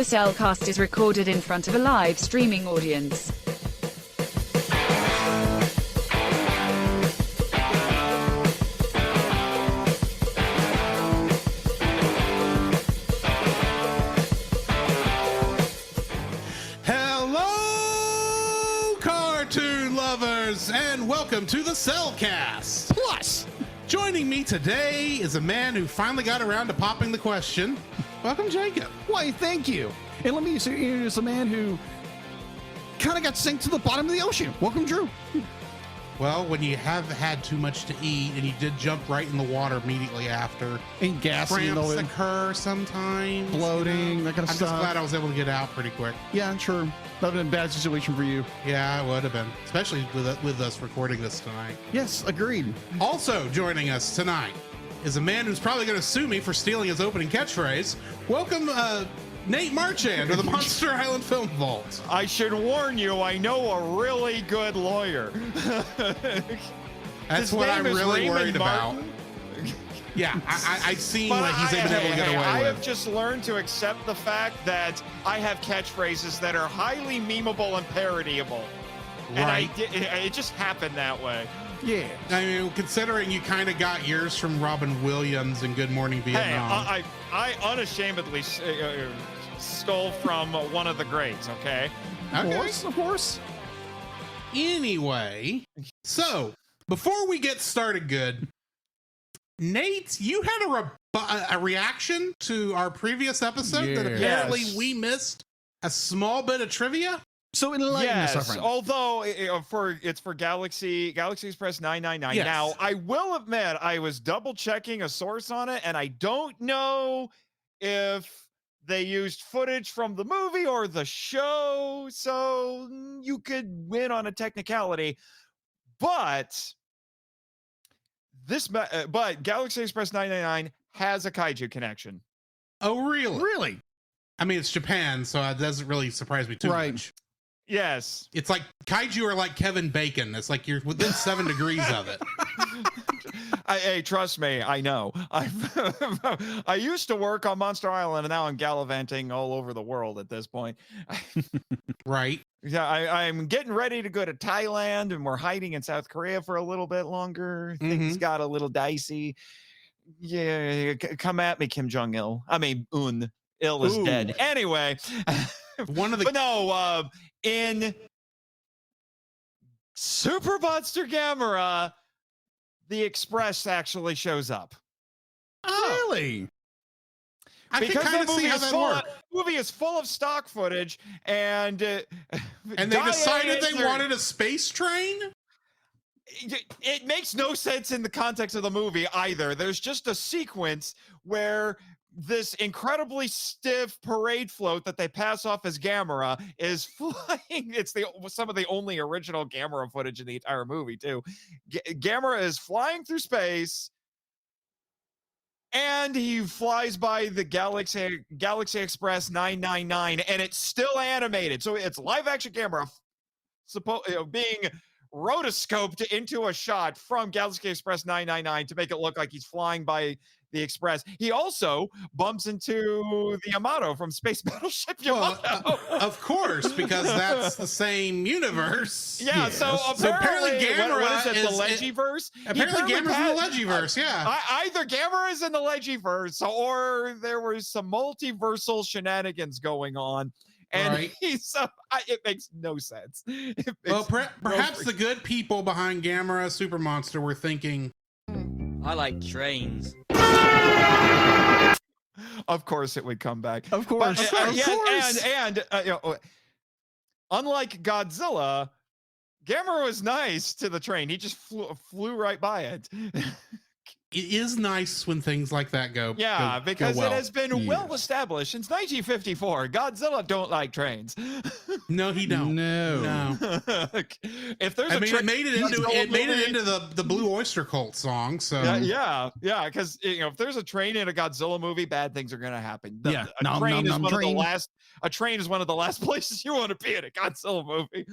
The Cellcast is recorded in front of a live streaming audience. Hello, cartoon lovers, and welcome to the Cellcast. Plus, joining me today is a man who finally got around to popping the question. Welcome, Jacob. Why, thank you. And let me introduce a man who kind of got sunk to the bottom of the ocean. Welcome, Drew. Well, when you have had too much to eat and you did jump right in the water immediately after, And gassy, cramps occur sometimes. bloating, that kind of I'm stuff. just glad I was able to get out pretty quick. Yeah, sure. That would have been a bad situation for you. Yeah, it would have been, especially with us recording this tonight. Yes, agreed. Also joining us tonight is a man who's probably going to sue me for stealing his opening catchphrase. Welcome, Nate Marchand of the Monster Island Film Vault. I should warn you, I know a really good lawyer. That's His what I'm name is really Raymond worried about. Martin. Yeah, I've seen But what he's able to get away I have with. just learned to accept the fact that I have catchphrases that are highly memeable and parodyable. And Right. it just happened that way. Yeah. I mean, considering you kind of got yours from Robin Williams in Good Morning Hey, Vietnam. I unashamedly stole from one of the greats, okay? Of course. Anyway, so before we get started good, Nate, you had a reaction to our previous episode that Yes. apparently we missed a small bit of trivia. So enlighten us, our Yes, friend. although it's for Galaxy Express 999. Yes. Now, I will admit I was double checking a source on it, and I don't know if they used footage from the movie or the show, so you could win on a technicality. But but Galaxy Express 999 has a kaiju connection. Oh, really? Really? I mean, it's Japan, so it doesn't really surprise me too Right. much. Yes. It's like kaiju are like Kevin Bacon. It's like you're within 7 degrees of it. Hey, trust me, I know. I used to work on Monster Island, and now I'm gallivanting all over the world at this point. Right. Yeah, I'm getting ready to go to Thailand, and we're hiding in South Korea for a little bit longer. Things got a little dicey. Yeah, come at me, Kim Jong-il. I mean, Il is Ooh. dead. Anyway, One of the but no, in Super Monster Gamera, the Express actually shows up. Really? I can Because kind the of see movie how is that full works. of, movie is full of stock footage, and And they decided they wanted. wanted a space train? It makes no sense in the context of the movie either. There's just a sequence where this incredibly stiff parade float that they pass off as Gamera is flying. It's some of the only original Gamera footage in the entire movie too. Gamera is flying through space, and he flies by the Galaxy Express 999, and it's still animated. So it's live action Gamera being rotoscoped into a shot from Galaxy Express 999 to make it look like he's flying by the Express. He also bumps into the Yamato from Space Battleship Well, Yamato. of course, because that's the same universe. Yeah, so So apparently, Gamera what is it, the is- Legiverse? Apparently Gamera's in the Legiverse, yeah. Either Gamera is in the Legiverse, or there was some multiversal shenanigans going on. And Right. it makes no sense. Well, perhaps the good people behind Gamera Super Monster were thinking, I like trains. Of course it would come back. Of course. But, Of course. And unlike Godzilla, Gamera was nice to the train. He just flew right by it. it is nice when things like that go. Yeah, go because well. it has been well established since 1954. Godzilla don't like trains. No, he don't. No. If there's I a mean, train, it made it into the Blue Oyster Cult song. So yeah, because if there's a train in a Godzilla movie, bad things are gonna happen. Yeah, a train is one of the train. last. A train is one of the last places you want to be in a Godzilla movie.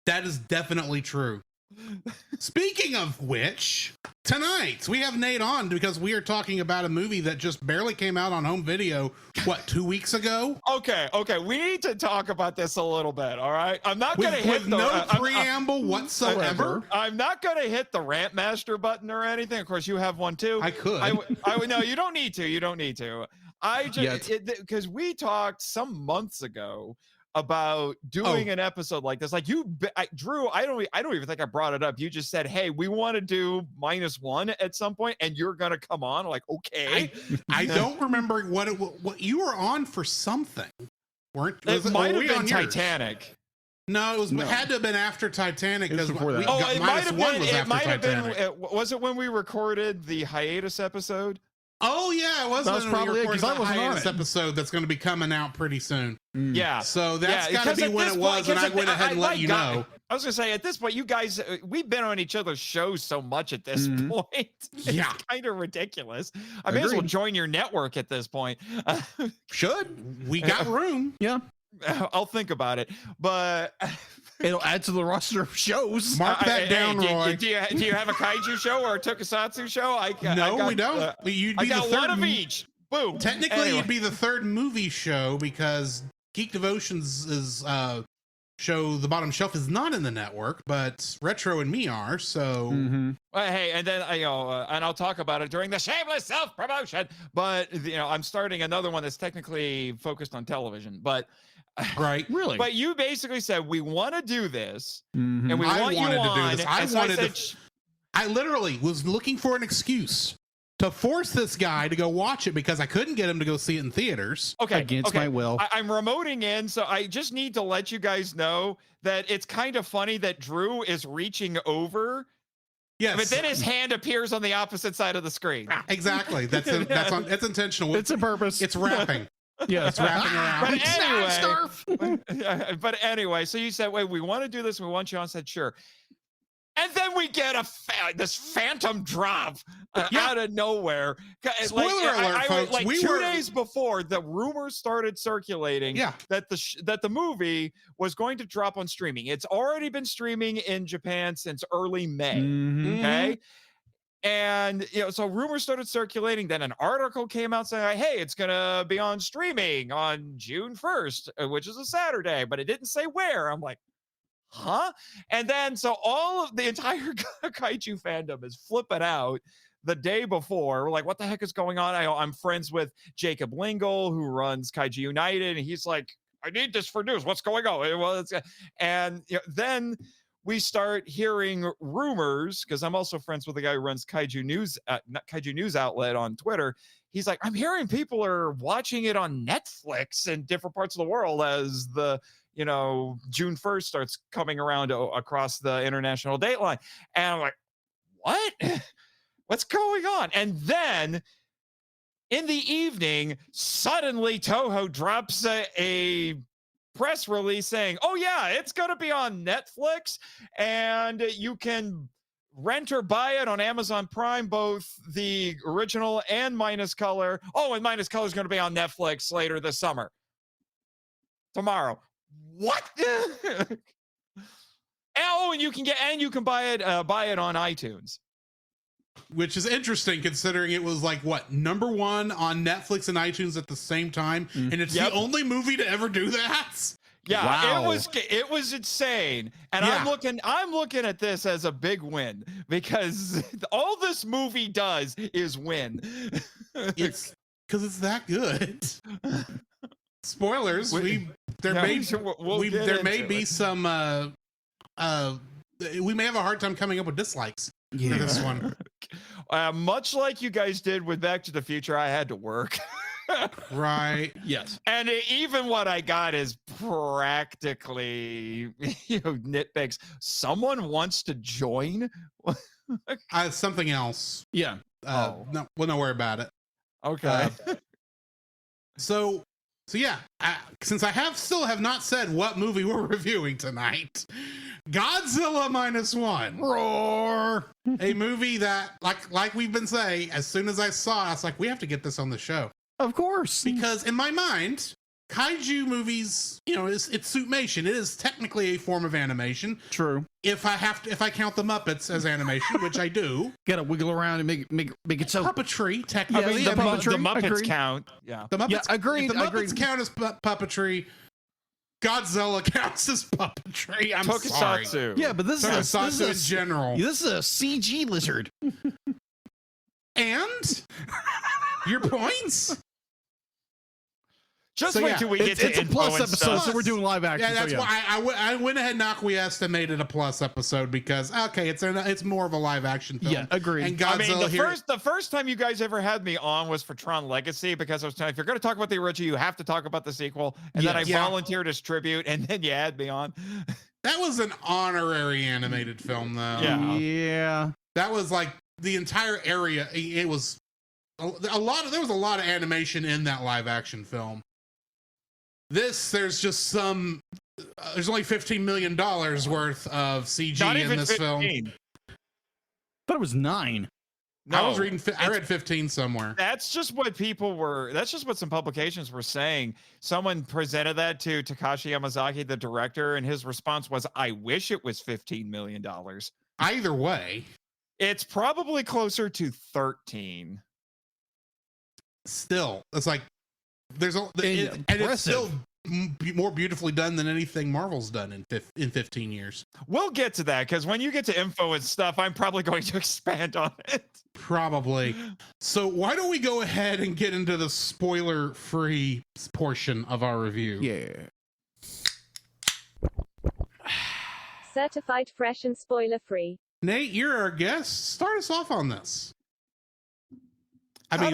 that is definitely true. Speaking of which, tonight we have Nate on because we are talking about a movie that just barely came out on home video, 2 weeks ago? Okay, we need to talk about this a little bit, all right? I'm not going to hit with no preamble whatsoever. I'm not going to hit the rant master button or anything. Of course, you have one too. I could. I would. No, you don't need to. You don't need to. I just because we talked some months ago about doing an episode like this. Like Drew, I don't even think I brought it up. You just said, "Hey, we want to do -1 at some point," and you're gonna come on. Like, okay. I don't remember what you were on for something. It might have been Titanic. No, it had to have been after Titanic because it might have been. It might have been. Was it when we recorded the hiatus episode? Oh yeah, it was. That was probably because I wasn't on it. Episode that's going to be coming out pretty soon. Yeah, so that's got to be when it was, and I went ahead and let you know. I was going to say at this point, you guys, we've been on each other's shows so much at this point. It's kind of ridiculous. I may as well join your network at this point. Should we got room? Yeah, I'll think about it, but. It'll add to the roster of shows. Mark that down, Roy. Do you have a kaiju show or a tokusatsu show? We don't. You'd be I got the third one of each. Boom. Technically, you'd be the third movie show because Geek Devotions' show, The Bottom Shelf, is not in the network, but Retro and me are. So, hey, and then and I'll talk about it during the shameless self-promotion. But I'm starting another one that's technically focused on television, but. Right, really. But you basically said we want to do this, and we want you on. I literally was looking for an excuse to force this guy to go watch it because I couldn't get him to go see it in theaters. Against my will. I'm remoting in, so I just need to let you guys know that it's kind of funny that Drew is reaching over. Yes, but then his hand appears on the opposite side of the screen. Exactly. That's intentional. It's a purpose. It's wrapping. Yeah, it's wrapping around. But anyway, so you said, wait, we want to do this. We want you on. I said, sure. And then we get this phantom drop out of nowhere. Spoiler alert, folks. Like 2 days before, the rumors started circulating that the movie was going to drop on streaming. It's already been streaming in Japan since early May. Okay. And so rumors started circulating. Then an article came out saying, "Hey, it's gonna be on streaming on June 1st, which is a Saturday," but it didn't say where. I'm like, huh? And then so all of the entire kaiju fandom is flipping out the day before. We're like, what the heck is going on? I'm friends with Jacob Lingle, who runs Kaiju United, and he's like, I need this for news. What's going on? Well, and then we start hearing rumors, because I'm also friends with the guy who runs Kaiju News Outlet on Twitter. He's like, I'm hearing people are watching it on Netflix in different parts of the world as the June 1st starts coming around across the international date line. And I'm like, what? What's going on? And then in the evening, suddenly Toho drops a press release saying, oh yeah, it's going to be on Netflix and you can rent or buy it on Amazon Prime, both the original and Minus Color. Oh, and Minus Color is going to be on Netflix later this summer. Tomorrow. What? And you can buy it on iTunes. Which is interesting considering it was like #1 on Netflix and iTunes at the same time, and it's the only movie to ever do that. Yeah, wow. It was insane, and I'm looking at this as a big win because all this movie does is win. It's because it's that good. Spoilers. There may be some. We may have a hard time coming up with dislikes. Yeah, for this one. Much like you guys did with Back to the Future, I had to work. Right. Yes. And even what I got is practically nitpicks. Someone wants to join. Something else. Yeah. No, we'll not worry about it. Okay. So yeah. Since I still have not said what movie we're reviewing tonight. Godzilla -1. Roar. A movie that, like we've been saying, as soon as I saw it, I was like, we have to get this on the show. Of course. Because in my mind, kaiju movies, it's suitmation. It is technically a form of animation. True. If I count the Muppets as animation, which I do, Gotta wiggle around and make it so. puppetry technically. Yeah, the puppetry, Muppets agreed. count. Yeah. The Muppets, Yeah, agreed, if the Muppets agreed. count as puppetry, Godzilla counts as puppetry. I'm sorry. Tokusatsu. Yeah, but this Tokusatsu in is general. this is a CG lizard. And your points? Just So, wait yeah, till we get to It's a info plus and episode, stuff. so we're doing live action. Yeah, that's so why I went ahead and acquiesced and made it a plus episode because it's more of a live action film. Yeah, agreed. And Godzilla the first time you guys ever had me on was for Tron Legacy, because I was telling, if you're going to talk about the original, you have to talk about the sequel. And then I Yeah. volunteered as tribute, and then you had me on. that was an honorary animated film, though. Yeah. Yeah. That was like the entire area. It was there was a lot of animation in that live action film. There's just there's only $15 million worth of CG Not in even this 15. film. Thought it was 9. I was No. reading, I read 15 somewhere. That's just what that's just what some publications were saying. Someone presented that to Takashi Yamazaki, the director, and his response was, I wish it was $15 million. Either way, It's probably closer to 13. still, it's like, and it's still more beautifully done than anything Marvel's done in 15 years. We'll get to that, because when you get to info and stuff, I'm probably going to expand on it. Probably. So why don't we go ahead and get into the spoiler-free portion of our review? Yeah. Certified fresh and spoiler free. Nate, you're our guest. Start us off on this. How do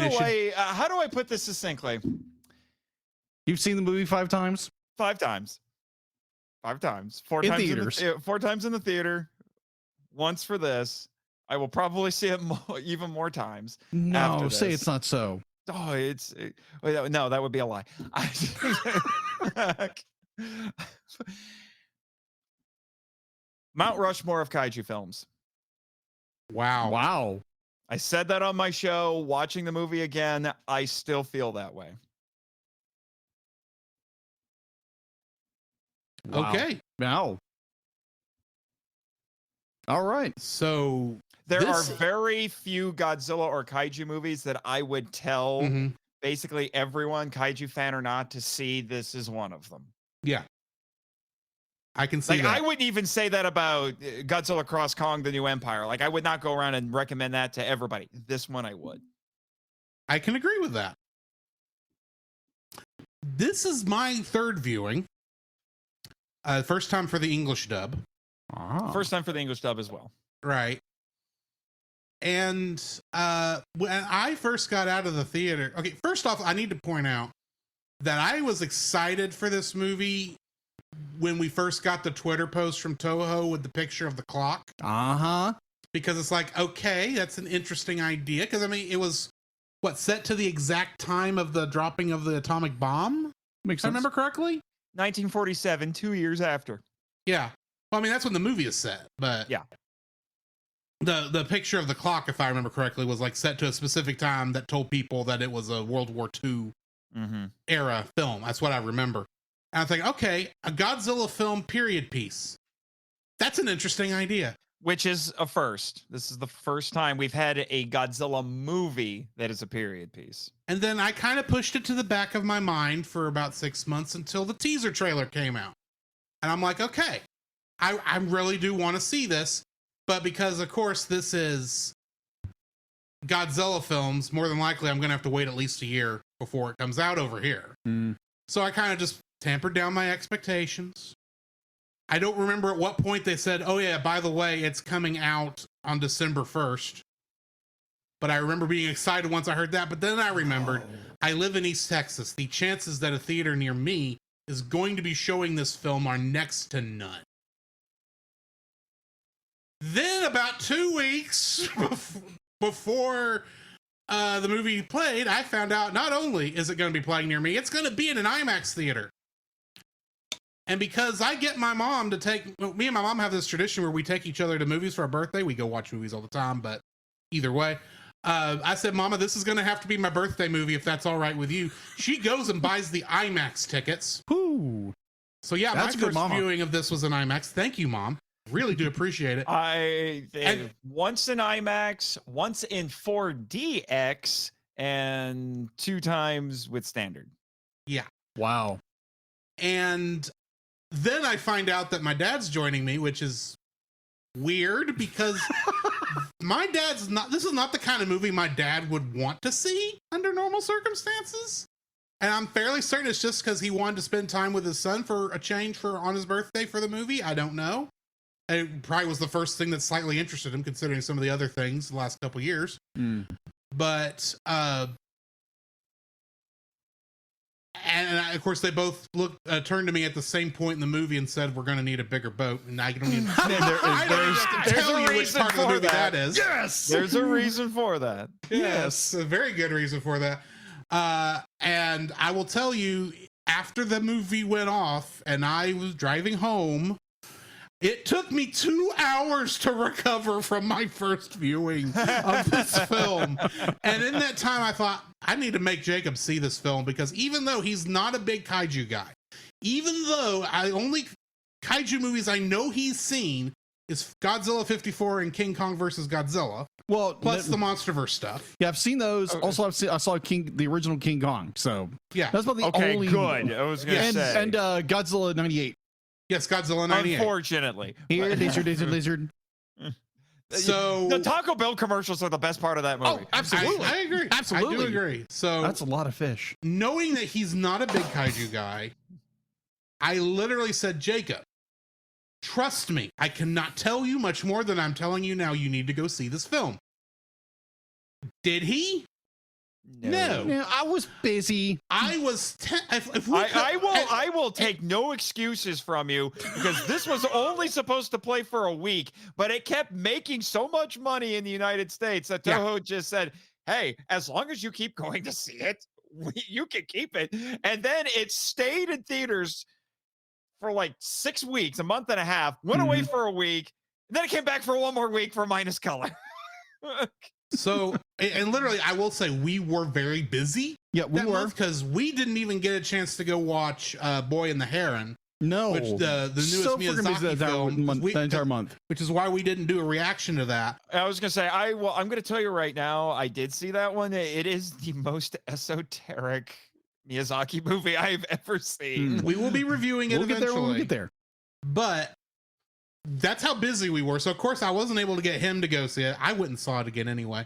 I put this succinctly? You've seen the movie 5 times? 5 times. 5 times. 4 In times theaters. 4 times in the theater. Once for this. I will probably see it even more times. No, After say this. it's not so. Oh, wait, no, that would be a lie. Mount Rushmore of kaiju films. Wow. Wow. I said that on my show. Watching the movie again, I still feel that way. Wow. Okay. Wow. All right. So There are very few Godzilla or kaiju movies that I would tell Mhm. basically everyone, kaiju fan or not, to see. This is one of them. Yeah. I can see Like, that. I wouldn't even say that about Godzilla Cross Kong, The New Empire. Like, I would not go around and recommend that to everybody. This one I would. I can agree with that. This is my third viewing. First time for the English dub. First time for the English dub as well. Right. And when I first got out of the theater, okay, first off, I need to point out that I was excited for this movie when we first got the Twitter post from Toho with the picture of the clock. Uh-huh. Because it's like, okay, that's an interesting idea. Because, I mean, it was, set to the exact time of the dropping of the atomic bomb? Makes If I sense. remember correctly? 1947, 2 years after. Yeah. Well, I mean, that's when the movie is set, but Yeah. The picture of the clock, if I remember correctly, was like set to a specific time that told people that it was a World War II Mm-hmm. era film. That's what I remember. And I think, okay, a Godzilla film period piece. That's an interesting idea. Which is a first. This is the first time we've had a Godzilla movie that is a period piece. And then I kind of pushed it to the back of my mind for about 6 months until the teaser trailer came out. And I'm like, okay, I really do want to see this. But because, of course, this is Godzilla films, more than likely I'm going to have to wait at least a year before it comes out over here. Mm. So I kind of just tampered down my expectations. I don't remember at what point they said, oh yeah, by the way, it's coming out on December 1st. But I remember being excited once I heard that. But then I remembered, I live in East Texas. The chances that a theater near me is going to be showing this film are next to none. Then about 2 weeks before the movie played, I found out not only is it going to be playing near me, it's going to be in an IMAX theater. And because I get my mom to me and my mom have this tradition where we take each other to movies for our birthday. We go watch movies all the time, but either way, I said, Mama, this is going to have to be my birthday movie if that's all right with you. She goes and buys the IMAX tickets. Ooh. So yeah, That's my good, first Mama. viewing of this was an IMAX. Thank you, Mom. Really do appreciate it. And once in IMAX, once in 4DX, and 2 times with standard. Yeah. Wow. And then I find out that my dad's joining me, which is weird because my dad's not, this is not the kind of movie my dad would want to see under normal circumstances. And I'm fairly certain it's just because he wanted to spend time with his son for a change on his birthday for the movie. I don't know. It probably was the first thing that slightly interested him, considering some of the other things the last couple years. But, and of course, they both turned to me at the same point in the movie and said, "We're going to need a bigger boat." And I don't even tell you which part of the movie that is. Yes, there's a reason for that. Yes, a very good reason for that. And I will tell you, after the movie went off and I was driving home, it took me 2 hours to recover from my first viewing of this film. And in that time, I thought, I need to make Jacob see this film, because even though he's not a big kaiju guy, even though only kaiju movies I know he's seen is Godzilla 54 and King Kong versus Godzilla. Well, plus the MonsterVerse stuff. Yeah, I've seen those. Okay. Also, I saw the original King Kong. So yeah, that's about the only. Good. I was gonna say. And Godzilla 98. Yes, Godzilla 98. Unfortunately. Here, lizard. So the Taco Bell commercials are the best part of that movie. Oh, absolutely. I agree. Absolutely. I do agree. So that's a lot of fish. Knowing that he's not a big kaiju guy, I literally said, Jacob, trust me, I cannot tell you much more than I'm telling you now. You need to go see this film. Did he? No. I was busy. I was. I will take no excuses from you, because this was only supposed to play for a week, but it kept making so much money in the United States that Toho just said, "Hey, as long as you keep going to see it, you can keep it." And then it stayed in theaters for like 6 weeks, a month and a half. Went away for a week, and then it came back for one more week for minus color. So, and literally, I will say we were very busy. Yeah, we were, because we didn't even get a chance to go watch Boy and the Heron. No, which the newest Miyazaki film, the entire month, which is why we didn't do a reaction to that. I was gonna say, I'm gonna tell you right now, I did see that one. It is the most esoteric Miyazaki movie I've ever seen. We will be reviewing it eventually. Get there when we get there. But that's how busy we were. So of course I wasn't able to get him to go see it. I went and saw it again anyway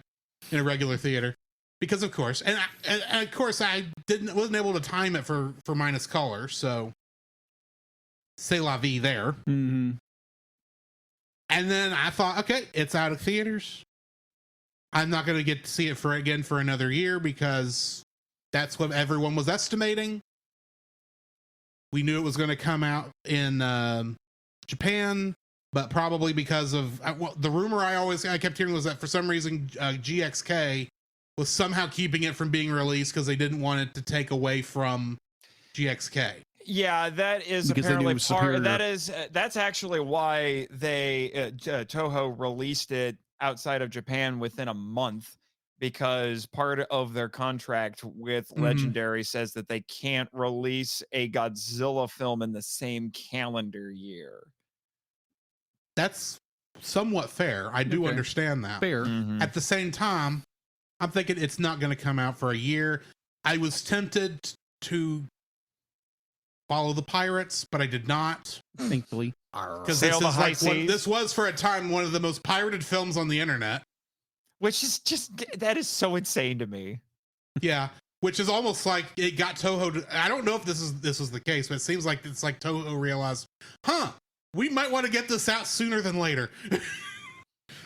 in a regular theater, because of course, and of course I wasn't able to time it for minus color. So c'est la vie there. Mm-hmm. And then I thought, okay, it's out of theaters. I'm not going to get to see it for another year, because that's what everyone was estimating. We knew it was going to come out in Japan, but probably because of the rumor I kept hearing was that for some reason GXK was somehow keeping it from being released because they didn't want it to take away from GXK. Yeah, that is because apparently part. That's actually why they Toho released it outside of Japan within a month, because part of their contract with Legendary says that they can't release a Godzilla film in the same calendar year. That's somewhat fair. I do understand that. Fair. At the same time, I'm thinking it's not going to come out for a year. I was tempted to follow the pirates, but I did not. Thankfully. Because this was for a time one of the most pirated films on the internet. Which is that is so insane to me. Yeah. Which is almost like it got Toho I don't know if this is the case, but it seems like it's like Toho realized, we might want to get this out sooner than later.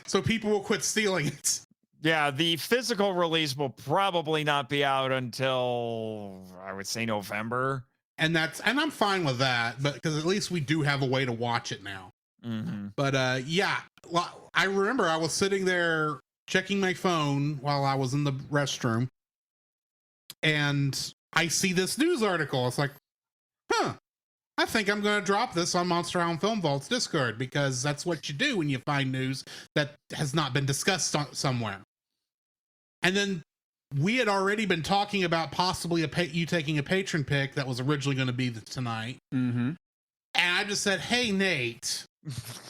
So people will quit stealing it. Yeah, the physical release will probably not be out until, I would say, November. And I'm fine with that, but because at least we do have a way to watch it now. But yeah, I remember I was sitting there checking my phone while I was in the restroom, and I see this news article. It's like, I think I'm going to drop this on Monster Island Film Vault's Discord, because that's what you do when you find news that has not been discussed somewhere. And then we had already been talking about possibly you taking a patron pick that was originally going to be tonight. Mm-hmm. And I just said, hey, Nate,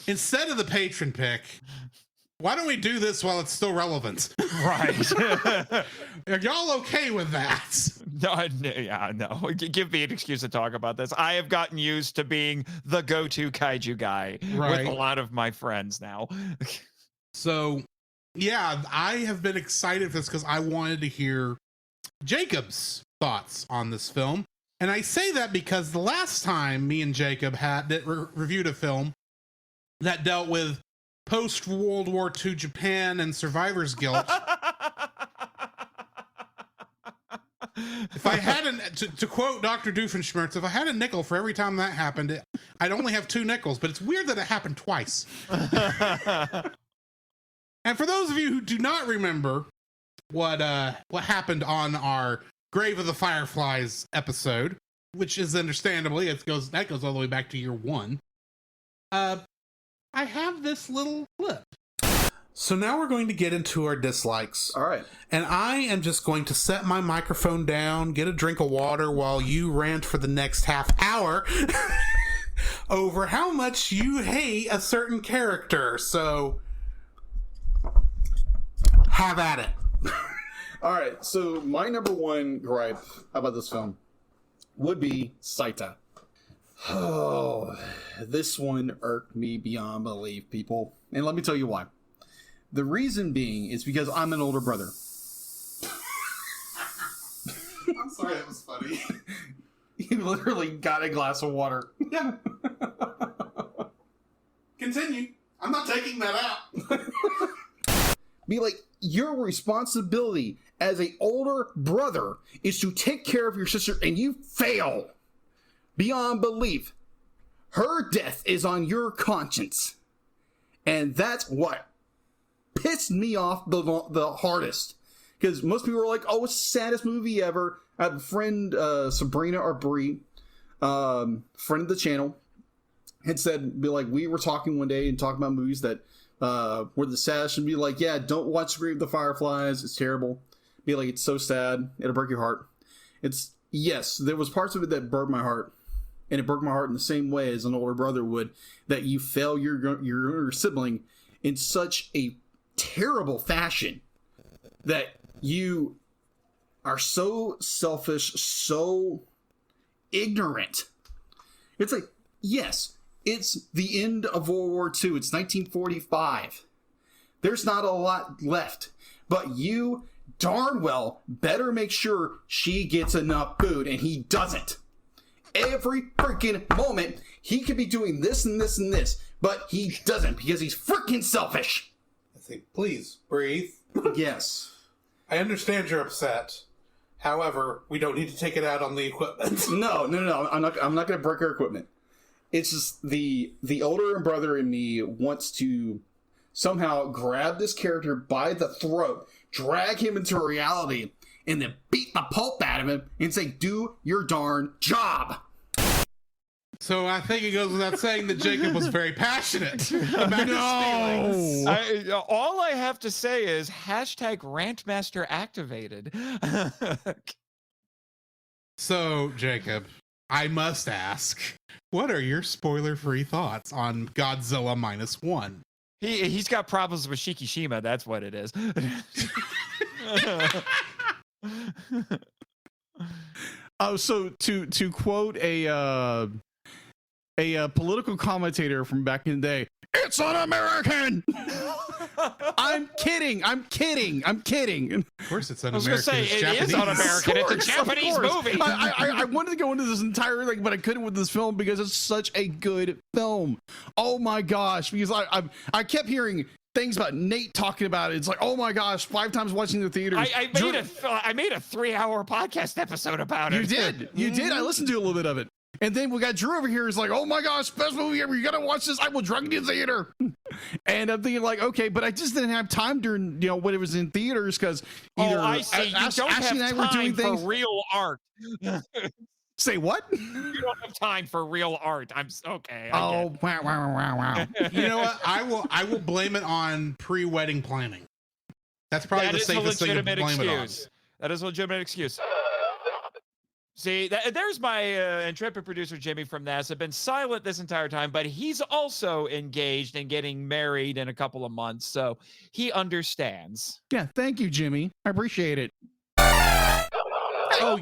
instead of the patron pick, why don't we do this while it's still relevant? Right. Are y'all okay with that? No. Give me an excuse to talk about this. I have gotten used to being the go-to kaiju guy with a lot of my friends now. So, yeah, I have been excited for this because I wanted to hear Jacob's thoughts on this film. And I say that because the last time me and Jacob reviewed a film that dealt with post-World War II Japan and survivor's guilt. If I had to quote Dr. Doofenshmirtz, if I had a nickel for every time that happened, I'd only have 2 nickels, but it's weird that it happened twice. And for those of you who do not remember what happened on our Grave of the Fireflies episode, which is understandably, that goes all the way back to year 1. I have this little clip. So now we're going to get into our dislikes. All right. And I am just going to set my microphone down, get a drink of water while you rant for the next half hour over how much you hate a certain character. So have at it. All right. So my number one gripe about this film would be Saita. Oh, this one irked me beyond belief, people. And let me tell you why. The reason being is because I'm an older brother. I'm sorry, that was funny. You literally got a glass of water. Yeah. Continue. I'm not taking that out. Be like, your responsibility as an older brother is to take care of your sister, and you fail beyond belief. Her death is on your conscience. And that's what pissed me off the hardest. Because most people are like, oh, it's the saddest movie ever. I have a friend, Sabrina or Bree, friend of the channel, had said, be like, we were talking one day and talking about movies that were the saddest, and be like, yeah, don't watch Grave of the Fireflies, it's terrible. Be like, it's so sad, it'll break your heart. Yes, there was parts of it that broke my heart. And it broke my heart in the same way as an older brother would, that you fail your sibling in such a terrible fashion that you are so selfish, so ignorant. It's like, yes, it's the end of World War II. It's 1945. There's not a lot left, but you darn well better make sure she gets enough food, and he doesn't. Every freaking moment, he could be doing this and this and this, but he doesn't because he's freaking selfish. I think, please breathe. Yes. I understand you're upset. However, we don't need to take it out on the equipment. No. I'm not going to break our equipment. It's just the older brother in me wants to somehow grab this character by the throat, drag him into reality, and then beat the pulp out of him and say, do your darn job. So I think it goes without saying that Jacob was very passionate about his feelings. All I have to say is #Rantmaster activated. So, Jacob, I must ask, what are your spoiler-free thoughts on Godzilla Minus One? He's got problems with Shikishima, that's what it is. So to quote a political commentator from back in the day, it's un-American. I'm kidding. Of course it's un-American. I was going to say, it is un-American. It's a Japanese movie. I wanted to go into this entire thing, but I couldn't with this film because it's such a good film. Oh my gosh. Because I kept hearing things about Nate talking about it. It's like, oh my gosh, 5 times watching the theater. I made a 3-hour podcast episode about it. You did. I listened to a little bit of it. And then we got Drew over here. He's like, oh my gosh, best movie ever. You got to watch this. I will drug you to the theater. And I'm thinking like, okay, but I just didn't have time during, when it was in theaters because either I see. You don't have time for real art. Say what? You don't have time for real art. Okay. Wow. You know what? I will blame it on pre-wedding planning. That's probably That the is a safest thing to legitimate blame it on. excuse. That is a legitimate excuse. See, there's my intrepid producer, Jimmy from NASA, been silent this entire time, but he's also engaged in getting married in a couple of months, so he understands. Yeah, thank you, Jimmy. I appreciate it. Oh,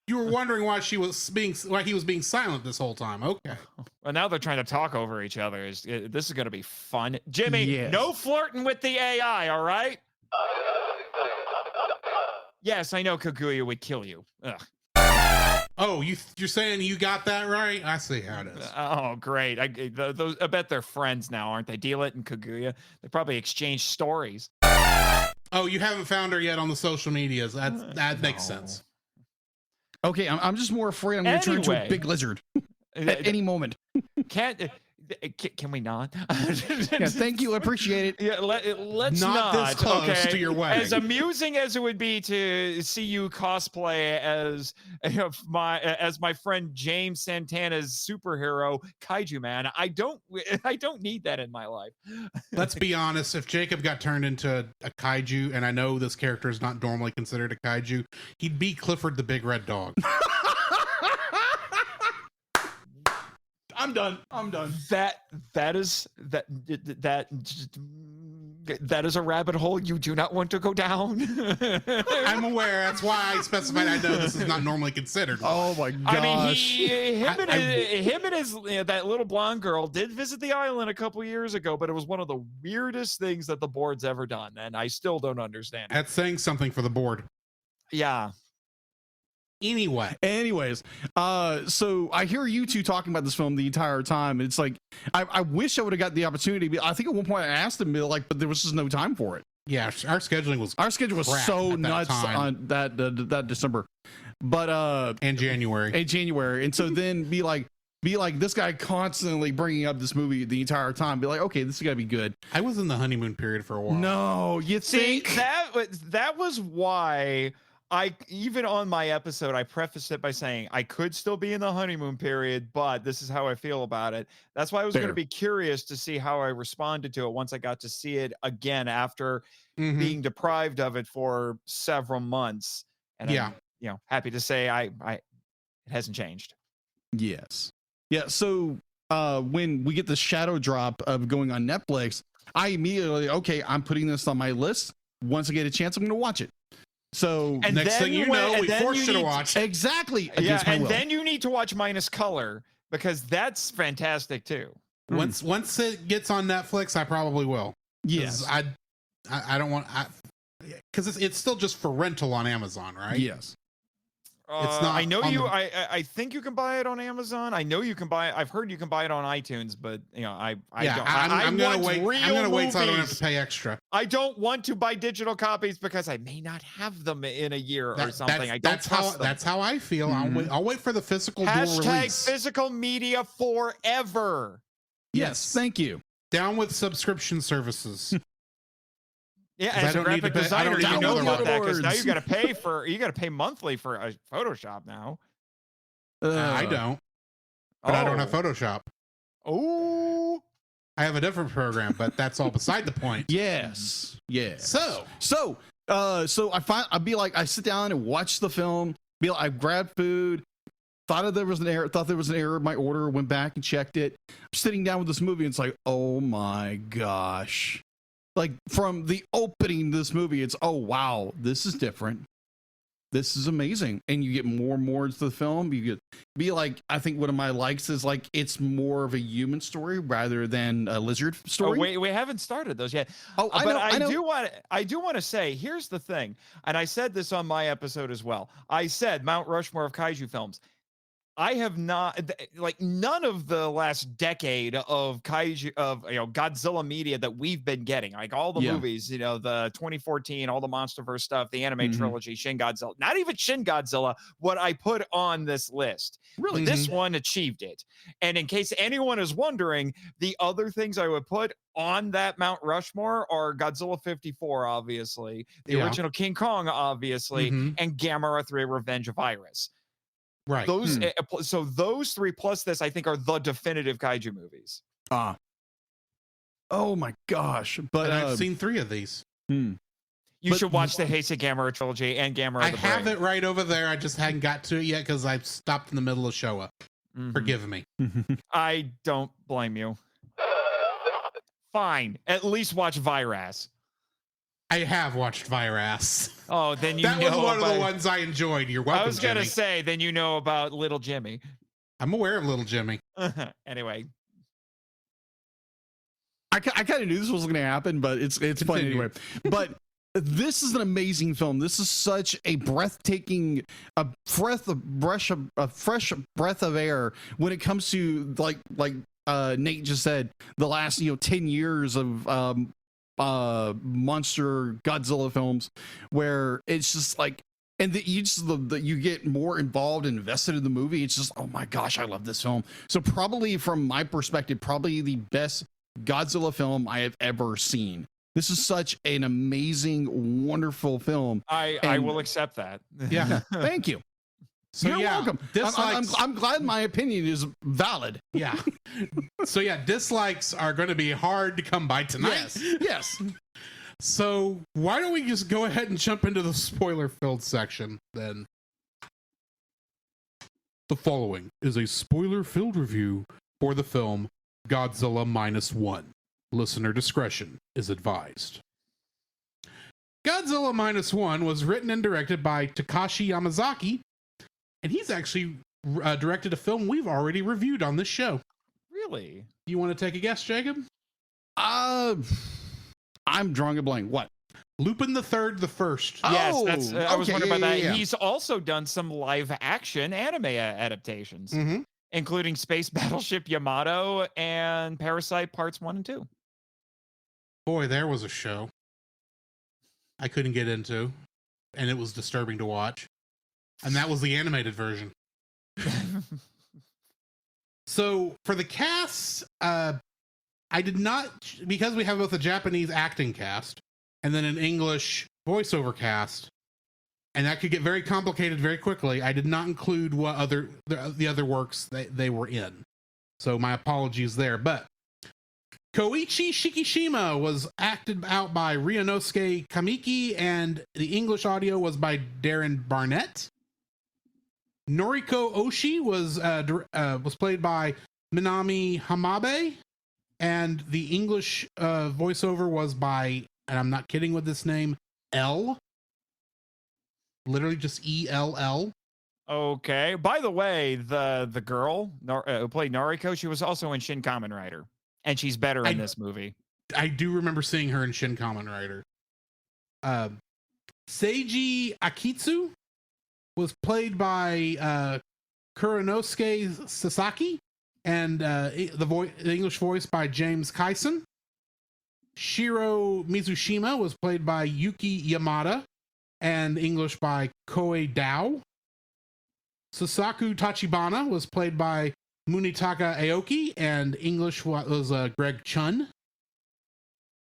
you were wondering why he was being silent this whole time. Okay. Well, now they're trying to talk over each other. This is going to be fun. Jimmy, Yes. no flirting with the AI, all right? Yes, I know Kaguya would kill you. Ugh. Oh, you're saying you got that right? I see how it is. Oh, great. I bet they're friends now, aren't they? Deal-It and Kaguya. They probably exchange stories. Oh, you haven't found her yet on the social medias. That makes sense. Okay, I'm just more afraid I'm going to turn into a Anyway. big lizard at any moment. Can we not? Yeah, thank you. I apprite it. Yeah, let's Not not. this close Okay? to your wedding. As amusing as it would be to see you cosplay as my friend James Santana's superhero Kaiju Man, I don't need that in my life. Let's be honest. If Jacob got turned into a kaiju, and I know this character is not normally considered a kaiju, he'd be Clifford the Big Red Dog. I'm done. That is a rabbit hole you do not want to go down. I'm aware. That's why I specified. I know this is not normally considered. Oh my gosh. I mean, him and his that little blonde girl did visit the island a couple years ago, but it was one of the weirdest things that the board's ever done, and I still don't understand it. That's saying something for the board. Yeah. Anyways, so I hear you two talking about this film the entire time. It's like I wish I would have got the opportunity. But I think at one point I asked them, like, but there was just no time for it. Yeah, our schedule was crap so at that nuts time. on that December, but and January, and so then be like this guy constantly bringing up this movie the entire time. Be like, okay, this is gotta be good. I was in the honeymoon period for a while. No, you think that was why. Even on my episode, I prefaced it by saying I could still be in the honeymoon period, but this is how I feel about it. That's why I was going to be curious to see how I responded to it once I got to see it again after being deprived of it for several months. And I'm, happy to say it hasn't changed. Yes. Yeah. So when we get the shadow drop of going on Netflix, I immediately, I'm putting this on my list. Once I get a chance, I'm going to watch it. So next thing you know, we forced you to watch. Exactly. Then you need to watch Minus Color because that's fantastic too. Once it gets on Netflix, I probably will. Yes. I don't want because it's still just for rental on Amazon, right? Yes. It's not. I know you. I think you can buy it on Amazon. I know you can buy it. I've heard you can buy it on iTunes, but I'm gonna wait. I'm gonna wait so I don't have to pay extra. I don't want to buy digital copies because I may not have them in a year or something. I don't trust them. That's how I feel. I'll wait for the physical dual release. Physical media forever. Yes. Thank you. Down with subscription services. Yeah, as a graphic designer, you know about that because now you got to pay monthly for a Photoshop now. I don't, but I don't have Photoshop. Oh, I have a different program, but that's all beside the point. Yes. So I'd be like, I sit down and watch the film. Be like, I grabbed food. Thought there was an error in my order. Went back and checked it. I'm sitting down with this movie, and it's like, oh my gosh. Like from the opening of this movie, it's wow, this is different. This is amazing, and you get more and more into the film. You get I think one of my likes is like it's more of a human story rather than a lizard story. Oh, wait, we haven't started those yet. I do want to say here's the thing, and I said this on my episode as well. I said Mount Rushmore of kaiju films. I have not none of the last decade of kaiju Godzilla media that we've been getting, like all the movies, the 2014, all the MonsterVerse stuff, the anime trilogy, Shin Godzilla, not even Shin Godzilla, what I put on this list. Really, this one achieved it. And in case anyone is wondering, the other things I would put on that Mount Rushmore are Godzilla 54, obviously, the original King Kong, obviously, and Gamera 3: Revenge of Iris. Right. So those three plus this, I think, are the definitive kaiju movies. Oh my gosh! But I've seen 3 of these. You should watch the Heisei Gamera trilogy and Gamera. I have it right over there. I just hadn't got to it yet because I stopped in the middle of Showa. Forgive me. I don't blame you. Fine. At least watch Virus. I have watched Virus. Oh, then you that know was one about, of the ones I enjoyed. You're welcome, I was going to Jimmy. say, then you know about Little Jimmy. I'm aware of Little Jimmy. Anyway. I kind of knew this was going to happen, but it's fun anyway. But this is an amazing film. This is such a breathtaking, fresh breath of air when it comes to like Nate just said, the last 10 years of monster Godzilla films, where it's just like, and you get more involved and invested in the movie. It's just, oh my gosh, I love this film. So probably from my perspective, probably the best Godzilla film I have ever seen. This is such an amazing, wonderful film. I will accept that. Yeah. Thank you. So You're welcome. I'm glad my opinion is valid. Yeah. So yeah, dislikes are going to be hard to come by tonight. Yes. So why don't we just go ahead and jump into the spoiler-filled section then? The following is a spoiler-filled review for the film Godzilla Minus One. Listener discretion is advised. Godzilla Minus One was written and directed by Takashi Yamazaki, and he's actually directed a film we've already reviewed on this show. Really? You want to take a guess, Jacob? I'm drawing a blank. What? Lupin the Third, the First. Yes, I was wondering about that. Yeah. He's also done some live action anime adaptations, including Space Battleship Yamato and Parasite Parts 1 and 2. Boy, there was a show I couldn't get into, and it was disturbing to watch. And that was the animated version. So for the cast, I did not, because we have both a Japanese acting cast and then an English voiceover cast, and that could get very complicated very quickly. I did not include what the other works they were in. So my apologies there. But Koichi Shikishima was acted out by Ryunosuke Kamiki, and the English audio was by Darren Barnett. Noriko Oshii was played by Minami Hamabe, and the English voiceover was by, and I'm not kidding with this name, L. Literally just ELL. Okay. By the way, the girl who played Noriko, she was also in Shin Kamen Rider, and she's better in this movie. I do remember seeing her in Shin Kamen Rider. Seiji Akitsu was played by Kuronosuke Sasaki, and the English voice by James Kyson. Shiro Mizushima was played by Yuki Yamada, and English by Koei Dao. Sasaku Tachibana was played by Munitaka Aoki, and English was Greg Chun.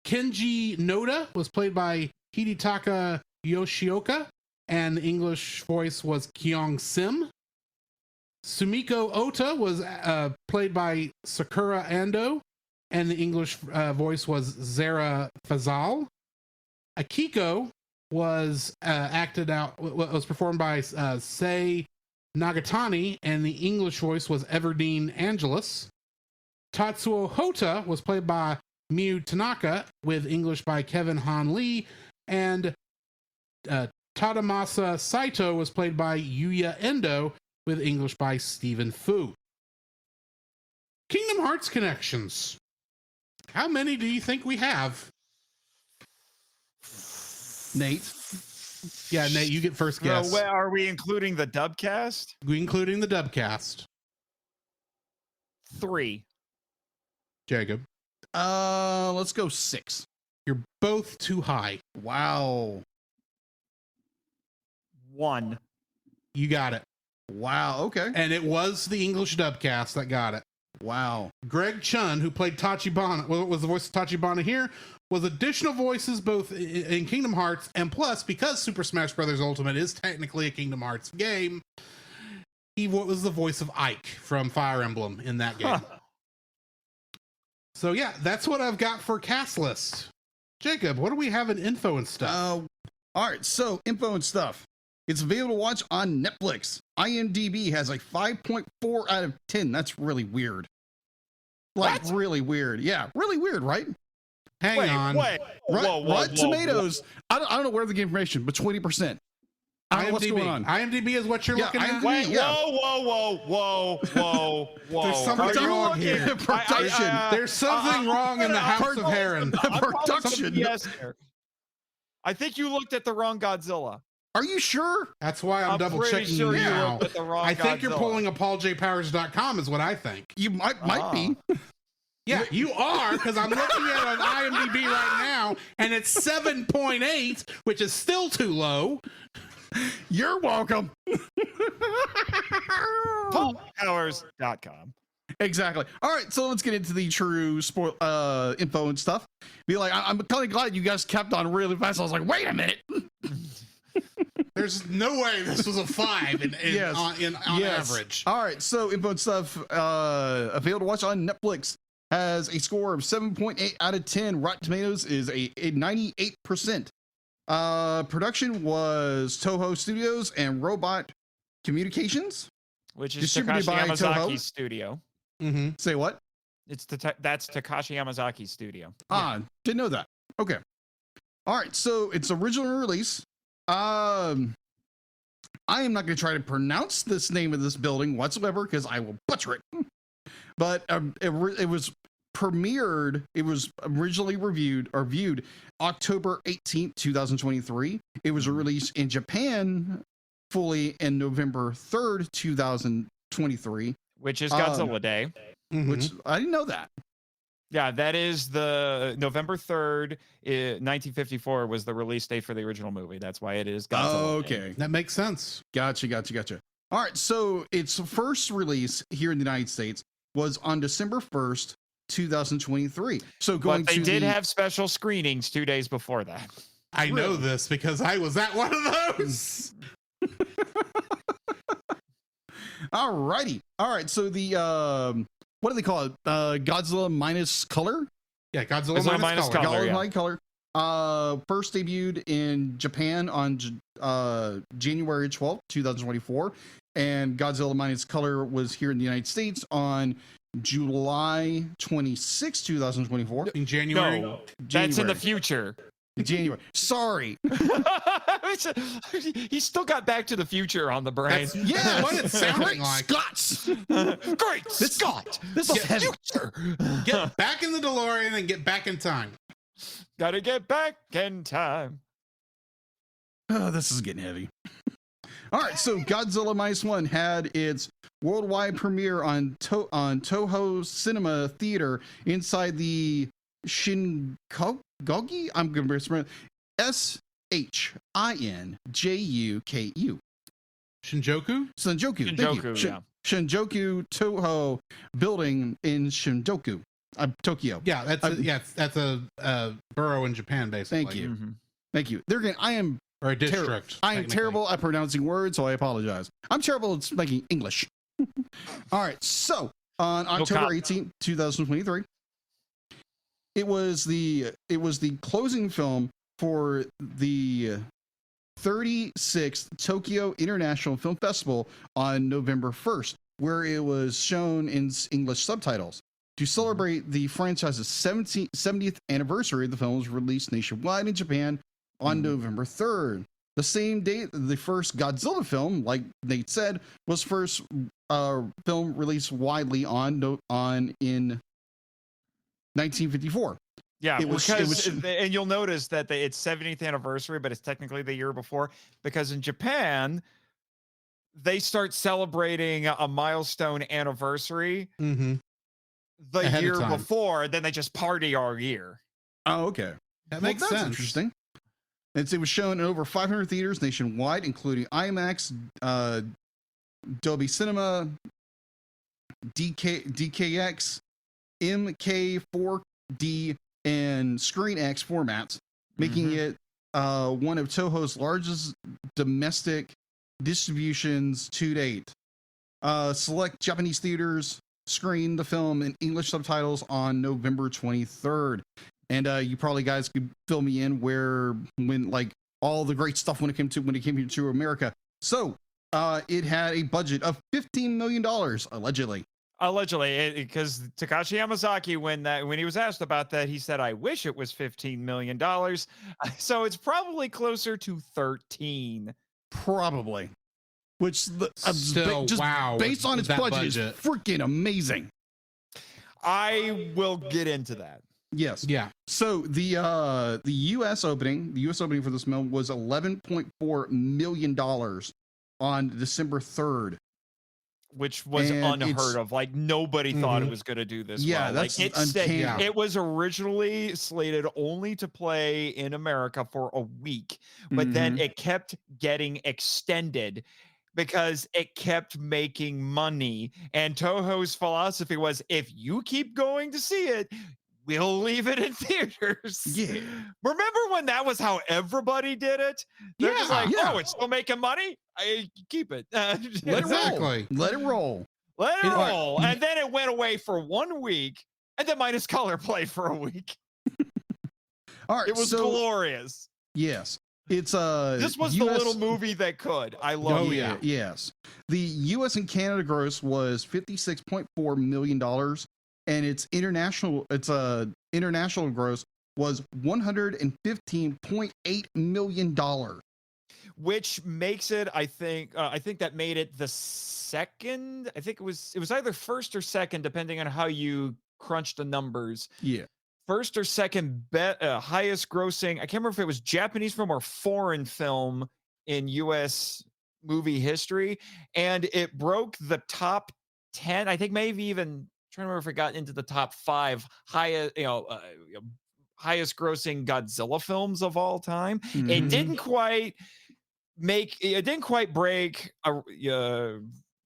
Kenji Noda was played by Hidetaka Yoshioka, and the English voice was Kyung Sim. Sumiko Ota was played by Sakura Ando, and the English voice was Zara Fazal. Akiko was was performed by Sei Nagatani, and the English voice was Everdeen Angelus. Tatsuo Hota was played by Miyu Tanaka, with English by Kevin Han Lee, and Tadamasa Saito was played by Yuya Endo, with English by Stephen Fu. Kingdom Hearts connections. How many do you think we have? Nate? Yeah, Nate, you get first guess. Where are we including the dub cast? We including the dub cast. 3. Jacob. Let's go 6. You're both too high. Wow. 1. You got it. Wow. Okay. And it was the English dub cast that got it. Wow. Greg Chun, who played Tachibana, was the voice of Tachibana here, was additional voices both in Kingdom Hearts, and plus, because Super Smash Bros. Ultimate is technically a Kingdom Hearts game, he was the voice of Ike from Fire Emblem in that game. So yeah, that's what I've got for cast list. Jacob, what do we have in info and stuff? All right, so info and stuff. It's available to watch on Netflix. IMDb has a 5.4 out of 10. That's really weird. Like, What? really weird. Yeah, really weird, right? Hang on. Rotten Tomatoes, I don't know where they get information, but 20%. I don't know what's going on. IMDb is what you're looking at? IMDb, yeah. Whoa. There's something wrong here. Production. There's something wrong in the House of Heron. Production. Yes, I think you looked at the wrong Godzilla. Are you sure? That's why I'm double checking sure you you now. looked at the wrong I think you're Godzilla. pulling a pauljpowers.com is what I think. You might be. Yeah, you are, because I'm looking at it on IMDb right now, and it's 7.8, which is still too low. You're welcome. PopPowers.com. Exactly. All right, so let's get into the true info and stuff. Be like, I'm kind of glad you guys kept on really fast. I was like, wait a minute. There's no way this was a 5 on average. All right, so info and stuff available to watch on Netflix has a score of 7.8 out of 10. Rotten Tomatoes is a 98%. Production was Toho Studios and Robot Communications, Which is distributed Takashi by Yamazaki's Toho. studio. Mm-hmm. Say what? That's Takashi Yamazaki's studio. Didn't know that. Okay. All right, so it's original release. I am not going to try to pronounce this name of this building whatsoever because I will butcher it. But it was premiered. It was originally viewed October 18th, 2023. It was released in Japan fully in November 3rd, 2023. Which is Godzilla Day. Mm-hmm. Which I didn't know that. Yeah, that is the November 3rd, 1954 was the release date for the original movie. That's why it is Godzilla Day. Okay. That makes sense. Gotcha. All right, so its first release here in the United States was on December 1st, 2023. So But they did have special screenings 2 days before that. I know this because I was at one of those. All righty. All right, so the what do they call it? Godzilla Minus Color? Yeah, Godzilla Minus Color. Godzilla yeah. Minus Color. First debuted in Japan on January 12th, 2024. And Godzilla Minus Color was here in the United States on July 26, 2024. In January. No, that's in the future. January. Sorry. He still got Back to the Future on the brain. Yeah, what it's sounding Great like. Scots. Great Scott! This is heavy. Future! Get back in the DeLorean and get back in time. Gotta get back in time. Oh, this is getting heavy. All right, so Godzilla Minus One had its worldwide premiere on Toho Cinema Theater inside the Shinjuku. I'm going to mispronounce Shinjuku. Shinjuku? Shinjuku. Thank you. Yeah. Shinjuku Toho building in Shinjuku, Tokyo. Yeah, that's a borough in Japan, basically. Thank you. Mm-hmm. Thank you. There again, I am Or a district. I am technically. terrible at pronouncing words, so I apologize. I'm terrible at speaking English. All right, so on October 18th, 2023, it was the closing film for the 36th Tokyo International Film Festival on November 1st, where it was shown in English subtitles. To celebrate the franchise's 70th anniversary, the film was released nationwide in Japan on November 3rd. The same date, the first Godzilla film, like Nate said, was first film released widely in 1954. Yeah, It was- and you'll notice that it's 70th anniversary, but it's technically the year before, because in Japan, they start celebrating a milestone anniversary Mm-hmm. the Ahead of year time. before, then they just party all year. Oh, okay. That makes that's sense. interesting. It was shown in over 500 theaters nationwide, including IMAX, Dolby Cinema, DKX, MK4D, and ScreenX formats, making it one of Toho's largest domestic distributions to date. Select Japanese theaters screened the film in English subtitles on November 23rd. And you probably guys could fill me in when like all the great stuff when it came here to America. So it had a budget of $15 million allegedly. Allegedly, because Takashi Yamazaki, when he was asked about that, he said, "I wish it was $15 million." So it's probably closer to 13. Probably. Which Still, wow, based on its budget is freaking amazing. I will get into that. Yes. Yeah. So the US opening for this film was $11.4 million on December 3rd. Which was unheard of. Like nobody thought it was going to do this. Yeah, well. that's like uncanny. it was originally slated only to play in America for a week, but then it kept getting extended because it kept making money. And Toho's philosophy was, if you keep going to see it, we'll leave it in theaters. Yeah. Remember when that was how everybody did it? They're just like, oh, it's still making money? I keep it. Let it roll. And then it went away for 1 week, and then Minus Color played for a week. All right. It was glorious. Yes. It's this was the little movie that could. I love it. Yeah. Yes. The US and Canada gross was $56.4 million. And its international gross was $115.8 million, which makes it, I think that made it the second. I think it was either first or second, depending on how you crunch the numbers. Yeah, first or second highest grossing. I can't remember if it was Japanese film or foreign film in U.S. movie history, and it broke the top 10. I think maybe even. Trying to remember if it got into the top 5 highest grossing Godzilla films of all time. It didn't quite break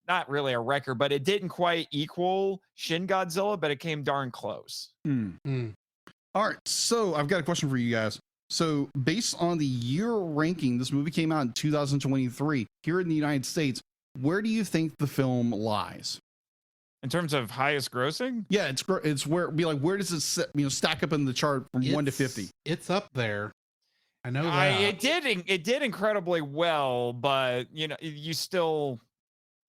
not really a record, but it didn't quite equal Shin Godzilla, but it came darn close. All right, so I've got a question for you guys. So based on the year ranking, this movie came out in 2023 here in the United States. Where do you think the film lies? In terms of highest grossing? Yeah, it's where does it sit, stack up in the chart from 1 to 50? It's up there. I know that. It did incredibly well, but you still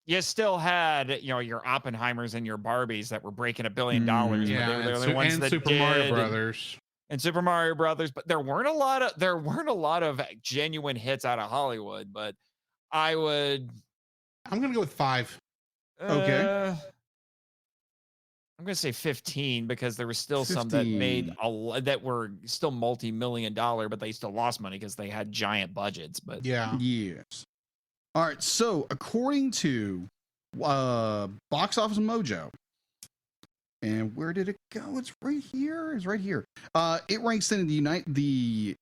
had your Oppenheimers and your Barbies that were breaking $1 billion. Yeah, they were the only ones that Super Mario Brothers. And Super Mario Brothers, but there weren't a lot of genuine hits out of Hollywood. But I'm gonna go with 5. Okay. I'm going to say 15 because there was still 15. Some that made that were still multi-million-dollar, but they still lost money because they had giant budgets. But yes. All right. So according to Box Office Mojo, and where did it go? It's right here. It ranks in the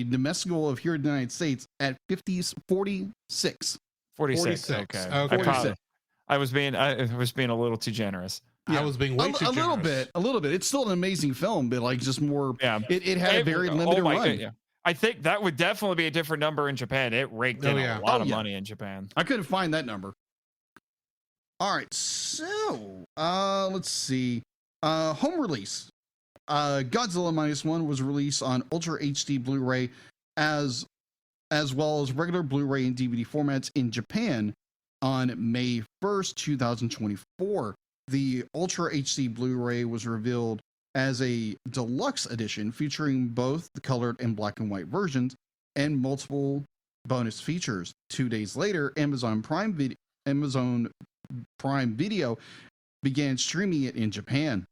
domestic goal of here in the United States at 46. 46. Okay. I was being a little too generous. Yeah. I was being way too generous. A little bit. It's still an amazing film, but like just more. Yeah. It had a very limited run. God, yeah. I think that would definitely be a different number in Japan. It raked in a lot of money in Japan. I couldn't find that number. All right, so let's see. Home release. Godzilla Minus One was released on Ultra HD Blu-ray as well as regular Blu-ray and DVD formats in Japan on May 1st, 2024. The Ultra HD Blu-ray was revealed as a deluxe edition featuring both the colored and black and white versions and multiple bonus features. 2 days later, Amazon Prime Video began streaming it in Japan.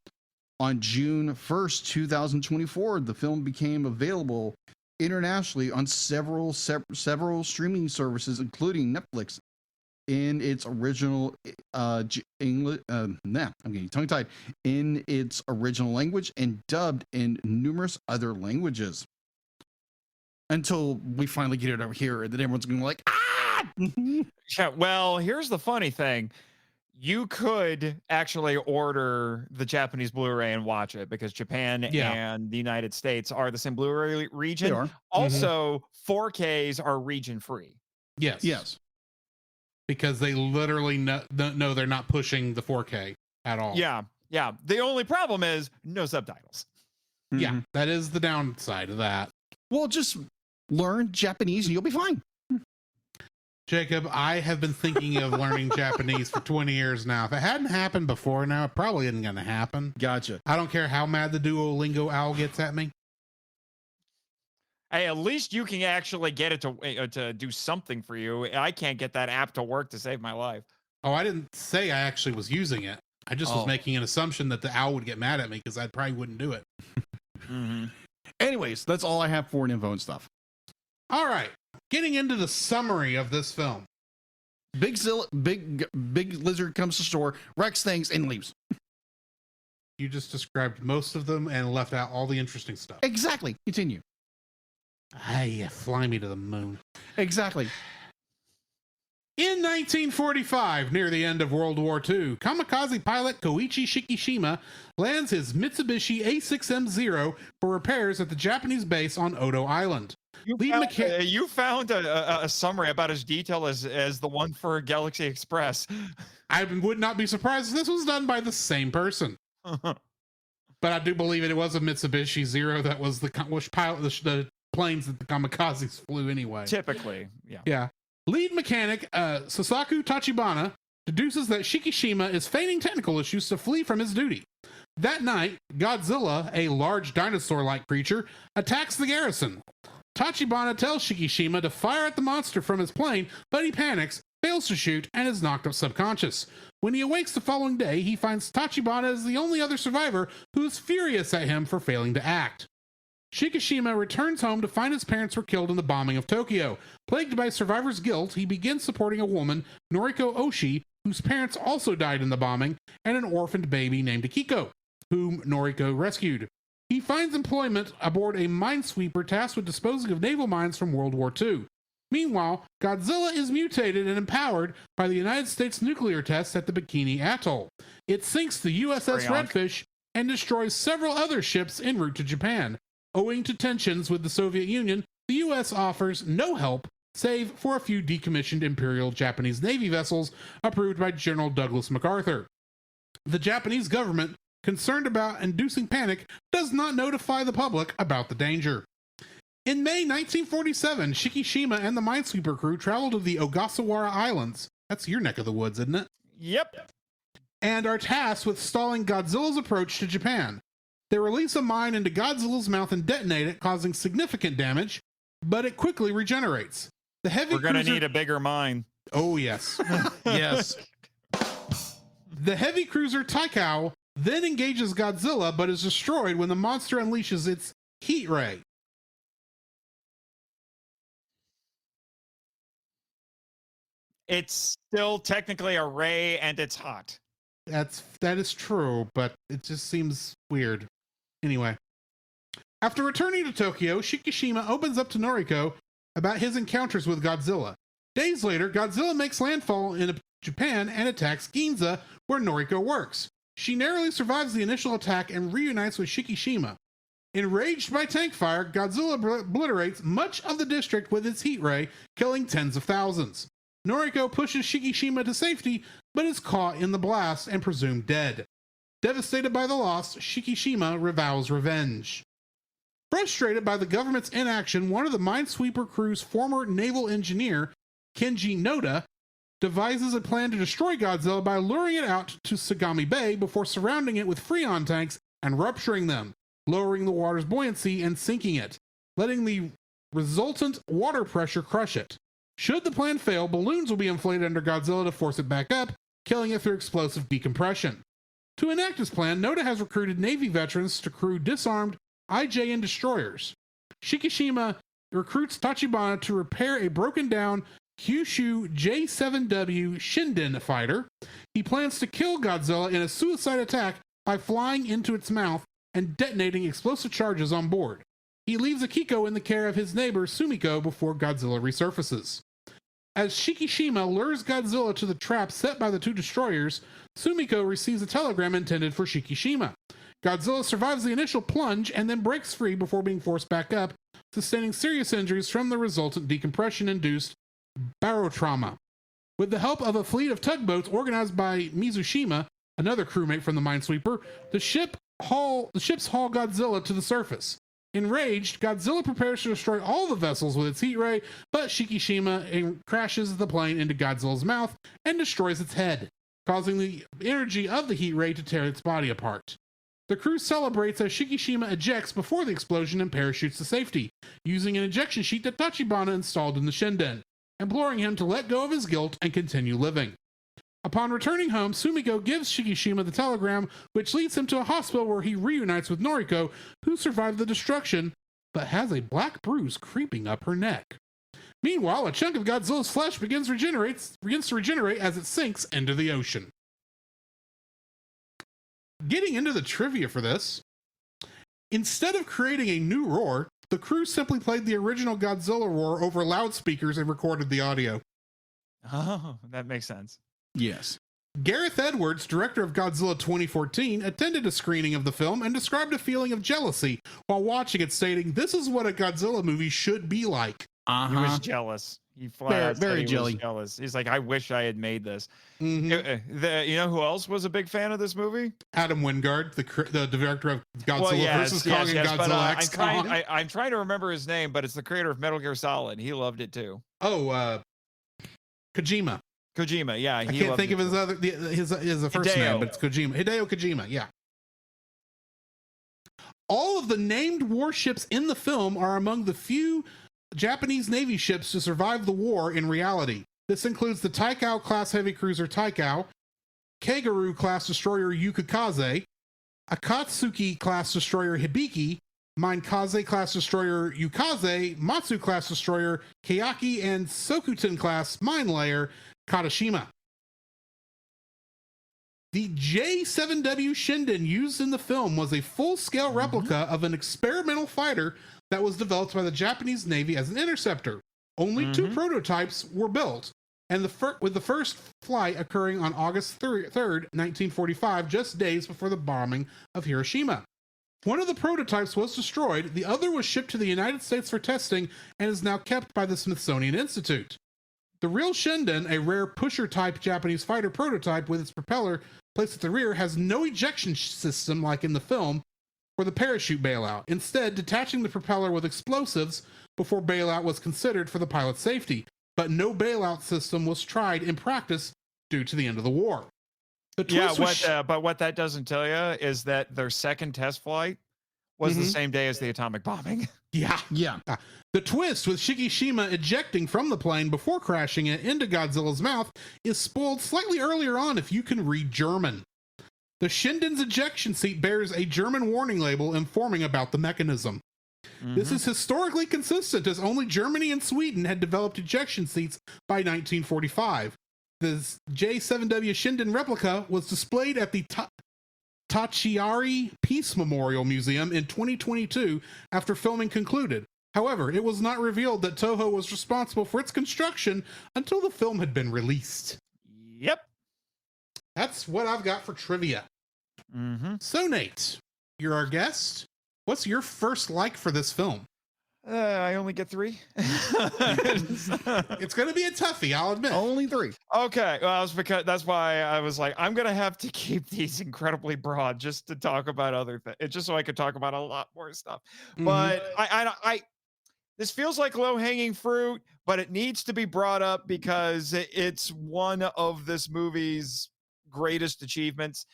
On June 1st, 2024, the film became available internationally on several streaming services, including Netflix, in its original English. I'm getting tongue-tied. In its original language and dubbed in numerous other languages. Until we finally get it over here, and then everyone's going like, ah! Yeah, well, here's the funny thing. You could actually order the Japanese Blu-ray and watch it because Japan and the United States are the same Blu-ray region. They are. Also, 4Ks are region free. Yes. Because they literally know they're not pushing the 4K at all. Yeah. The only problem is no subtitles. Yeah, that is the downside of that. Well, just learn Japanese and you'll be fine. Jacob, I have been thinking of learning Japanese for 20 years now. If it hadn't happened before now, it probably isn't going to happen. Gotcha. I don't care how mad the Duolingo owl gets at me. Hey, at least you can actually get it to do something for you. I can't get that app to work to save my life. Oh, I didn't say I actually was using it. I just was making an assumption that the owl would get mad at me because I probably wouldn't do it. Anyways, that's all I have for info and stuff. All right. Getting into the summary of this film. Big lizard comes to store, wrecks things, and leaves. You just described most of them and left out all the interesting stuff. Exactly. Continue. Hey, fly me to the moon. Exactly. In 1945, near the end of World War II, kamikaze pilot Koichi Shikishima lands his Mitsubishi A6M0 for repairs at the Japanese base on Odo Island. You found a summary about as detailed as the one for Galaxy Express. I would not be surprised if this was done by the same person. But I do believe it was a Mitsubishi Zero that was the pilot the planes that the kamikazes flew anyway. Typically, yeah. Yeah. Lead mechanic Sasaku Tachibana deduces that Shikishima is feigning technical issues to flee from his duty. That night, Godzilla, a large dinosaur-like creature, attacks the garrison. Tachibana tells Shikishima to fire at the monster from his plane, but he panics, fails to shoot, and is knocked up subconscious. When he awakes the following day, he finds Tachibana as the only other survivor who is furious at him for failing to act. Shikishima returns home to find his parents were killed in the bombing of Tokyo. Plagued by survivor's guilt, he begins supporting a woman, Noriko Oshii, whose parents also died in the bombing, and an orphaned baby named Akiko, whom Noriko rescued. He finds employment aboard a minesweeper tasked with disposing of naval mines from World War II. Meanwhile, Godzilla is mutated and empowered by the United States nuclear tests at the Bikini Atoll. It sinks the USS Redfish and destroys several other ships en route to Japan. Owing to tensions with the Soviet Union, the U.S. offers no help, save for a few decommissioned Imperial Japanese Navy vessels approved by General Douglas MacArthur. The Japanese government, concerned about inducing panic, does not notify the public about the danger. In May 1947, Shikishima and the minesweeper crew travel to the Ogasawara Islands. That's your neck of the woods, isn't it? Yep. And are tasked with stalling Godzilla's approach to Japan. They release a mine into Godzilla's mouth and detonate it, causing significant damage, but it quickly regenerates. We're going to need a bigger mine. Oh, yes. Yes. The heavy cruiser Taikao then engages Godzilla, but is destroyed when the monster unleashes its heat ray. It's still technically a ray, and it's hot. That is true, but it just seems weird. Anyway, after returning to Tokyo, Shikishima opens up to Noriko about his encounters with Godzilla. Days later, Godzilla makes landfall in Japan and attacks Ginza, where Noriko works. She narrowly survives the initial attack and reunites with Shikishima. Enraged by tank fire, Godzilla obliterates much of the district with its heat ray, killing tens of thousands. Noriko pushes Shikishima to safety, but is caught in the blast and presumed dead. Devastated by the loss, Shikishima vows revenge. Frustrated by the government's inaction, one of the minesweeper crew's former naval engineer, Kenji Noda, devises a plan to destroy Godzilla by luring it out to Sagami Bay before surrounding it with Freon tanks and rupturing them, lowering the water's buoyancy and sinking it, letting the resultant water pressure crush it. Should the plan fail, balloons will be inflated under Godzilla to force it back up, killing it through explosive decompression. To enact his plan, Noda has recruited Navy veterans to crew disarmed IJN destroyers. Shikishima recruits Tachibana to repair a broken-down Kyushu J-7W Shinden fighter. He plans to kill Godzilla in a suicide attack by flying into its mouth and detonating explosive charges on board. He leaves Akiko in the care of his neighbor Sumiko before Godzilla resurfaces. As Shikishima lures Godzilla to the trap set by the two destroyers, Sumiko receives a telegram intended for Shikishima. Godzilla survives the initial plunge and then breaks free before being forced back up, sustaining serious injuries from the resultant decompression-induced barotrauma. With the help of a fleet of tugboats organized by Mizushima, another crewmate from the minesweeper, the ship the ships haul Godzilla to the surface. Enraged, Godzilla prepares to destroy all the vessels with its heat ray, but Shikishima crashes the plane into Godzilla's mouth and destroys its head, causing the energy of the heat ray to tear its body apart. The crew celebrates as Shikishima ejects before the explosion and parachutes to safety, using an ejection sheet that Tachibana installed in the Shinden, imploring him to let go of his guilt and continue living. Upon returning home, Sumiko gives Shikishima the telegram, which leads him to a hospital where he reunites with Noriko, who survived the destruction, but has a black bruise creeping up her neck. Meanwhile, a chunk of Godzilla's flesh begins to regenerate as it sinks into the ocean. Getting into the trivia for this, instead of creating a new roar, the crew simply played the original Godzilla roar over loudspeakers and recorded the audio. Oh, that makes sense. Yes. Gareth Edwards, director of Godzilla 2014, attended a screening of the film and described a feeling of jealousy while watching it, stating, "This is what a Godzilla movie should be like." He was jealous. He flat out said very he jelly. was jealous. He's like, I wish I had made this. Mhm. You know who else was a big fan of this movie? Adam Wingard, the director of Godzilla vs. Kong and Godzilla but, X Kong. I'm trying to remember his name, but it's the creator of Metal Gear Solid. He loved it too. Kojima. Kojima, yeah. I can't think of his first name, but it's Kojima. Hideo Kojima, yeah. All of the named warships in the film are among the few Japanese Navy ships to survive the war in reality. This includes the Taikao class heavy cruiser Taikao, Kaguru class destroyer Yukikaze, Akatsuki class destroyer Hibiki, Minekaze class destroyer Yukaze, Matsu class destroyer Kayaki, and Sokuten class mine layer Katashima. The J7W Shinden used in the film was a full-scale replica of an experimental fighter that was developed by the Japanese Navy as an interceptor. Only two prototypes were built, and with the first flight occurring on August 3rd, 1945, just days before the bombing of Hiroshima. One of the prototypes was destroyed, the other was shipped to the United States for testing and is now kept by the Smithsonian Institute. The real Shinden, a rare pusher-type Japanese fighter prototype with its propeller placed at the rear, has no ejection system like in the film for the parachute bailout. Instead, detaching the propeller with explosives before bailout was considered for the pilot's safety, but no bailout system was tried in practice due to the end of the war. But what that doesn't tell you is that their second test flight was the same day as the atomic bombing. Yeah. The twist with Shikishima ejecting from the plane before crashing it into Godzilla's mouth is spoiled slightly earlier on if you can read German. The Shinden's ejection seat bears a German warning label informing about the mechanism. This is historically consistent, as only Germany and Sweden had developed ejection seats by 1945. The J7W Shinden replica was displayed at the Tachiari Peace Memorial Museum in 2022 after filming concluded. However, it was not revealed that Toho was responsible for its construction until the film had been released. Yep. That's what I've got for trivia. So, Nate, you're our guest. What's your first like for this film? I only get 3. It's going to be a toughie, I'll admit. Only 3. Okay, well, that's why I was like, I'm gonna have to keep these incredibly broad just to talk about other things, just so I could talk about a lot more stuff. But I this feels like low-hanging fruit, but it needs to be brought up because it's one of this movie's greatest achievements: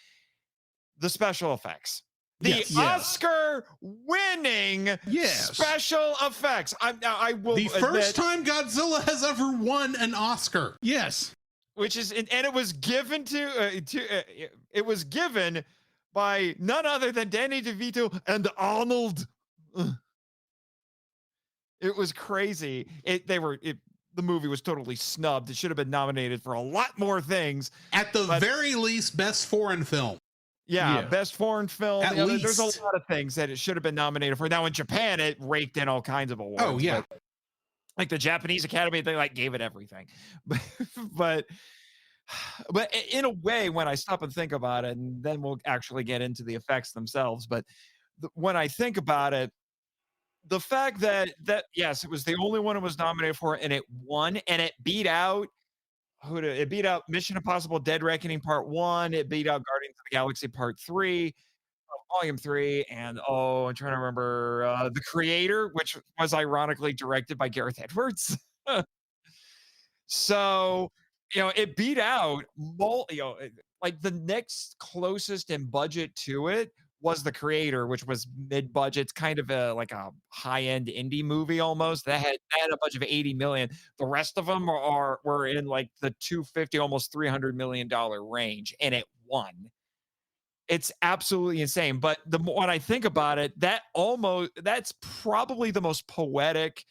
the special effects. The Oscar-winning special effects. I will. The first time Godzilla has ever won an Oscar. Yes. Which is, and it was given it was given by none other than Danny DeVito and Arnold. It was crazy. The movie was totally snubbed. It should have been nominated for a lot more things. At the very least, best foreign film. Yeah, best foreign film. At least. There's a lot of things that it should have been nominated for. Now in Japan, it raked in all kinds of awards. Oh yeah, like the Japanese Academy, they gave it everything. but in a way, when I stop and think about it, and then we'll actually get into the effects themselves. But when I think about it, the fact that yes, it was the only one it was nominated for, and it won, and it beat out. It beat out Mission Impossible: Dead Reckoning Part 1. It beat out Guardians of the Galaxy Part 3. Of Volume 3, and I'm trying to remember The Creator, which was ironically directed by Gareth Edwards. So, it beat out like the next closest in budget to it was The Creator, which was mid-budget, kind of like a high-end indie movie almost. That had a budget of 80 million. The rest of them were in like the 250, almost $300 million range, and it won. It's absolutely insane. But when I think about it, that's probably the most poetic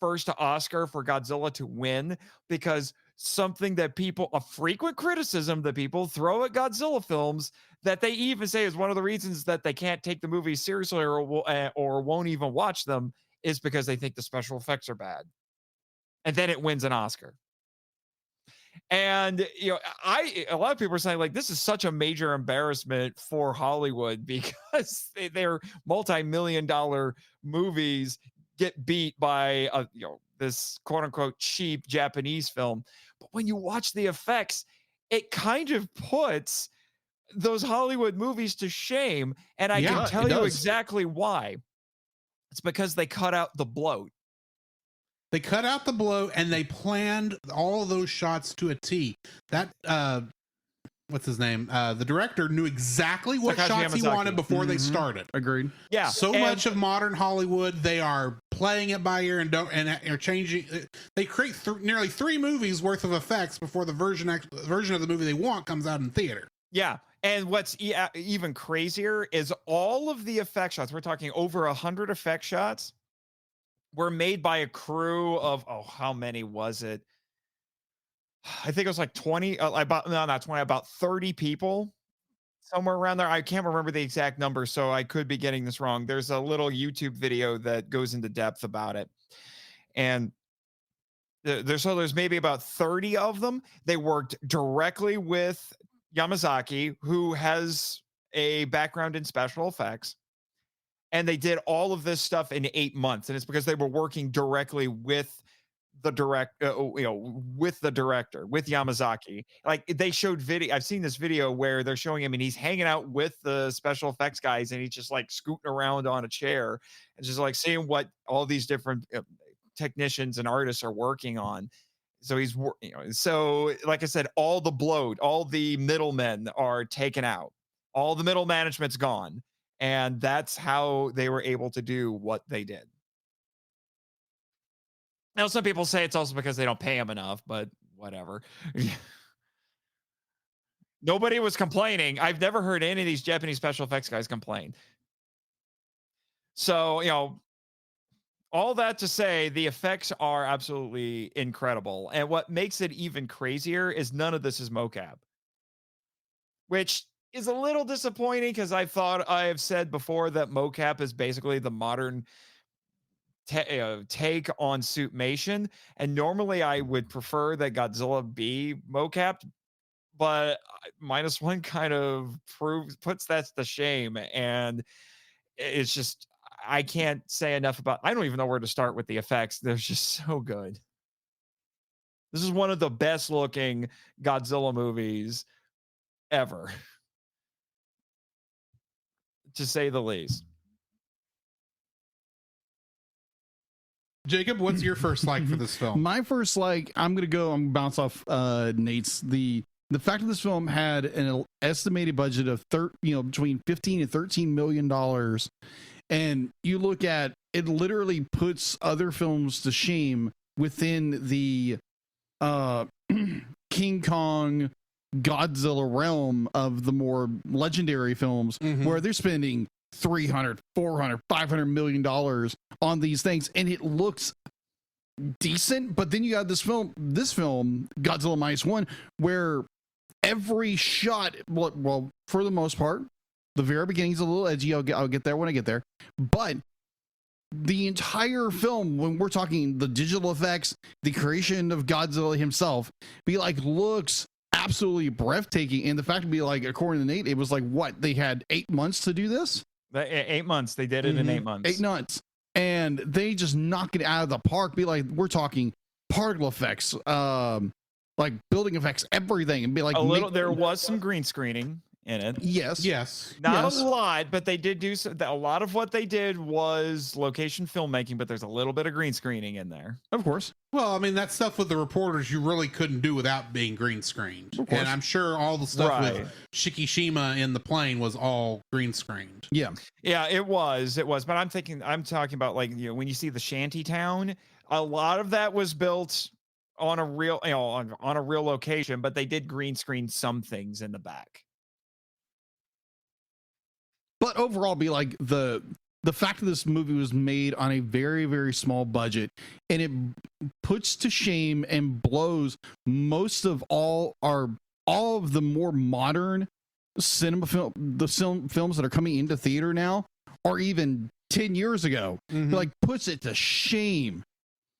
first Oscar for Godzilla to win, because something that a frequent criticism that people throw at Godzilla films that they even say is one of the reasons that they can't take the movie seriously or won't even watch them is because they think the special effects are bad. And then it wins an Oscar. And a lot of people are saying like this is such a major embarrassment for Hollywood because their multi-million-dollar movies get beat by this quote unquote cheap Japanese film. But when you watch the effects, it kind of puts those Hollywood movies to shame. And I can tell you exactly why. It's because they cut out the bloat. They cut out the blow and they planned all of those shots to a T. That what's his name? The director knew exactly what shots he wanted before they started. Agreed. Yeah. So much of modern Hollywood, they are playing it by ear and are changing. They create nearly 3 movies worth of effects before the version of the movie they want comes out in theater. Yeah. And what's even crazier is all of the effect shots. We're talking over 100 effect shots were made by a crew of, how many was it? I think it was like 20, not 20, about 30 people, somewhere around there. I can't remember the exact number, so I could be getting this wrong. There's a little YouTube video that goes into depth about it. And there's maybe about 30 of them. They worked directly with Yamazaki, who has a background in special effects. And they did all of this stuff in 8 months. And it's because they were working directly with the director, with Yamazaki. Like they showed video. I've seen this video where they're showing him and he's hanging out with the special effects guys and he's just like scooting around on a chair and just like seeing what all these different technicians and artists are working on. So so like I said, all the bloat, all the middlemen are taken out. All the middle management's gone. And that's how they were able to do what they did. Now, some people say it's also because they don't pay them enough, but whatever. Nobody was complaining. I've never heard any of these Japanese special effects guys complain. So, all that to say, the effects are absolutely incredible. And what makes it even crazier is none of this is mocap, which is a little disappointing because I have said before that mocap is basically the modern take on suitmation, and normally I would prefer that Godzilla be mocapped, but Minus One kind of puts that to shame, and it's just I can't say enough about. I don't even know where to start with the effects. They're just so good. This is one of the best looking Godzilla movies ever, to say the least. Jacob, what's your first like for this film? My first like, I'm gonna bounce off Nate's. The fact that this film had an estimated budget of between 15 and 13 million dollars, and you look at it, literally puts other films to shame within the King Kong, Godzilla realm of the more legendary films, where they're spending 300, 400, 500 million dollars on these things, and it looks decent. But then you got this film, Godzilla Minus One, where every shot, well, for the most part, the very beginning's a little edgy. I'll get there when I get there. But the entire film, when we're talking the digital effects, the creation of Godzilla himself, looks absolutely breathtaking. And the fact to be according to Nate, it was what, they had 8 months to do this? 8 months. They did it in 8 months. 8 months. And they just knock it out of the park. We're talking particle effects, building effects, everything. And there was some green screening in it. Yes. Not a lot, but they did do a lot of what they did was location filmmaking, but there's a little bit of green screening in there. Of course. Well, I mean, that stuff with the reporters you really couldn't do without being green screened. And I'm sure all the stuff with Shikishima in the plane was all green screened. Yeah. Yeah, it was. But I'm talking about like, when you see the shanty town, a lot of that was built on a real, on a real location, but they did green screen some things in the back. But overall, be like the fact that this movie was made on a very, very small budget, and it puts to shame and blows most of all of the more modern cinema films that are coming into theater now, or even 10 years ago, like puts it to shame.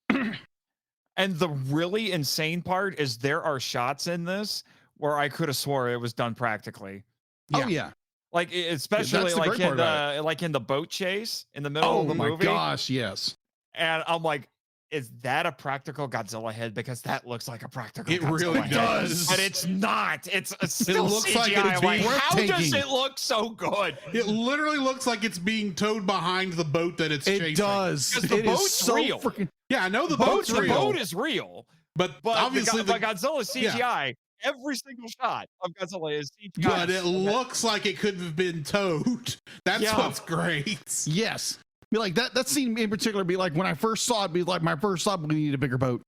And the really insane part is there are shots in this where I could have swore it was done practically. Yeah. Oh yeah. Like, especially like in the boat chase in the middle of the movie. Oh my gosh, yes. And I'm like, is that a practical Godzilla head? Because that looks like a practical Godzilla really head. does. But it's not. It's still it looks CGI. like it's being How does it look so good? It literally looks like it's being towed behind the boat that it's chasing. It does. Because the boat's real. Yeah, I know the boat's real. The boat is real. But obviously but Godzilla's CGI. Yeah. Every single shot of Godzilla is CGI. But it looks like it could have been towed. That's what's great. Yes. Be like that scene in particular, be like when I first saw it, be like my first thought, we need a bigger boat.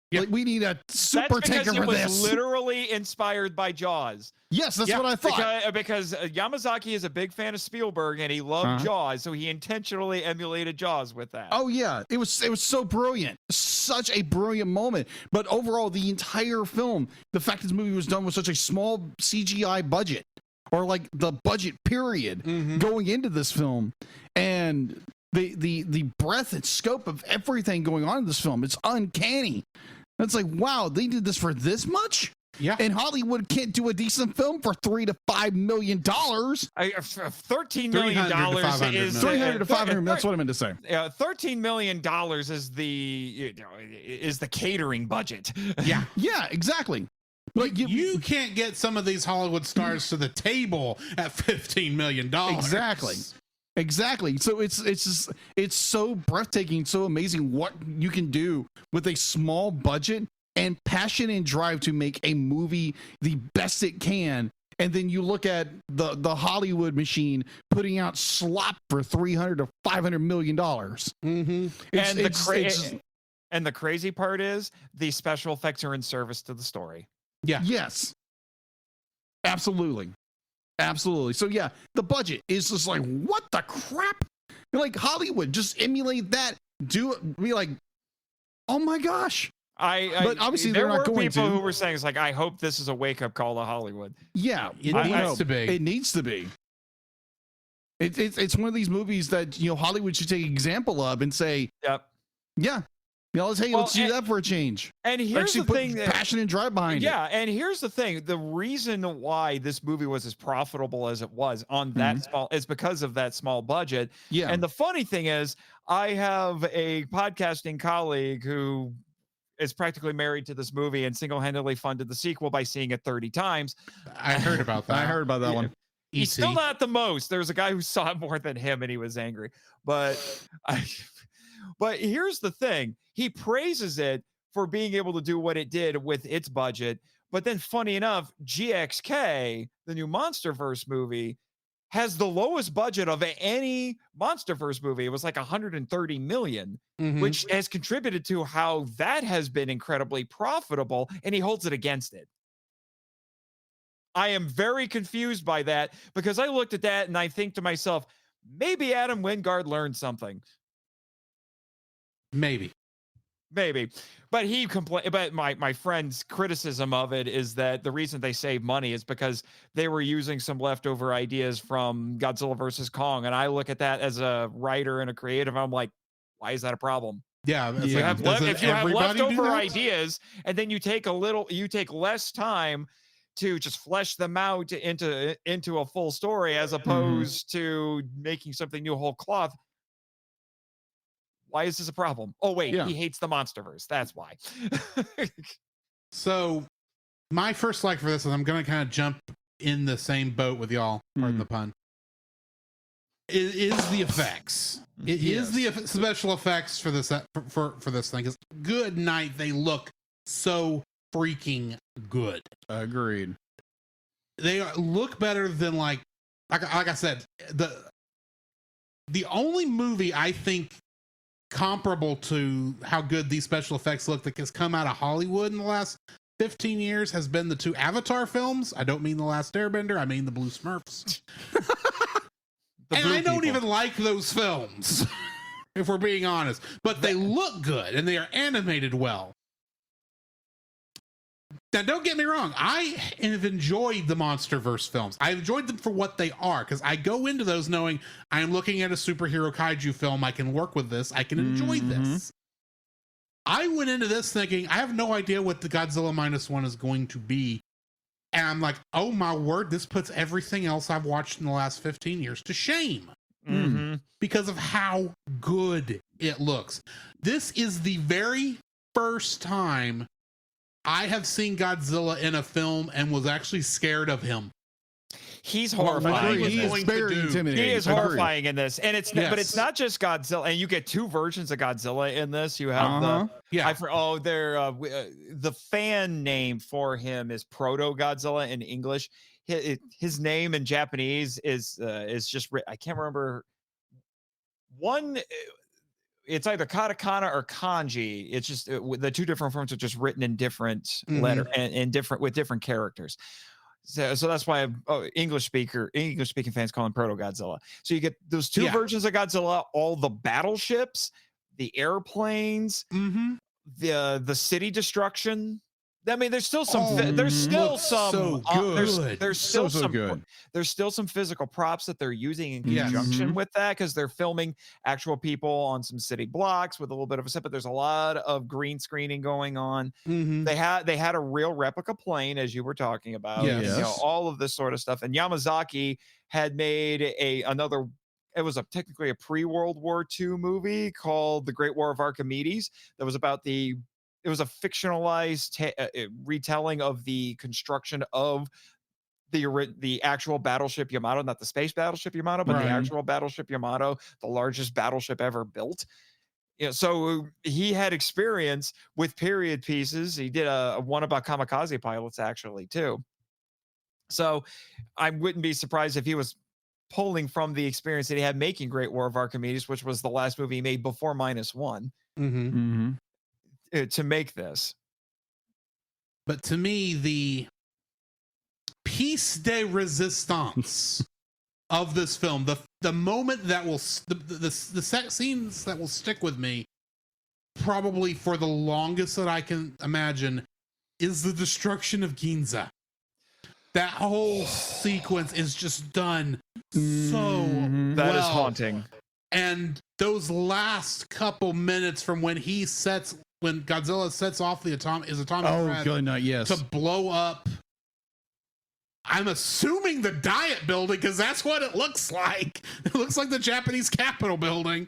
Yep. Like we need a super tanker for this. It was literally inspired by Jaws. Yes, that's what I thought. Because Yamazaki is a big fan of Spielberg and he loved Jaws, so he intentionally emulated Jaws with that. Oh yeah, it was so brilliant, such a brilliant moment. But overall, the entire film, the fact this movie was done with such a small CGI budget, or like the budget period going into this film, and the breadth and scope of everything going on in this film, it's uncanny. It's like, wow, they did this for this much? Yeah. And Hollywood can't do a decent film for $3 to $5 million. $13 million is $300 to $500. That's what I meant to say. $13 million is the catering budget. Yeah. Yeah, exactly. But you can't get some of these Hollywood stars to the table at $15 million. Exactly. So it's so breathtaking, so amazing what you can do with a small budget and passion and drive to make a movie the best it can. And then you look at the Hollywood machine putting out slop for $300 to $500 million. And the crazy part is the special effects are in service to the story. Yeah. Yes. Absolutely. So yeah, the budget is just like, what the crap? Like Hollywood, just emulate that. Do it. Be like, oh my gosh. But obviously there they're not were going people to. who were saying, it's like, I hope this is a wake up call to Hollywood. Yeah, it needs to be. It needs to be. It's one of these movies that Hollywood should take example of and say, yep, yeah. Let's do that for a change. And here's the thing: passion and drive behind it. Yeah, and here's the thing: the reason why this movie was as profitable as it was on that small is because of that small budget. Yeah. And the funny thing is, I have a podcasting colleague who is practically married to this movie and single-handedly funded the sequel by seeing it 30 times. I heard about that. I heard about that one. He's still not the most. There's a guy who saw it more than him, and he was angry. But here's the thing. He praises it for being able to do what it did with its budget. But then, funny enough, GXK, the new MonsterVerse movie, has the lowest budget of any MonsterVerse movie. It was like $130 million, which has contributed to how that has been incredibly profitable, and he holds it against it. I am very confused by that because I looked at that and I think to myself, maybe Adam Wingard learned something. Maybe. But he complained. But my friend's criticism of it is that the reason they save money is because they were using some leftover ideas from Godzilla versus Kong. And I look at that as a writer and a creative. I'm like, why is that a problem? Yeah. If you have leftover ideas and then you take less time to just flesh them out into a full story as opposed to making something new whole cloth. Why is this a problem? Oh, wait, he hates the MonsterVerse. That's why. So my first like for this, and I'm going to kind of jump in the same boat with y'all. Pardon the pun. It is the effects. It is the special effects for this for this thing. Because good night, they look so freaking good. Agreed. They look better than like I said, the only movie I think comparable to how good these special effects look that has come out of Hollywood in the last 15 years has been the 2 Avatar films. I don't mean The Last Airbender, I mean the Blue Smurfs. And I don't even like those films, if we're being honest. But they look good and they are animated well. Now, don't get me wrong. I have enjoyed the MonsterVerse films. I enjoyed them for what they are, because I go into those knowing I am looking at a superhero kaiju film. I can work with this. I can enjoy this. I went into this thinking, I have no idea what the Godzilla Minus One is going to be. And I'm like, oh my word, this puts everything else I've watched in the last 15 years to shame. Because of how good it looks. This is the very first time I have seen Godzilla in a film and was actually scared of him. He's horrifying. He is very intimidating. He is horrifying in this, and but it's not just Godzilla. And you get 2 versions of Godzilla in this. You have the fan name for him is Proto Godzilla in English. His name in Japanese is just I can't remember one. It's either katakana or kanji. It's just the 2 different forms are just written in different letter and different with different characters. So that's why English speaking fans call him Proto Godzilla. So you get those 2 versions of Godzilla, all the battleships, the airplanes, the city destruction. I mean, there's still some. There's still some. There's still some. There's still some physical props that they're using in conjunction with that, because they're filming actual people on some city blocks with a little bit of a set. But there's a lot of green screening going on. They had a real replica plane, as you were talking about. You know, all of this sort of stuff. And Yamazaki had made another. It was technically a pre-World War II movie called The Great War of Archimedes. That was about It was a fictionalized retelling of the construction of the actual battleship Yamato, not the space battleship Yamato, but the actual battleship Yamato, the largest battleship ever built. You know, so he had experience with period pieces. He did a one about kamikaze pilots actually too. So I wouldn't be surprised if he was pulling from the experience that he had making Great War of Archimedes, which was the last movie he made before Minus One. To make this. But to me, the piece de resistance of this film, the moment that will the sex scenes that will stick with me probably for the longest that I can imagine is the destruction of Ginza. That whole sequence is just done so That is well. haunting. And those last couple minutes from when Godzilla sets off his atomic threat to blow up, I'm assuming the Diet Building, because that's what it looks like. It looks like the Japanese Capitol building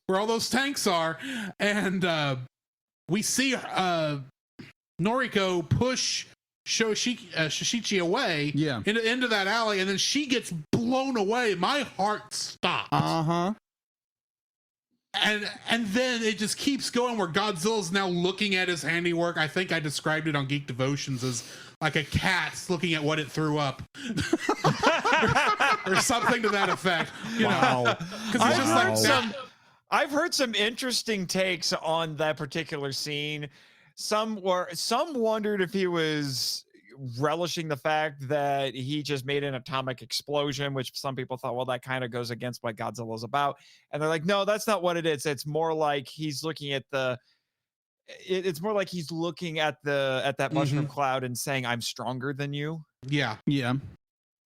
where all those tanks are. And we see Noriko push Shishichi away into that alley, and then she gets blown away. My heart stopped. And then it just keeps going where Godzilla's now looking at his handiwork. I think I described it on Geek Devotions as like a cat's looking at what it threw up. or something to that effect. You know? 'Cause it's just like I've heard some interesting takes on that particular scene. Some wondered if he was relishing the fact that he just made an atomic explosion, which some people thought, well, that kind of goes against what Godzilla's about. And they're like, no, that's not what it is. It's more like he's looking at it's more like he's looking at that mushroom cloud and saying, I'm stronger than you. Yeah.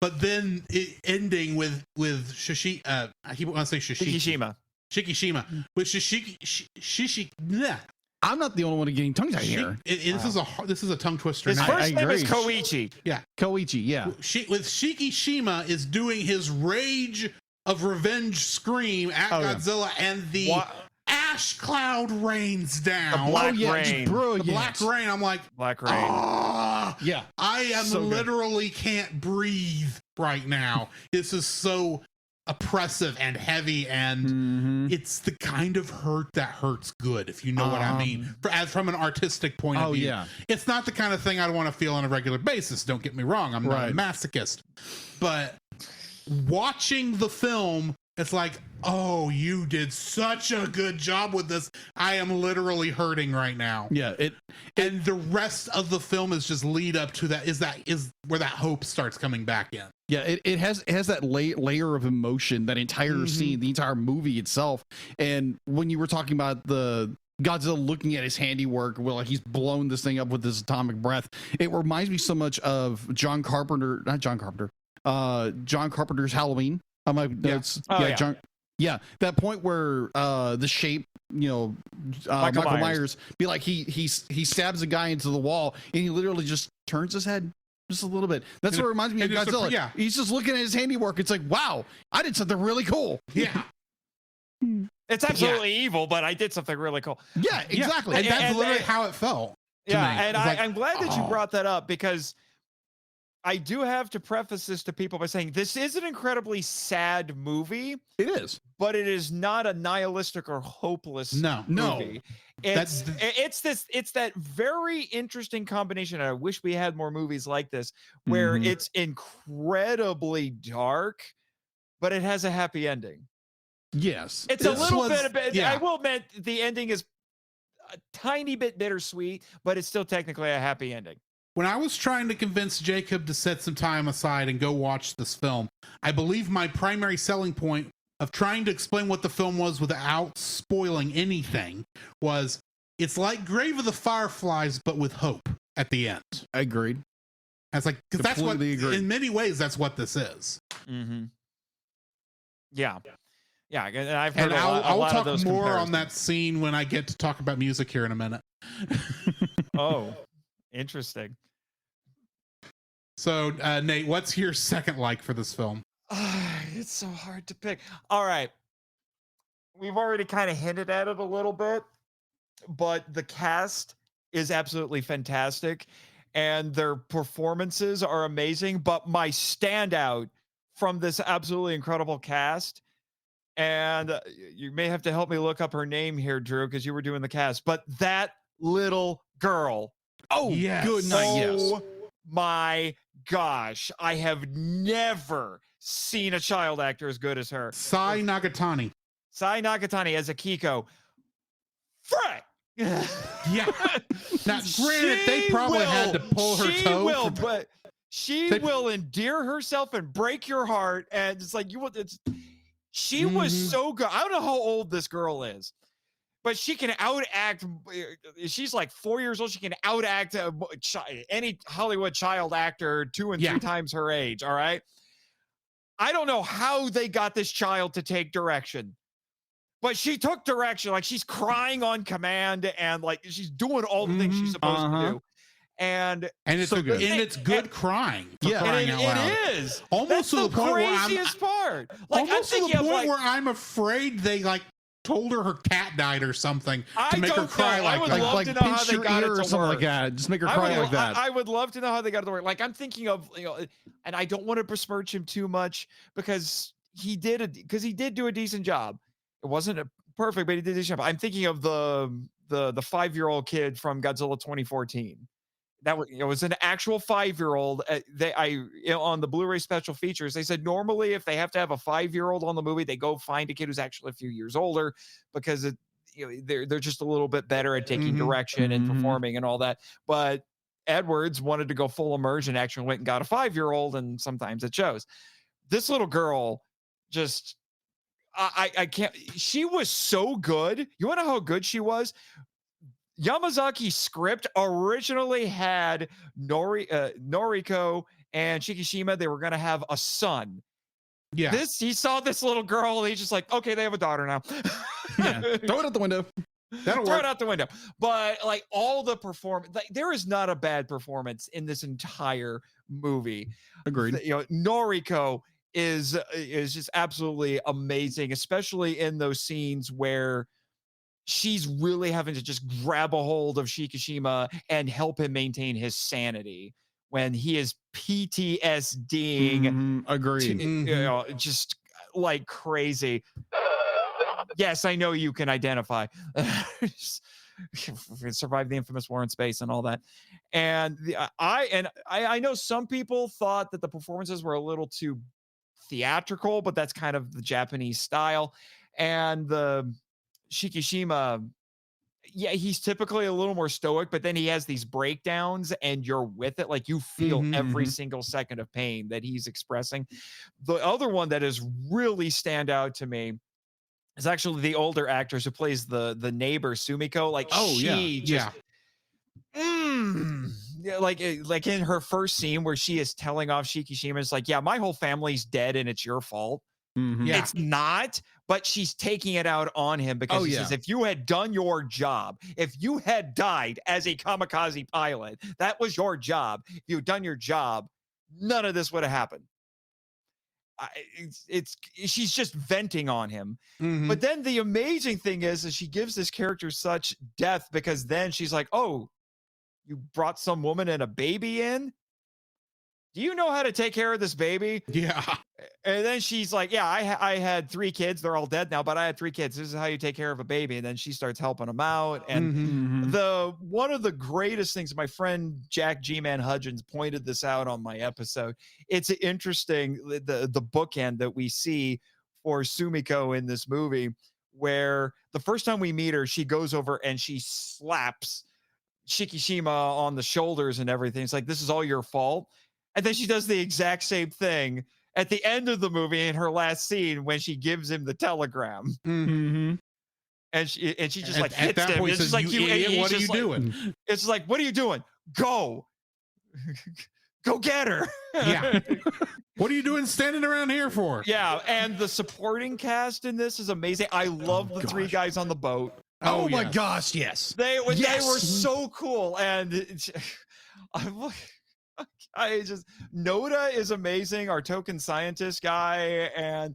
But then ending with Shikishima. With I'm not the only one getting tongue tied here. This is a tongue twister. His first name is Koichi. Yeah, Koichi. Yeah. With Shikishima is doing his rage of revenge scream at Godzilla, and the ash cloud rains down. The black rain. Brilliant. The black rain. I'm like, black rain. Yeah. I am So good. literally can't breathe right now. This is so oppressive and heavy, and it's the kind of hurt that hurts good, if you know what I mean. From an artistic point of view. Yeah. It's not the kind of thing I'd want to feel on a regular basis. Don't get me wrong. I'm not a masochist. But watching the film, it's like, oh, you did such a good job with this. I am literally hurting right now. Yeah. And the rest of the film is just lead up to that. Is where that hope starts coming back in. Yeah, it has that layer of emotion, that entire scene, the entire movie itself. And when you were talking about the Godzilla looking at his handiwork, well, he's blown this thing up with his atomic breath, it reminds me so much of John Carpenter's Halloween. I'm like, that point where the shape, Michael Myers be like, he stabs a guy into the wall and he literally just turns his head just a little bit. That's what reminds me of Godzilla. He's just looking at his handiwork. It's like, wow, I did something really cool. Yeah. It's absolutely evil, but I did something really cool. Yeah, exactly. And that's literally how it felt. Yeah, and I'm glad that you brought that up, because I do have to preface this to people by saying this is an incredibly sad movie. It is. But it is not a nihilistic or hopeless movie. It's that very interesting combination. And I wish we had more movies like this, where it's incredibly dark, but it has a happy ending. Yes. It's a little bit. I will admit the ending is a tiny bit bittersweet, but it's still technically a happy ending. When I was trying to convince Jacob to set some time aside and go watch this film, I believe my primary selling point of trying to explain what the film was without spoiling anything was, it's like Grave of the Fireflies, but with hope at the end. I agreed. I was like, because that's what, agreed. in many ways, that's what this is. Yeah. Yeah. And I've heard I'll talk talk of those more on that scene when I get to talk about music here in a minute. Oh, interesting. So, Nate, what's your second like for this film? It's so hard to pick. All right. We've already kind of hinted at it a little bit, but the cast is absolutely fantastic and their performances are amazing. But my standout from this absolutely incredible cast, and you may have to help me look up her name here, Drew, because you were doing the cast, but that little girl. Oh, yes. Good night. Yes. My gosh, I have never seen a child actor as good as her. Sai Nagatani as Akiko. Frick! Yeah. Now, granted, they probably had to pull her toe. But she will endear herself and break your heart. And it's like, she was so good. I don't know how old this girl is, but she can outact. She's like 4 years old. She can outact any Hollywood child actor 2 and 3 times her age. All right. I don't know how they got this child to take direction, but she took direction. Like, she's crying on command and like she's doing all the things she's supposed to do. And it's so good. And it's good crying. Crying out loud. It is almost to the point where craziest part. Like, almost to the point where I'm afraid they like told her cat died or something to make her cry like that. Love to know how they got it to something like that. Just make her cry like that. I would love to know how they got it to work. Like, I'm thinking of, and I don't want to besmirch him too much because he did do a decent job. It wasn't perfect, but he did a decent job. I'm thinking of the 5-year-old kid from Godzilla 2014. That was, it was an actual 5-year-old. On the Blu-ray special features, they said normally if they have to have a 5-year-old on the movie, they go find a kid who's actually a few years older because they're just a little bit better at taking direction and performing and all that. But Edwards wanted to go full immersion, actually went and got a 5-year-old, and sometimes it shows. This little girl just, I can't. She was so good. You want to know how good she was? Yamazaki's script originally had Noriko and Shikishima. They were going to have a son. Yeah. He saw this little girl. He's just like, okay, they have a daughter now. Yeah. Throw it out the window. That'll Throw work. it out the window. But like all the performance, like, there is not a bad performance in this entire movie. Agreed. Noriko is just absolutely amazing, especially in those scenes where she's really having to just grab a hold of Shikishima and help him maintain his sanity when he is PTSDing. Agreed. Just like crazy. Yes, I know you can identify. Survive the infamous war in space and all that. And I know some people thought that the performances were a little too theatrical, but that's kind of the Japanese style. And the Shikishima, yeah, he's typically a little more stoic, but then he has these breakdowns and you're with it. Like you feel every single second of pain that he's expressing. The other one that is really stand out to me is actually the older actress who plays the neighbor Sumiko. Like like in her first scene where she is telling off Shikishima, it's like, yeah, my whole family's dead and it's your fault. It's not, but she's taking it out on him because she says, if you had done your job, if you had died as a kamikaze pilot, that was your job. If you had done your job, none of this would have happened. She's just venting on him. But then the amazing thing is she gives this character such depth because then she's like, oh, you brought some woman and a baby in? Do you know how to take care of this baby? Yeah. And then she's like, yeah, I had 3 kids. They're all dead now, but I had 3 kids. This is how you take care of a baby. And then she starts helping them out. And one of the greatest things, my friend Jack G-Man Hudgens pointed this out on my episode. It's interesting, the bookend that we see for Sumiko in this movie, where the first time we meet her, she goes over and she slaps Shikishima on the shoulders and everything. It's like, this is all your fault. And then she does the exact same thing at the end of the movie in her last scene when she gives him the telegram. And she just like hits that him. Point It's says, just like, you idiot, what are you doing? It's like, what are you doing? Go. Go get her. Yeah. What are you doing standing around here for? Yeah. And the supporting cast in this is amazing. I love the 3 guys on the boat. Oh my gosh, yes. They were so cool. And I just, Noda is amazing, our token scientist guy, and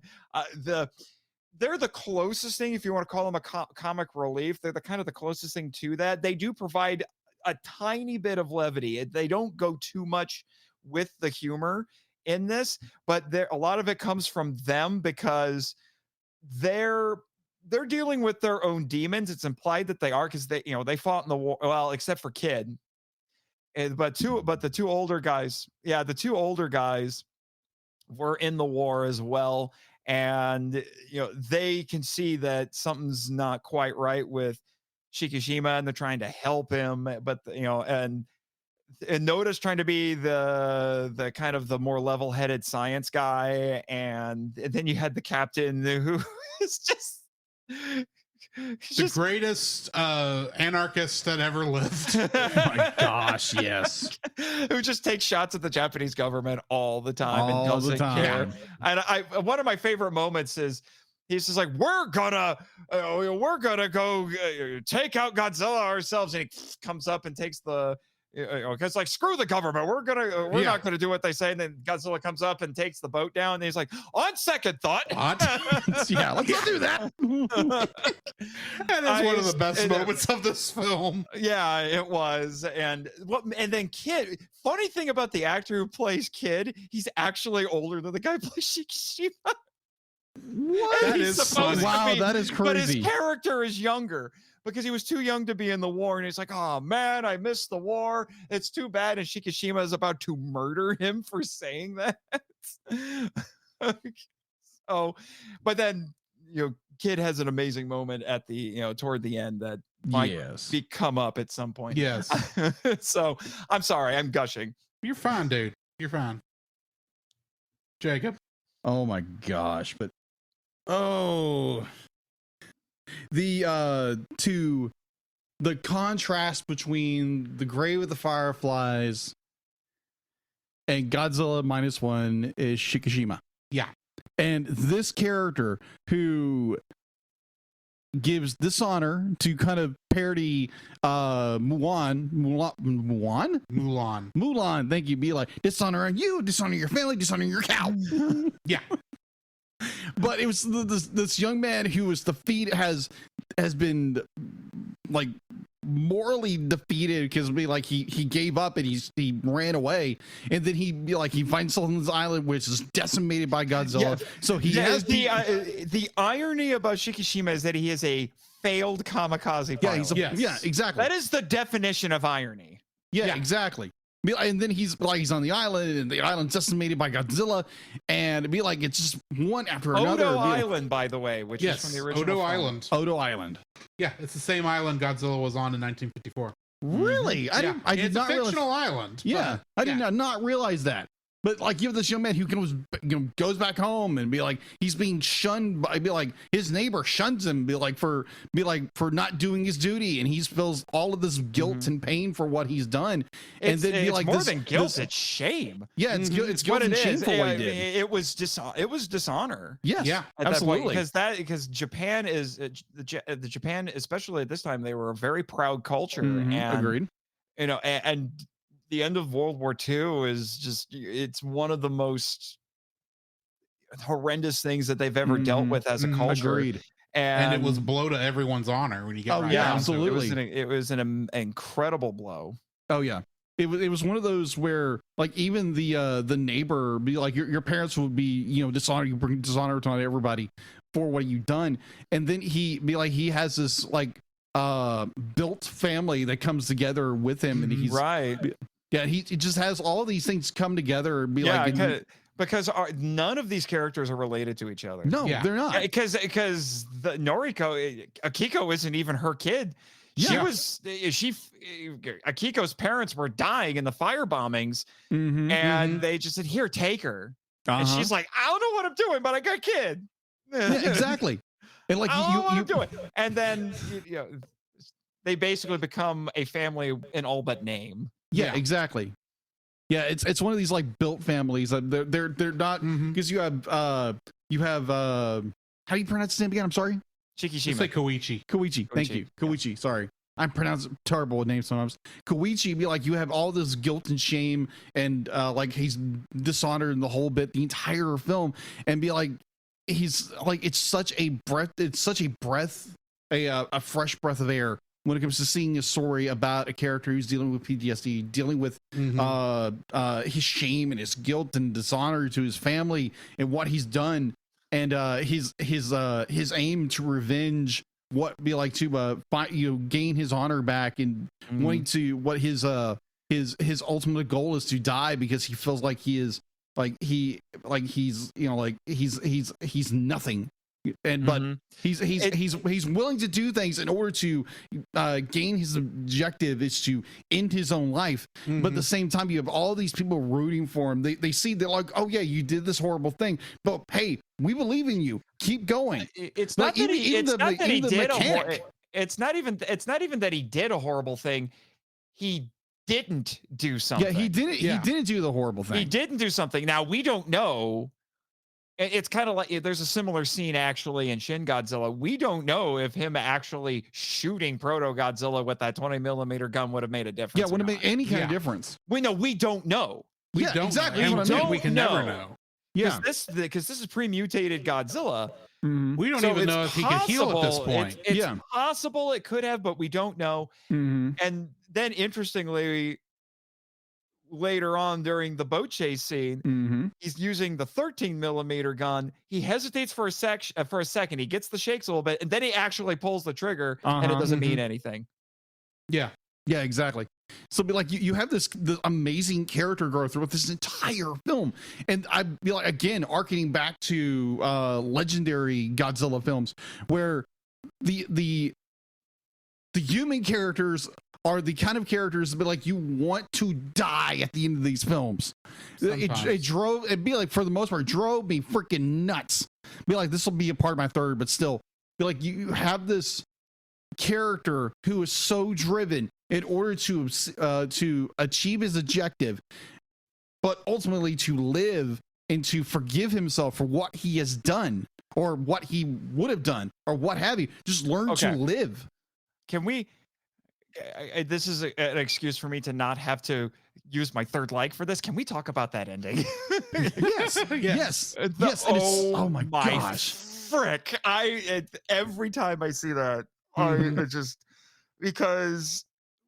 they're the closest thing, if you want to call them a comic relief. They're the kind of the closest thing to that. They do provide a tiny bit of levity. They don't go too much with the humor in this, but a lot of it comes from them because they're dealing with their own demons. It's implied that they are, because they fought in the war, well, except for Kid. But the 2 older guys, the 2 older guys were in the war as well. And, they can see that something's not quite right with Shikishima and they're trying to help him. But, and Noda's trying to be the kind of the more level-headed science guy. And then you had the captain who is just... The greatest anarchist that ever lived. Oh my gosh, yes. Who just takes shots at the Japanese government all the time and doesn't care. And one of my favorite moments is he's just like, we're gonna go take out Godzilla ourselves, and he comes up and takes the because like, screw the government, we're not gonna do what they say. And then Godzilla comes up and takes the boat down, and he's like, on second thought, let's not do that. That is one of the best moments of this film. Yeah, it was. And then Kid, funny thing about the actor who plays Kid, he's actually older than the guy who plays Shikishima. What? That is funny. Wow, that is crazy. But his character is younger because he was too young to be in the war. And he's like, oh man, I missed the war. It's too bad. And Shikishima is about to murder him for saying that. So, but then, Kid has an amazing moment at the, toward the end that might come up at some point. Yes. So I'm sorry, I'm gushing. You're fine, dude. You're fine. Jacob. Oh my gosh, but the contrast between the Grave of the Fireflies and Godzilla Minus One is Shikishima. Yeah. And this character who gives dishonor to kind of parody Mulan. Thank you. Be like, dishonor on you, dishonor your family, dishonor your cow. Yeah. But it was this young man who was has has been like morally defeated because he gave up and he ran away, and then he finds himself on this island which is decimated by Godzilla. Yeah. So he Yeah, has the irony about Shikishima is that he is a failed kamikaze pilot. yeah, exactly. That is the definition of irony. Yeah, exactly. And then he's on the island, and the island's decimated by Godzilla, and it's just one after another. Odo Island, by the way, which is from the original Odo film. Island. Odo Island. Yeah, it's the same island Godzilla was on in 1954. Really? I did it's not a realize. fictional island. Yeah, I did not realize that. But you have this young man who goes back home and he's being shunned by his neighbor shuns him for not doing his duty, and he feels all of this guilt and pain for what he's done. It's more than guilt; this, it's shame. Yeah, it's guilt and shame for what he did. It was dishonor. Yes, yeah, absolutely. Because Japan is the Japan, especially at this time, they were a very proud culture. And agreed. And the end of World War II is it's one of the most horrendous things that they've ever dealt with as a culture. Agreed. And it was blow to everyone's honor when you get absolutely. It was an incredible blow. Oh yeah. It was one of those where even the neighbor be your parents would be dishonor, you bring dishonor to everybody for what you've done, and then he has this built family that comes together with him, and he's right. Yeah, he just has all these things come together and because none of these characters are related to each other. No, they're not. Because the Noriko Akiko isn't even her kid. Yeah. Akiko's parents were dying in the fire bombings, and they just said, "Here, take her." And she's like, "I don't know what I'm doing, but I got a kid." Yeah, exactly. And I don't know what I'm doing. And then they basically become a family in all but name. Yeah, exactly. Yeah, it's one of these built families. They're not because you have how do you pronounce his name again? I'm sorry. Shikishima. Say Koichi. Koichi. Thank you. Koichi. Sorry. I pronounce terrible with names sometimes. Koichi, you have all this guilt and shame, and he's dishonored in the whole bit, the entire film, and he's it's such a breath. It's such a fresh breath of air when it comes to seeing a story about a character who's dealing with PTSD, dealing with his shame and his guilt and dishonor to his family and what he's done, and his aim to revenge what be like to gain his honor back, and wanting to what his ultimate goal is to die because he feels like he is he's nothing. And but he's willing to do things in order to gain his objective is to end his own life. But at the same time, you have all these people rooting for him. They see, they're like, oh yeah, you did this horrible thing, but hey, we believe in you, keep going. It's not that he did it's not even that he did a horrible thing. He didn't do something. Yeah, he didn't do the horrible thing. He didn't do something. Now we don't know. It's kind of like there's a similar scene actually in Shin Godzilla. We don't know if him actually shooting Proto Godzilla with that 20mm gun would have made a difference. Yeah, would have made any kind of difference. We don't know. We don't exactly. know. We can never know. Yeah, because this is pre-mutated Godzilla. We don't even know if he can heal at this point. It's possible it could have, but we don't know. And then interestingly, later on during the boat chase scene, he's using the 13mm gun. He hesitates for a second. He gets the shakes a little bit, and then he actually pulls the trigger, and it doesn't mean anything. Yeah, exactly. So you have this amazing character growth throughout this entire film, and I'd be again arcing back to legendary Godzilla films where the human characters are the kind of characters that you want to die at the end of these films. It'd be for the most part, drove me freaking nuts. Be this will be a part of my third, but still, be you have this character who is so driven in order to achieve his objective, but ultimately to live and to forgive himself for what he has done or what he would have done or what have you. Just learn to live. Can we? This is an excuse for me to not have to use my third like for this. Can we talk about that ending? Yes. Oh my gosh. Frick. Every time I see that, It's just because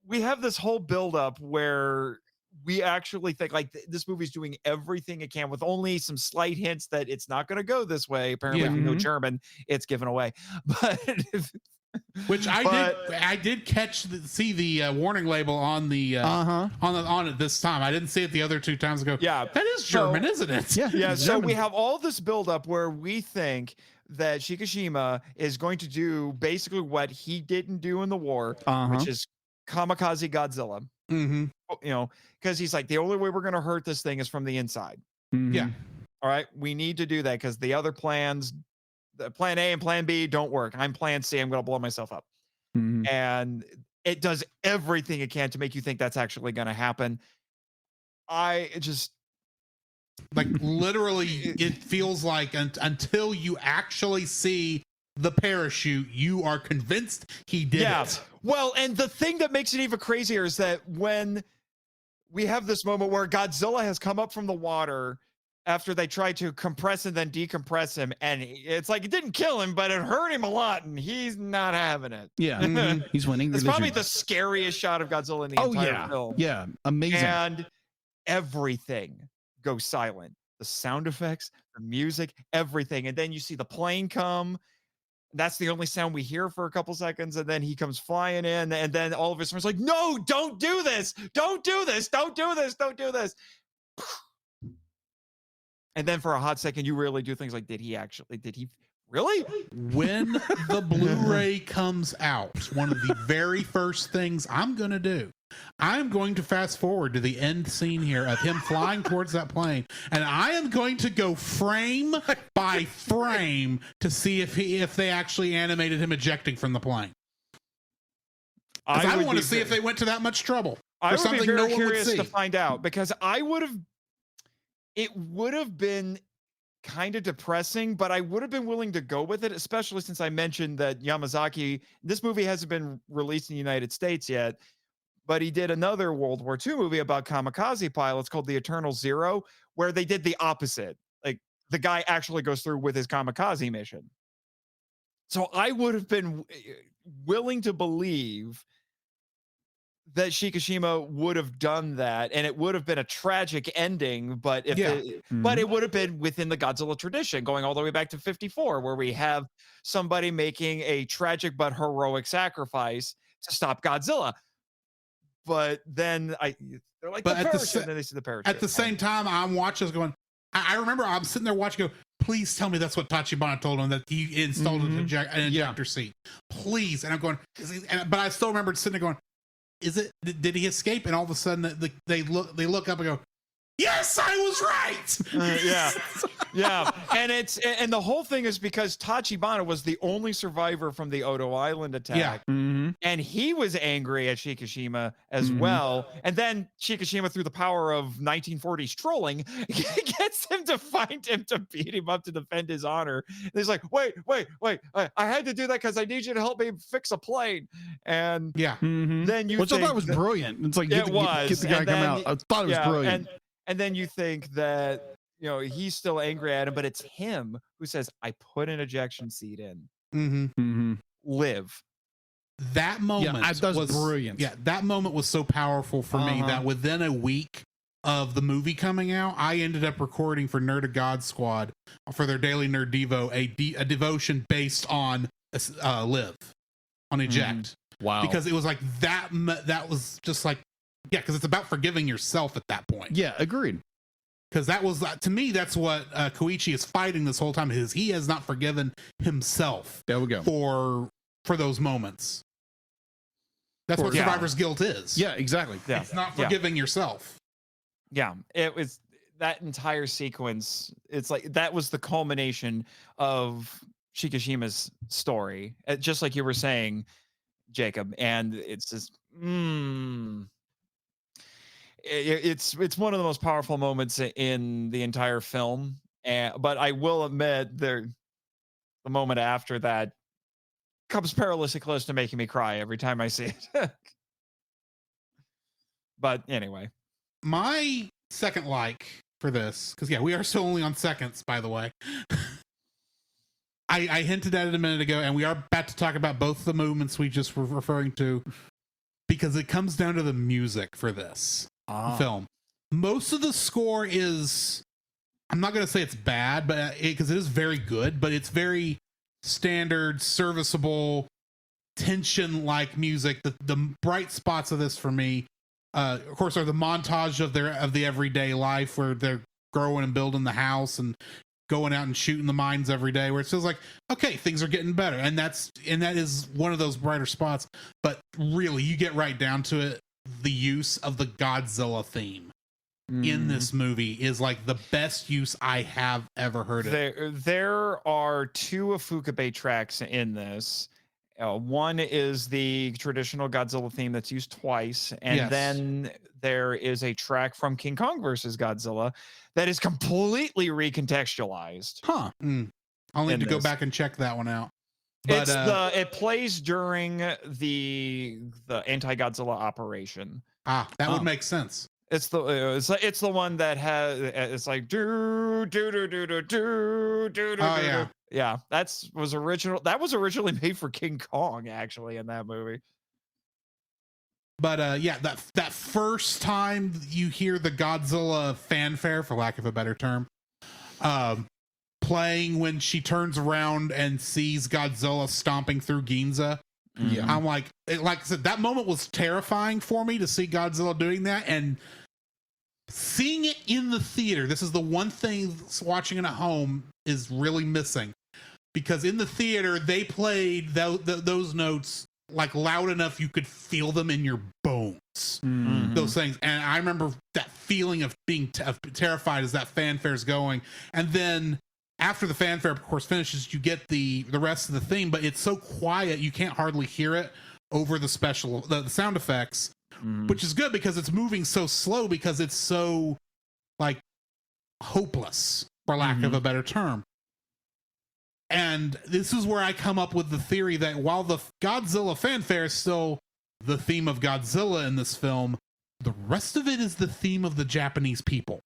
we have this whole buildup where we actually think like this movie's doing everything it can with only some slight hints that it's not going to go this way. Apparently, Yeah. if you know German, it's given away. But Which I did see the warning label on the on it this time. I didn't see it the other 2 times ago. Yeah, that is German, isn't it? Yeah. So German. we have all this buildup where we think that Shikishima is going to do basically what he didn't do in the war, which is kamikaze Godzilla. Mm-hmm. You know, because he's like, the only way we're going to hurt this thing is from the inside. Yeah. All right. We need to do that because the other plans, the plan A and plan B don't work. I'm plan C. I'm going to blow myself up. And it does everything it can to make you think that's actually going to happen. I just like literally it feels like until you actually see the parachute, you are convinced he did it. Well, and the thing that makes it even crazier is that when we have this moment where Godzilla has come up from the water after they tried to compress and then decompress him, and it's like it didn't kill him, but it hurt him a lot, and he's not having it. Yeah, he's winning. It's probably the scariest shot of Godzilla in the entire film. Yeah, amazing. And everything goes silent. The sound effects, the music, everything. And then you see the plane come. That's the only sound we hear for a couple seconds. And then he comes flying in. And then all of his friends are like, no, don't do this. Don't do this. Don't do this. Don't do this. And then for a hot second, you really do things like, did he really? When the Blu-ray comes out, one of the very first things I'm going to do, I'm going to fast forward to the end scene here of him flying towards that plane, and I am going to go frame by frame to see if they actually animated him ejecting from the plane. I want to see if they went to that much trouble. I would something be very no one would curious see. to find out, because it would have been kind of depressing, but I would have been willing to go with it, especially since I mentioned that Yamazaki, this movie hasn't been released in the United States yet, but he did another World War II movie about kamikaze pilots called The Eternal Zero, where they did the opposite. Like the guy actually goes through with his kamikaze mission. So I would have been willing to believe that Shikishima would have done that, and it would have been a tragic ending, but but it would have been within the Godzilla tradition, going all the way back to 54, where we have somebody making a tragic but heroic sacrifice to stop Godzilla. But then they're like, but the parachute, and then they see the parachute. At the same time, I'm watching, going, I remember I'm sitting there watching, go, please tell me that's what Tachibana told him, that he installed an ejector seat. Please. And I'm going, but I still remember sitting there going, did he escape? And all of a sudden they look up and go, yes, I was right. Yeah. And the whole thing is because Tachibana was the only survivor from the Odo Island attack. And he was angry at Shikishima as well. And then Shikishima, through the power of 1940s trolling, gets him to find him to beat him up to defend his honor. And he's like, wait, I had to do that because I need you to help me fix a plane. And then you which I thought was brilliant. It's like, get the guy to come out. I thought it was brilliant. And then you think that, he's still angry at him, but it's him who says, I put an ejection seat in. Live. That moment was brilliant. Yeah, that moment was so powerful for me that within a week of the movie coming out, I ended up recording for Nerd of God Squad for their daily Nerd Devo a devotion based on Live, on Eject. Wow. Because it was like that was just like, yeah, because it's about forgiving yourself at that point. Yeah, agreed. Because that was, to me, that's what Koichi is fighting this whole time, is he has not forgiven himself. There we go. For those moments. That's what survivor's guilt is. Yeah, exactly. Yeah. It's not forgiving yourself. Yeah, it was that entire sequence. It's like that was the culmination of Shikishima's story, just like you were saying, Jacob. And it's just, it's one of the most powerful moments in the entire film. But I will admit, the moment after that comes perilously close to making me cry every time I see it. But anyway, my second like for this, because we are still only on seconds, by the way. I hinted at it a minute ago, and we are about to talk about both the movements we just were referring to, because it comes down to the music for this film. Most of the score is, I'm not going to say it's bad, but because it is very good, but it's very standard, serviceable, tension-like music. The bright spots of this for me, of course, are the montage of the everyday life where they're growing and building the house and going out and shooting the mines every day, where it feels like, okay, things are getting better. And that is one of those brighter spots. But really, you get right down to it, the use of the Godzilla theme in this movie is like the best use I have ever heard it. There are 2 Ifukube tracks in this. One is the traditional Godzilla theme that's used twice, and then there is a track from King Kong versus Godzilla that is completely recontextualized. I'll need to go back and check that one out. But it plays during the anti-Godzilla operation. That would make sense. It's the one that has, it's like do do do do do do do. Oh yeah. Yeah, that was originally made for King Kong, actually, in that movie. But that first time you hear the Godzilla fanfare, for lack of a better term, playing when she turns around and sees Godzilla stomping through Ginza, I'm like I said, that moment was terrifying for me to see Godzilla doing that, and seeing it in the theater. This is the one thing watching it at home is really missing, because in the theater they played those notes like loud enough you could feel them in your bones. Those things, and I remember that feeling of being terrified as that fanfare's going, and then after the fanfare, of course, finishes, you get the rest of the theme, but it's so quiet you can't hardly hear it over the sound effects, which is good because it's moving so slow, because it's so like hopeless, for lack of a better term. And this is where I come up with the theory that while the Godzilla fanfare is still the theme of Godzilla in this film, the rest of it is the theme of the Japanese people.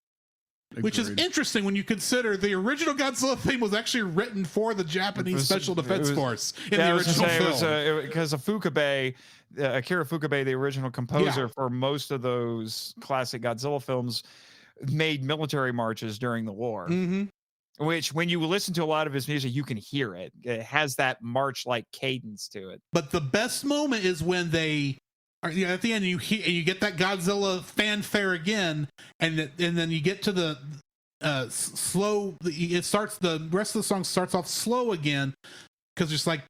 Agreed. Which is interesting when you consider the original Godzilla theme was actually written for the Japanese Special Defense Force in the original film. Because Akira Ifukube, the original composer for most of those classic Godzilla films, made military marches during the war. Which, when you listen to a lot of his music, you can hear it. It has that march-like cadence to it. But the best moment is when they are, at the end, you get that Godzilla fanfare again, and then you get to the slow. The rest of the song starts off slow again, because it's like,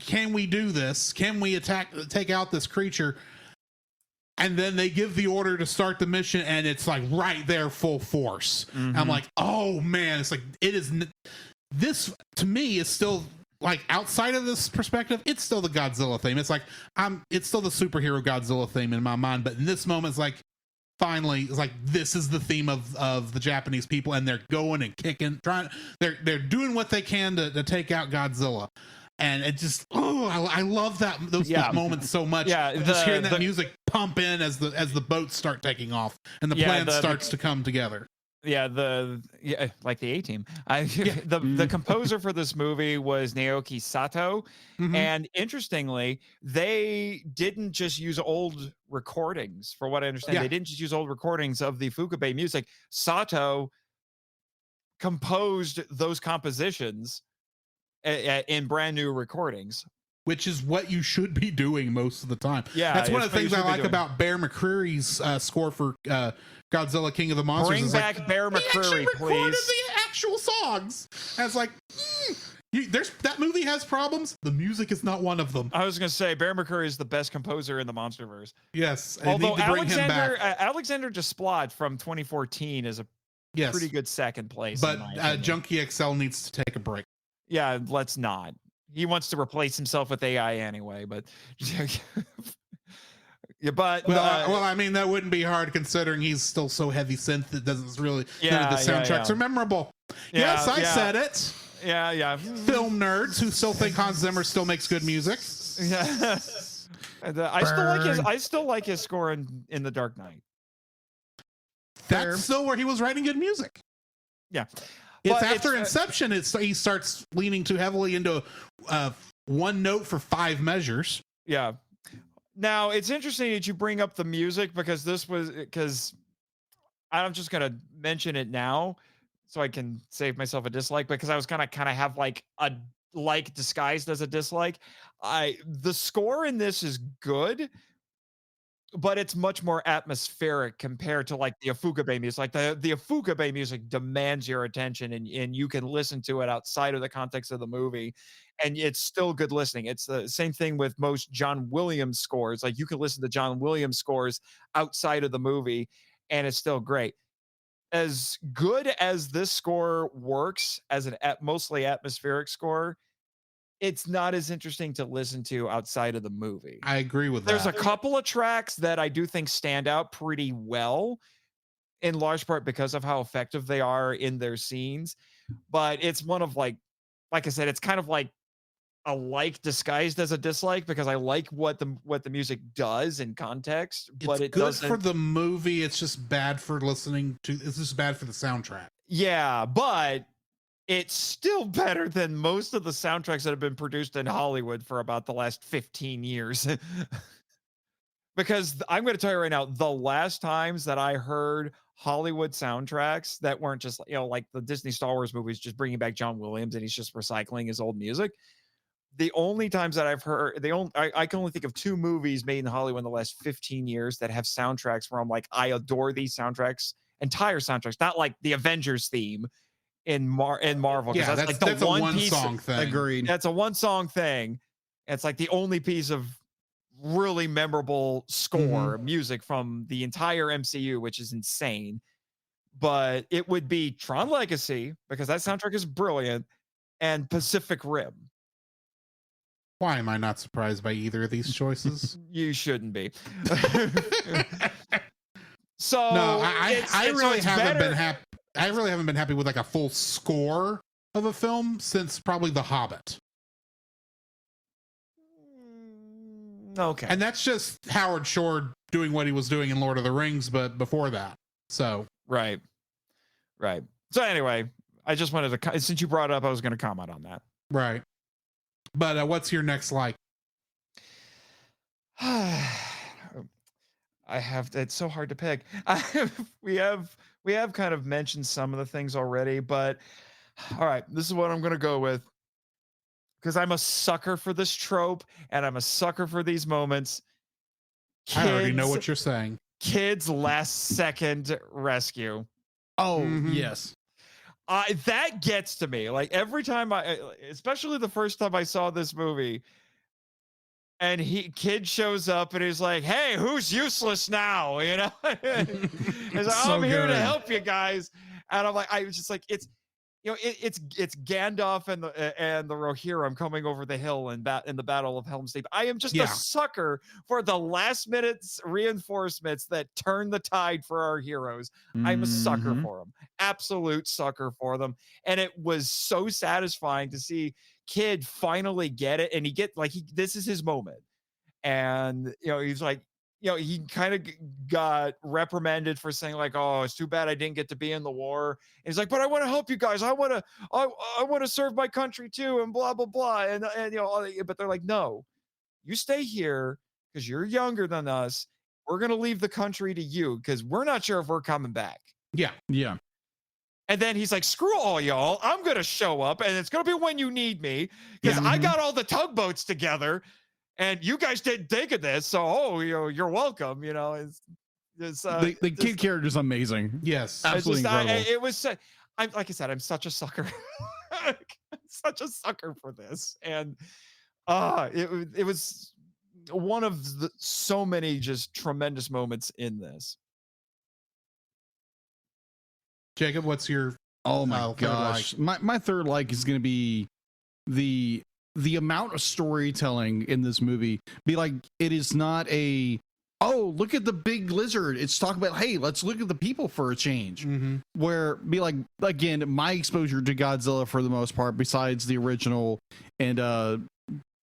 can we do this? Can we take out this creature? And then they give the order to start the mission, and it's like right there, full force. I'm like, oh man, it's like, it is. This to me is still like, outside of this perspective, it's still the Godzilla theme. It's like it's still the superhero Godzilla theme in my mind. But in this moment, it's like, finally, it's like, this is the theme of the Japanese people, and they're going and kicking, they're doing what they can to take out Godzilla. And it just, I love those moments so much. Just hearing that music pump in as the boats start taking off and the plan starts to come together. Like the A-Team. The composer for this movie was Naoki Sato, and interestingly, they didn't just use old recordings. For what I understand, they didn't just use old recordings of the Ifukube music. Sato composed those compositions in brand new recordings, which is what you should be doing most of the time. That's one of the things I like about Bear McCreary's score for Godzilla King of the Monsters. Bring back Bear McCreary, please. Recorded the actual songs. And it's like, that movie has problems. The music is not one of them. I was going to say, Bear McCreary is the best composer in the MonsterVerse. Yes. Although Alexander Desplat from 2014 is a pretty good second place. But Junkie XL needs to take a break. Yeah, let's not. He wants to replace himself with AI anyway, but I mean, that wouldn't be hard considering he's still so heavy synth that doesn't really none of the soundtracks are memorable. Yes, I said it. Yeah. Film nerds who still think Hans Zimmer still makes good music. Yeah. I still like his score in The Dark Knight. That's still where he was writing good music. Yeah. It's But after Inception. He starts leaning too heavily into one note for 5 measures. Yeah. Now it's interesting that you bring up the music because I'm just gonna mention it now so I can save myself a dislike because I was gonna kind of have like a like disguised as a dislike. The score in this is good, but it's much more atmospheric compared to like the Afugabe music. Like the Afugabe music demands your attention and you can listen to it outside of the context of the movie and it's still good listening. It's the same thing with most John Williams scores. Like you can listen to John Williams scores outside of the movie and it's still great. As good as this score works as an mostly atmospheric score, it's not as interesting to listen to outside of the movie. I agree with that. There's a couple of tracks that I do think stand out pretty well, in large part because of how effective they are in their scenes. But it's one of like I said, it's kind of like a like disguised as a dislike because I like what the music does in context, but it's it good doesn't for the movie. It's just bad for listening to. It's just bad for the soundtrack. Yeah, but it's still better than most of the soundtracks that have been produced in Hollywood for about the last 15 years. Because I'm going to tell you right now, the last times that I heard Hollywood soundtracks that weren't just, like the Disney Star Wars movies, just bringing back John Williams and he's just recycling his old music. The only times that I've heard, I can only think of 2 movies made in Hollywood in the last 15 years that have soundtracks where I'm like, I adore these soundtracks, entire soundtracks, not like the Avengers theme in Marvel, because that's like the one piece song thing. Agreed. That's a one song thing. It's like the only piece of really memorable score music from the entire MCU, which is insane. But it would be Tron Legacy because that soundtrack is brilliant, and Pacific Rim. Why am I not surprised by either of these choices? You shouldn't be. So no, I really haven't been happy. I really haven't been happy with like a full score of a film since probably The Hobbit. Okay. And that's just Howard Shore doing what he was doing in Lord of the Rings, but before that. So right. So anyway, I just wanted to, since you brought it up, I was going to comment on that. Right. But what's your next like? It's so hard to pick. We have kind of mentioned some of the things already, but all right, this is what I'm going to go with. Because I'm a sucker for this trope and I'm a sucker for these moments. I already know what you're saying. Kids last second rescue. Oh, yes. That gets to me. Like every time especially the first time I saw this movie, and kid shows up and he's like, "Hey, who's useless now?" He's like, So "I'm here to good. help you guys." And I'm like, I was just like, it's Gandalf and the Rohirrim coming over the hill in the Battle of Helm's Deep. I am just a sucker for the last minute reinforcements that turn the tide for our heroes. I'm a sucker for them, absolute sucker for them. And it was so satisfying to see kid finally get it, and this is his moment. And he's like, he kind of got reprimanded for saying like, "Oh, it's too bad I didn't get to be in the war." And he's like, "But I want to help you guys. I want to serve my country too," and blah blah blah. And but they're like, "No, you stay here because you're younger than us. We're gonna leave the country to you because we're not sure if we're coming back." Yeah. And then he's like, "Screw all y'all. I'm gonna show up, and it's gonna be when you need me because I got all the tugboats together." And you guys didn't think of this, so you're welcome. The kid character is amazing. Yes, absolutely incredible. It was. Like I said, I'm such a sucker, such a sucker for this, and it was one of so many just tremendous moments in this. Jacob, what's your? Oh my gosh, my third like is going to be the amount of storytelling in this movie. Be like, it is not oh, look at the big lizard. It's talking about, hey, let's look at the people for a change. Where be like, again, my exposure to Godzilla for the most part, besides the original and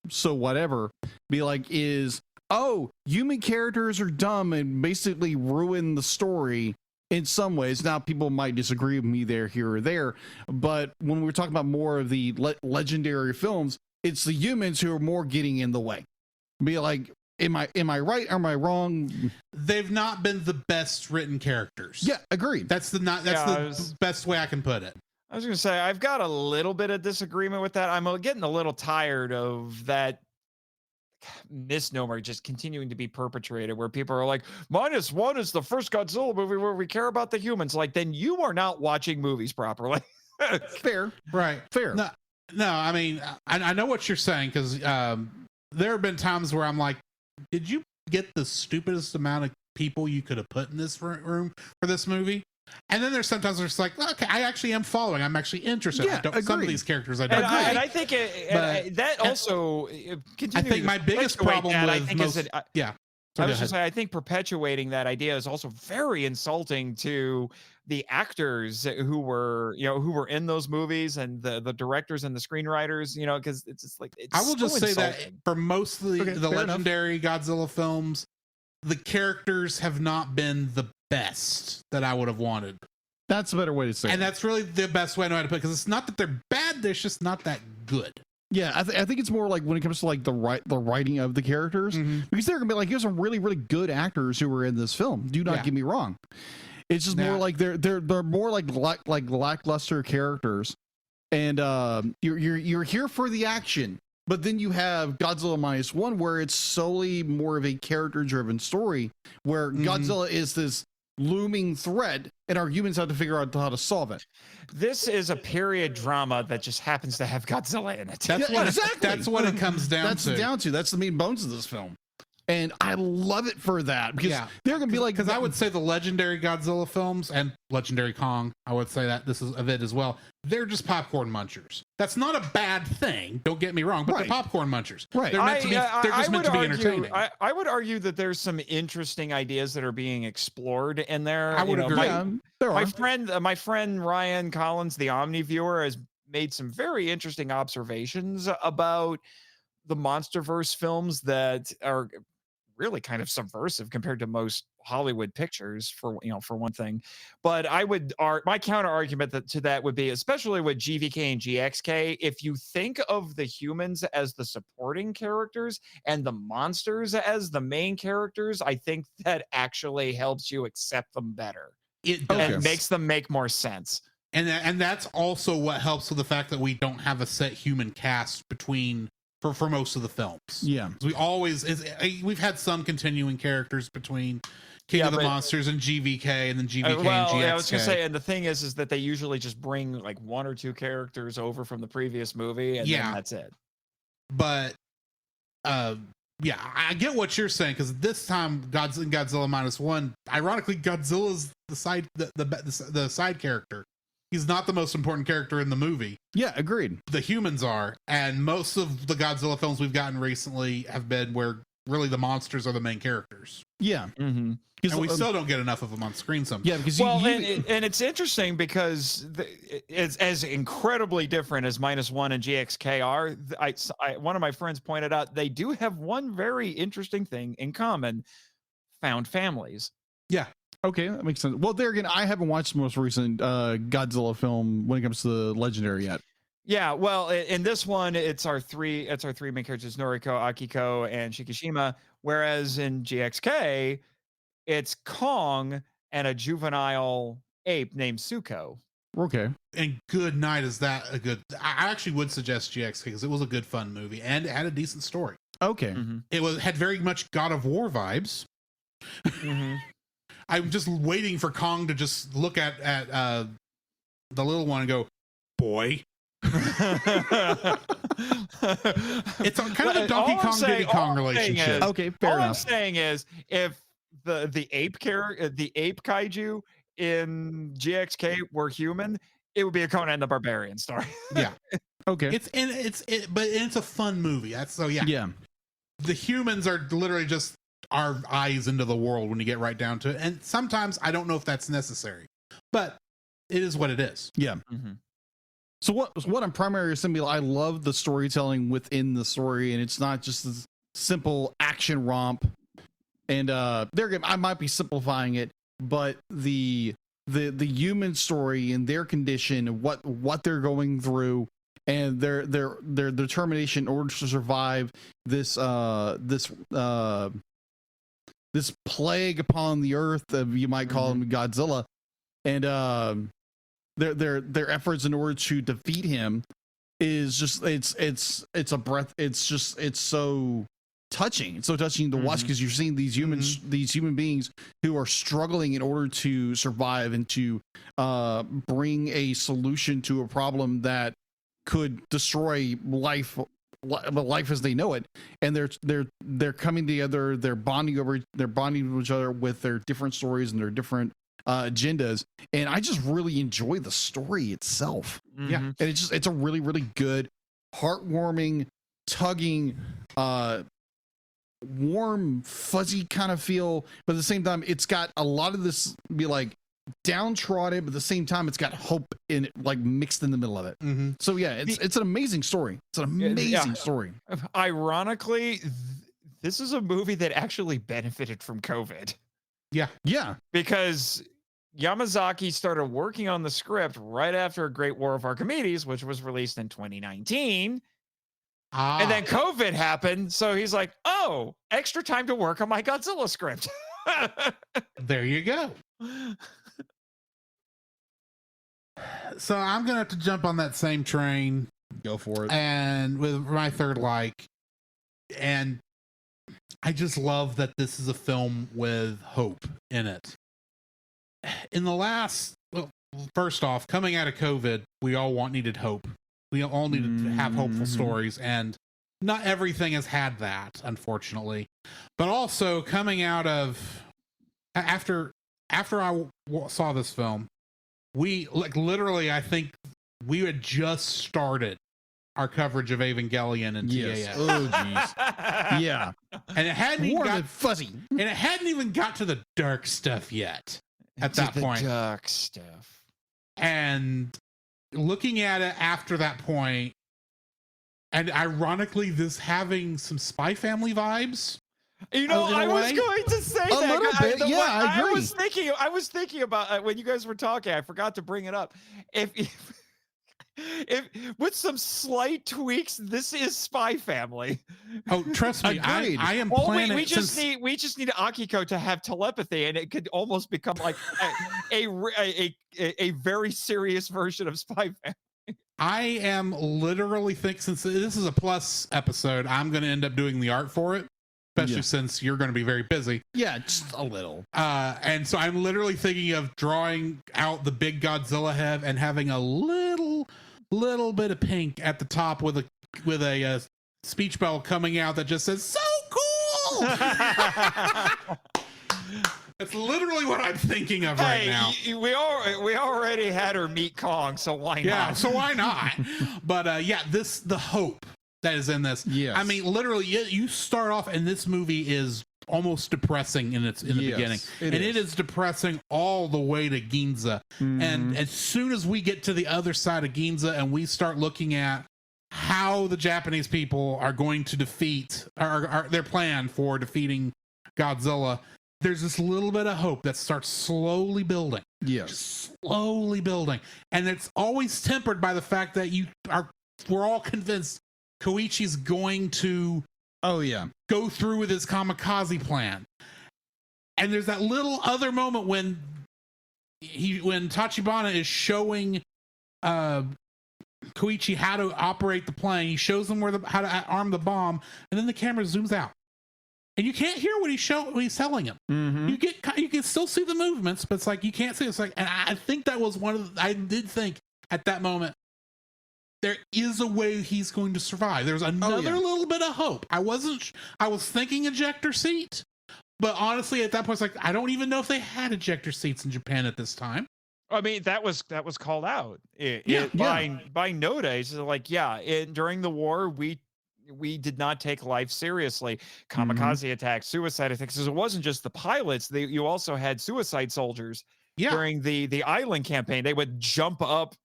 so whatever, be like is, oh, human characters are dumb and basically ruin the story. in some ways. Now, people might disagree with me there, here or there, but when we're talking about more of the legendary films, it's the humans who are more getting in the way. Be like, am I right? Am I wrong? They've not been the best written characters. Yeah, agreed. That's the best way I can put it. I was going to say, I've got a little bit of disagreement with that. I'm getting a little tired of that misnomer just continuing to be perpetrated, where people are like, Minus One is the first Godzilla movie where we care about the humans. Like, then you are not watching movies properly. Fair. Right. Fair. No, I mean, I know what you're saying, because there have been times where I'm like, did you get the stupidest amount of people you could have put in this room for this movie? And then there's sometimes where it's like, okay, I actually am following. I'm actually interested. Yeah, Some of these characters I don't. And I think that also. I think my biggest problem with I was just saying, I think perpetuating that idea is also very insulting to the actors who were in those movies, and the directors and the screenwriters, because it's just like, I will just say that for mostly the fair legendary Godzilla films, the characters have not been the best that I would have wanted. That's a better way to say it. And that's really the best way I know how to put it, because it's not that they're bad, they're just not that good. Yeah, I think it's more like when it comes to like the writing of the characters, because they're gonna be like, here's some really, really good actors who were in this film. Do not get me wrong. It's just more like they're more like lackluster characters, and you're here for the action. But then you have Godzilla Minus One, where it's solely more of a character-driven story, where Godzilla is this looming threat, and our humans have to figure out how to solve it. This is a period drama that just happens to have Godzilla in it. That's what it comes down to. That's the main bones of this film. And I love it for that, because they're going to be like, because I would say the legendary Godzilla films and legendary Kong, I would say that this is of it as well. They're just popcorn munchers. That's not a bad thing. Don't get me wrong, but they're popcorn munchers. Right. They're meant to be, they're just meant to be entertaining. I would argue that there's some interesting ideas that are being explored in there. I would agree. My friend Ryan Collins, the Omni viewer, has made some very interesting observations about the MonsterVerse films that are really kind of subversive compared to most Hollywood pictures, for one thing. But my counter argument to that would be, especially with GVK and GXK, if you think of the humans as the supporting characters and the monsters as the main characters, I think that actually helps you accept them better. It does. And makes them make more sense. And that's also what helps with the fact that we don't have a set human cast for most of the films. Yeah, we've had some continuing characters between King of the Monsters and GVK, and then GVK and GXK. I was gonna say, and the thing is that they usually just bring like one or two characters over from the previous movie, and then that's it. But I get what you're saying, because this time Godzilla Minus One, ironically, Godzilla's the side character. He's not the most important character in the movie. Yeah, agreed. The humans are, and most of the Godzilla films we've gotten recently have been where really the monsters are the main characters. Yeah. And we still don't get enough of them on screen sometimes. Yeah, because and it's interesting because it's as incredibly different as Minus One and GXK are. One of my friends pointed out they do have one very interesting thing in common: found families. Yeah. Okay, that makes sense. Well, there again, I haven't watched the most recent Godzilla film when it comes to the legendary yet. Yeah, well, in this one, it's our three main characters: Noriko, Akiko, and Shikishima. Whereas in GXK, it's Kong and a juvenile ape named Suko. Okay. And good night, is that a good? I actually would suggest GXK because it was a good, fun movie and it had a decent story. Okay. It had very much God of War vibes. I'm just waiting for Kong to just look at the little one and go, boy. It's kind of a Donkey Kong Diddy Kong relationship. Okay, fair enough. All I'm saying is, if the ape kaiju in GXK were human, it would be a Conan the Barbarian story. Yeah. Okay. But it's a fun movie. Yeah. The humans are literally just our eyes into the world when you get right down to it, and sometimes I don't know if that's necessary, but it is what it is. Yeah. So what I'm primarily assuming, I love the storytelling within the story, and it's not just a simple action romp. And there again, I might be simplifying it, but the human story and their condition, what they're going through, and their determination in order to survive this this plague upon the earth, you might call him Godzilla, and their efforts in order to defeat him is just it's a breath. It's so touching. It's so touching to watch, because you're seeing these humans, these human beings who are struggling in order to survive and to bring a solution to a problem that could destroy life as they know it. And they're coming together, they're bonding with each other with their different stories and their different agendas. And I just really enjoy the story itself. Yeah. And it's a really, really good, heartwarming, tugging, warm, fuzzy kind of feel, but at the same time it's got a lot of this be like downtrodden, but at the same time it's got hope in it, like mixed in the middle of it. So yeah, it's an amazing story. It's an amazing story. Ironically, this is a movie that actually benefited from COVID. Yeah, because Yamazaki started working on the script right after Great War of Archimedes, which was released in 2019. And then COVID happened, so he's like, oh, extra time to work on my Godzilla script. There you go. So I'm going to have to jump on that same train. Go for it. And with my third like, and I just love that this is a film with hope in it. In the last, well, first off, coming out of COVID, we all needed hope. We all needed to have hopeful stories, and not everything has had that, unfortunately. But also coming out of after I saw this film, we literally, I think we had just started our coverage of Evangelion and TAS. Oh geez. Yeah. And it hadn't even got fuzzy. And it hadn't even got to the dark stuff yet at that point. Dark stuff. And looking at it after that point, and ironically, this having some Spy Family vibes. You know, I was going to say a little bit. I agree. I was thinking about when you guys were talking. I forgot to bring it up. If with some slight tweaks, this is Spy Family. Oh, trust me, I am planning. We just need Akiko to have telepathy, and it could almost become like a very serious version of Spy Family. I am literally since this is a plus episode, I'm going to end up doing the art for it, especially since you're going to be very busy. Yeah, just a little. And so I'm literally thinking of drawing out the big Godzilla head and having a little bit of pink at the top with a speech bubble coming out that just says "so cool." That's literally what I'm thinking of right now. We already had her meet Kong, so why not? Yeah, so why not? But the hope that is in this. Yes. I mean, literally, you start off, and this movie is almost depressing in the beginning, and it is depressing all the way to Ginza. And as soon as we get to the other side of Ginza, and we start looking at how the Japanese people are going to defeat their plan for defeating Godzilla, there's this little bit of hope that starts slowly building. Yes. Slowly building. And it's always tempered by the fact that we're all convinced Koichi's going to go through with his kamikaze plan. And there's that little other moment when Tachibana is showing Koichi how to operate the plane. He shows him how to arm the bomb, and then the camera zooms out. And you can't hear what he's telling him. You can still see the movements, but it's like you can't see. It's like, and I think that was I did think at that moment there is a way he's going to survive. There's another little bit of hope. I was thinking ejector seat, but honestly, at that point, it's like I don't even know if they had ejector seats in Japan at this time. I mean, that was called out by Noda. It's like, during the war, we did not take life seriously. Kamikaze attacks, suicide attacks. It wasn't just the pilots. You also had suicide soldiers during the island campaign. They would jump up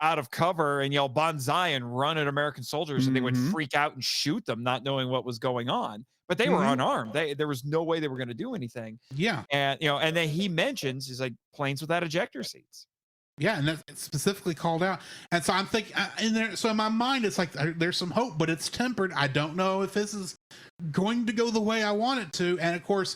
out of cover and yell "Banzai" and run at American soldiers, and they would freak out and shoot them, not knowing what was going on. But they were unarmed. There was no way they were going to do anything. Yeah. And and then he mentions, he's like, planes without ejector seats. Yeah, and that's specifically called out. And so I'm thinking, so in my mind, it's like there's some hope, but it's tempered. I don't know if this is going to go the way I want it to. And of course,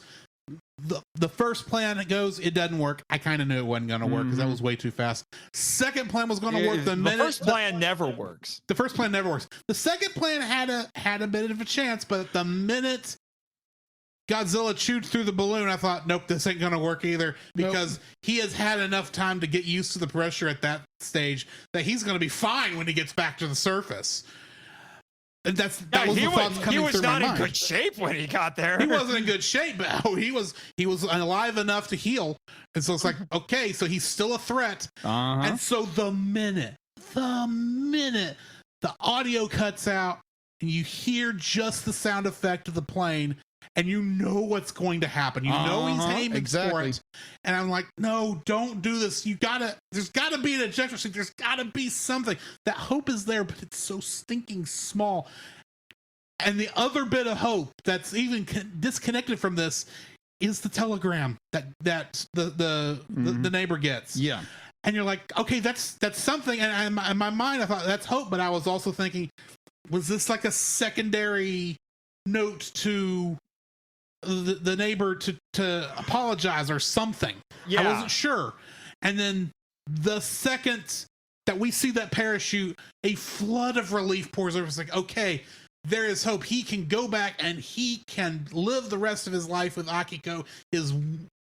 the first plan it goes, it doesn't work. I kind of knew it wasn't going to work because that was way too fast. Second plan was going to work. The first plan never works. The first plan never works. The second plan had a bit of a chance, but the minute Godzilla chewed through the balloon, I thought, nope, this ain't gonna work either, because he has had enough time to get used to the pressure at that stage that he's gonna be fine when he gets back to the surface. And that was the thoughts coming through my mind. He was not in good shape when he got there. He wasn't in good shape, but he was alive enough to heal. And so it's like, okay, so he's still a threat. And so the minute the audio cuts out and you hear just the sound effect of the plane, and you know what's going to happen. You know he's aiming for it. And I'm like, no, don't do this. There's gotta be an ejector seat. There's gotta be something. That hope is there, but it's so stinking small. And the other bit of hope that's even disconnected from this is the telegram that the neighbor gets. Yeah. And you're like, okay, that's something. And in my mind, I thought that's hope, but I was also thinking, was this like a secondary note to the neighbor to apologize or something? I wasn't sure. And then the second that we see that parachute, a flood of relief pours over. It's like, okay, there is hope. He can go back and he can live the rest of his life with Akiko. His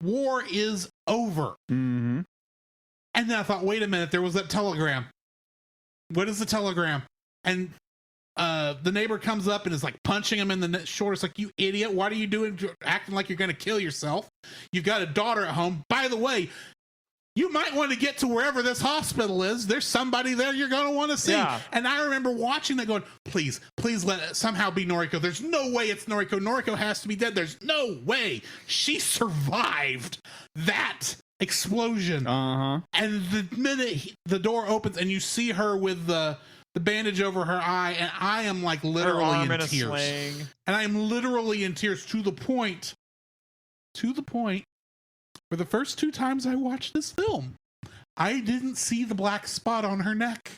war is over. And then I thought, wait a minute, there was that telegram. What is the telegram? And the neighbor comes up and is like punching him in the shoulder. It's like, you idiot. What are you doing? Acting like you're going to kill yourself. You've got a daughter at home. By the way, you might want to get to wherever this hospital is. There's somebody there you're going to want to see. Yeah. And I remember watching that going, please let it somehow be Noriko. There's no way it's Noriko. Noriko has to be dead. There's no way she survived that explosion. And the minute the door opens and you see her with the bandage over her eye, and I am like literally in tears. And I am literally in tears to the point where the first 2 times I watched this film, I didn't see the black spot on her neck.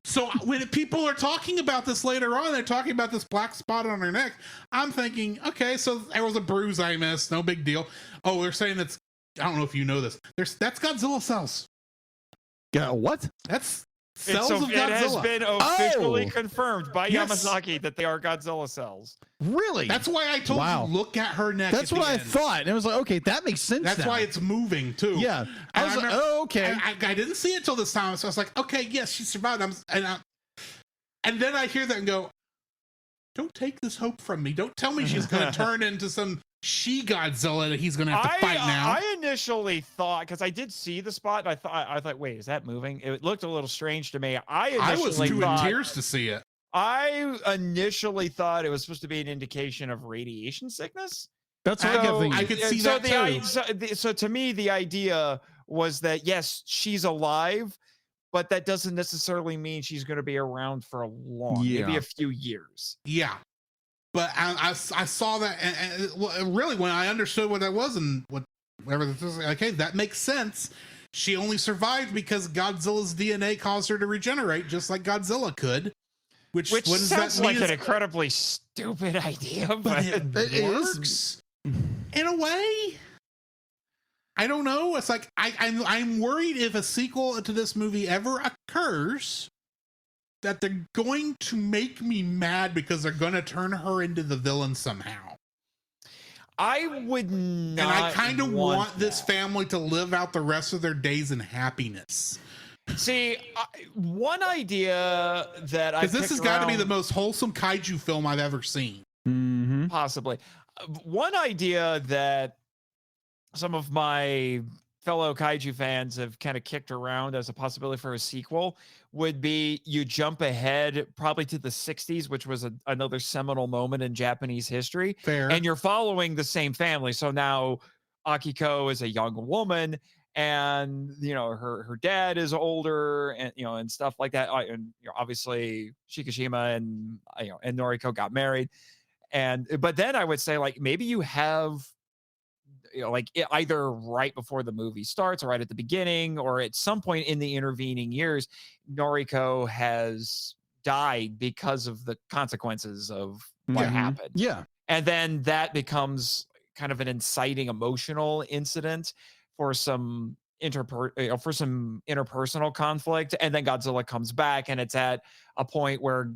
So when people are talking about this later on, they're talking about this black spot on her neck. I'm thinking, okay, so there was a bruise I missed. No big deal. Oh, they're saying I don't know if you know this. That's Godzilla cells. Yeah, what? That's cells of Godzilla. It has been officially confirmed by Yamazaki that they are Godzilla cells. Really? That's why I told you, look at her neck. That's what I thought. And it was like, okay, that makes sense. That's why it's moving too. Yeah. I was like, oh, okay. I didn't see it till this time. So I was like, okay, yes, she survived. And then I hear that and go, don't take this hope from me. Don't tell me she's going to turn into some Godzilla that he's going to have to fight now. I initially thought, because I did see the spot, and I thought, wait, is that moving? It looked a little strange to me. I was too in tears to see it. I initially thought it was supposed to be an indication of radiation sickness. That's what I could see that too. So to me, the idea was that, yes, she's alive, but that doesn't necessarily mean she's going to be around for maybe a few years. Yeah. But I saw that, and really, when I understood what that was and whatever this is, okay, that makes sense. She only survived because Godzilla's DNA caused her to regenerate, just like Godzilla could. Which sounds like an incredibly stupid idea, but it works in a way. I don't know. It's like I'm worried if a sequel to this movie ever occurs, that they're going to make me mad because they're going to turn her into the villain somehow. I would not. And I kind of want this family to live out the rest of their days in happiness. See, one idea that I, because this has got to be the most wholesome kaiju film I've ever seen. Possibly. One idea that some of my fellow kaiju fans have kind of kicked around as a possibility for a sequel would be you jump ahead probably to the 60s, which was another seminal moment in Japanese history. Fair. And you're following the same family. So now Akiko is a young woman, and her dad is older, and and stuff like that. And obviously Shikishima and Noriko got married, but then I would say like maybe you have like either right before the movie starts or right at the beginning or at some point in the intervening years, Noriko has died because of the consequences of what happened. Yeah. And then that becomes kind of an inciting emotional incident for some for some interpersonal conflict. And then Godzilla comes back, and it's at a point where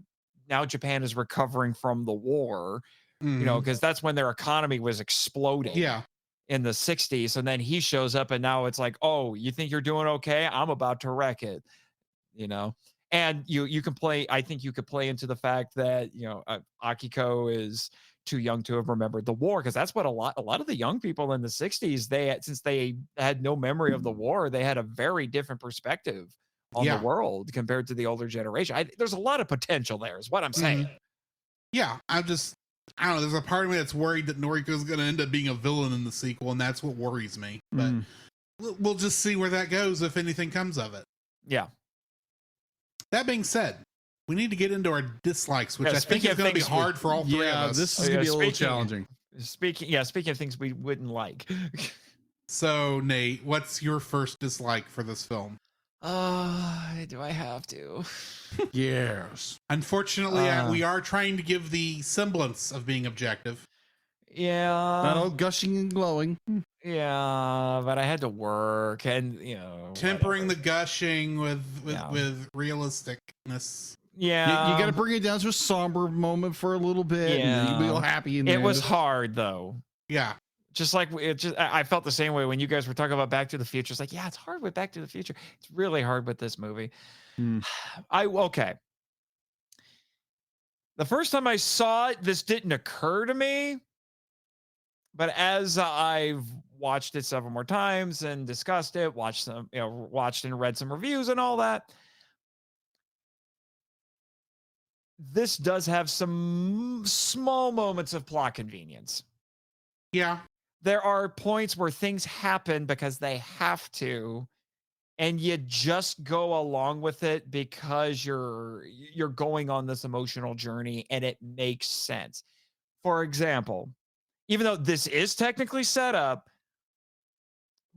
now Japan is recovering from the war, because that's when their economy was exploding. Yeah. In the 60s, and then he shows up, and now it's like, oh, you think you're doing okay? I'm about to wreck it, and you can play. I think you could play into the fact that Akiko is too young to have remembered the war, because that's what a lot of the young people in the 60s, since they had no memory of the war, they had a very different perspective on the world compared to the older generation. There's a lot of potential there, is what I'm saying. Yeah, I don't know. There's a part of me that's worried that Noriko's going to end up being a villain in the sequel, and that's what worries me. But we'll just see where that goes if anything comes of it. Yeah. That being said, we need to get into our dislikes, which I think is going to be hard for all three of us. This is going to be a little challenging. Speaking of things we wouldn't like. So, Nate, what's your first dislike for this film? Do I have to? Yes. Unfortunately, we are trying to give the semblance of being objective. Yeah. Not all gushing and glowing. Yeah, but I had to work, and tempering the gushing with realisticness. Yeah, you got to bring it down to a somber moment for a little bit. Yeah, and you'll be all happy. It was hard though. Yeah. Just like I felt the same way when you guys were talking about Back to the Future. It's like, yeah, it's hard with Back to the Future. It's really hard with this movie. Okay. The first time I saw it, this didn't occur to me. But as I've watched it several more times and discussed it, watched and read some reviews and all that, this does have some small moments of plot convenience. Yeah. There are points where things happen because they have to, and you just go along with it because you're going on this emotional journey, and it makes sense. For example, even though this is technically set up,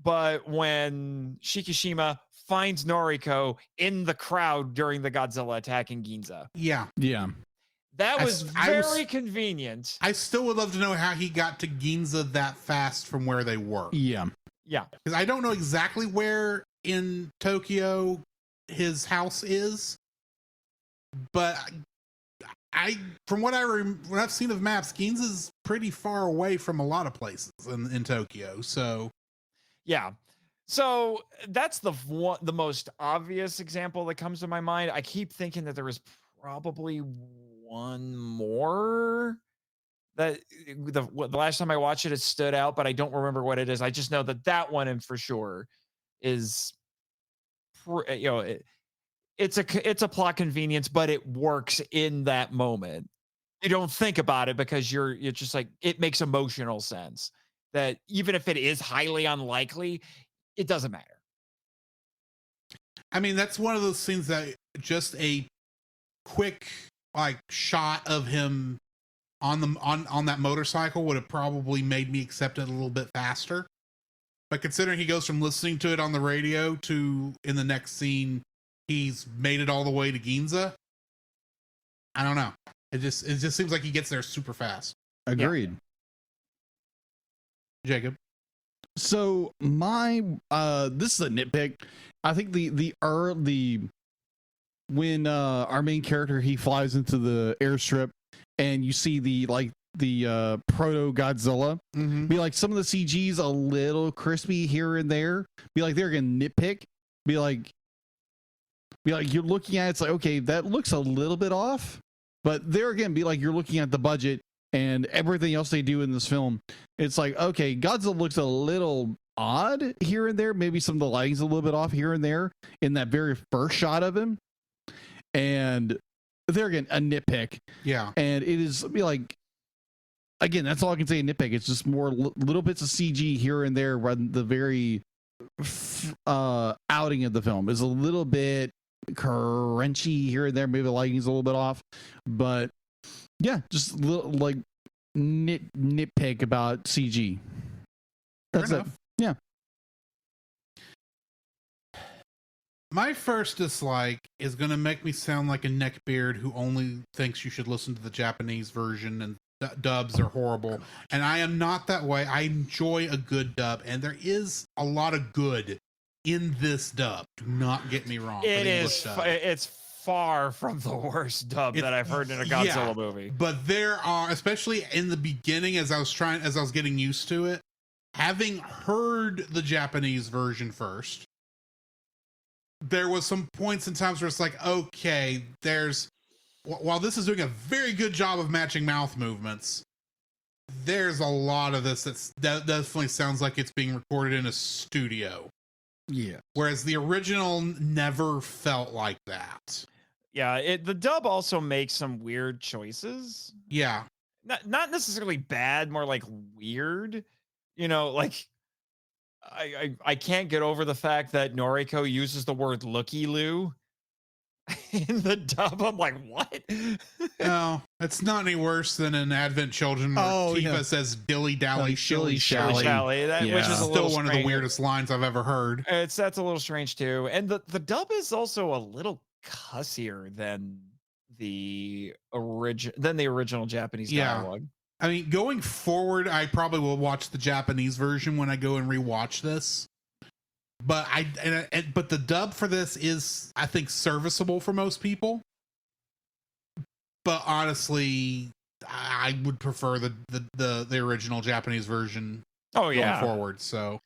but when Shikishima finds Noriko in the crowd during the Godzilla attacking Ginza. Yeah. Yeah. That was very convenient. I still would love to know how he got to Ginza that fast from where they were. Yeah. Yeah. Because I don't know exactly where in Tokyo his house is, but from what what I've seen of maps, Ginza's pretty far away from a lot of places in Tokyo. So yeah. So that's the most obvious example that comes to my mind. I keep thinking that there was probably one more that the last time I watched it stood out, but I don't remember what it is. I just know that one, and for sure, is it's a plot convenience, but it works in that moment. You don't think about it because you're just like, it makes emotional sense that even if it is highly unlikely, it doesn't matter. I mean, that's one of those things that just a quick shot of him on that motorcycle would have probably made me accept it a little bit faster. But considering he goes from listening to it on the radio to in the next scene, he's made it all the way to Ginza. I don't know. It just seems like he gets there super fast. Agreed. Yeah. Jacob. So my this is a nitpick. I think when our main character, he flies into the airstrip and you see the proto Godzilla, be like, some of the CG's a little crispy here and there. Be like, they're gonna nitpick. Be like you're looking at it, it's like, okay, that looks a little bit off. But there again, be like, you're looking at the budget and everything else they do in this film. It's like, okay, Godzilla looks a little odd here and there. Maybe some of the lighting's a little bit off here and there in that very first shot of him. And there again, a nitpick. Yeah. And it is like, again, that's all I can say, a nitpick. It's just more little bits of CG here and there rather than the very outing of the film. Is a little bit crunchy here and there. Maybe the lighting's a little bit off, but yeah, just a little like nitpick about CG. That's it. Yeah. My first dislike is going to make me sound like a neckbeard who only thinks you should listen to the Japanese version and dubs are horrible. And I am not that way. I enjoy a good dub, and there is a lot of good in this dub. Do not get me wrong. It's far from the worst dub that I've heard in a Godzilla movie. But there are, especially in the beginning, as I was getting used to it, having heard the Japanese version first, there was some points and times where it's like, okay, while this is doing a very good job of matching mouth movements, there's a lot of this that definitely sounds like it's being recorded in a studio. Yeah. Whereas the original never felt like that. Yeah, the dub also makes some weird choices. Yeah. Not necessarily bad, more like weird. You know, like I can't get over the fact that Noriko uses the word looky-loo in the dub. I'm like, what? No, it's not any worse than in Advent Children where Tifa says dilly-dally, shilly-shally. Which is still one of the weirdest lines I've ever heard. That's a little strange too. And the dub is also a little cussier than the original Japanese dialogue. I mean, going forward, I probably will watch the Japanese version when I go and rewatch this. But but the dub for this is, I think, serviceable for most people. But honestly, I would prefer the original Japanese version. Oh yeah, going forward. So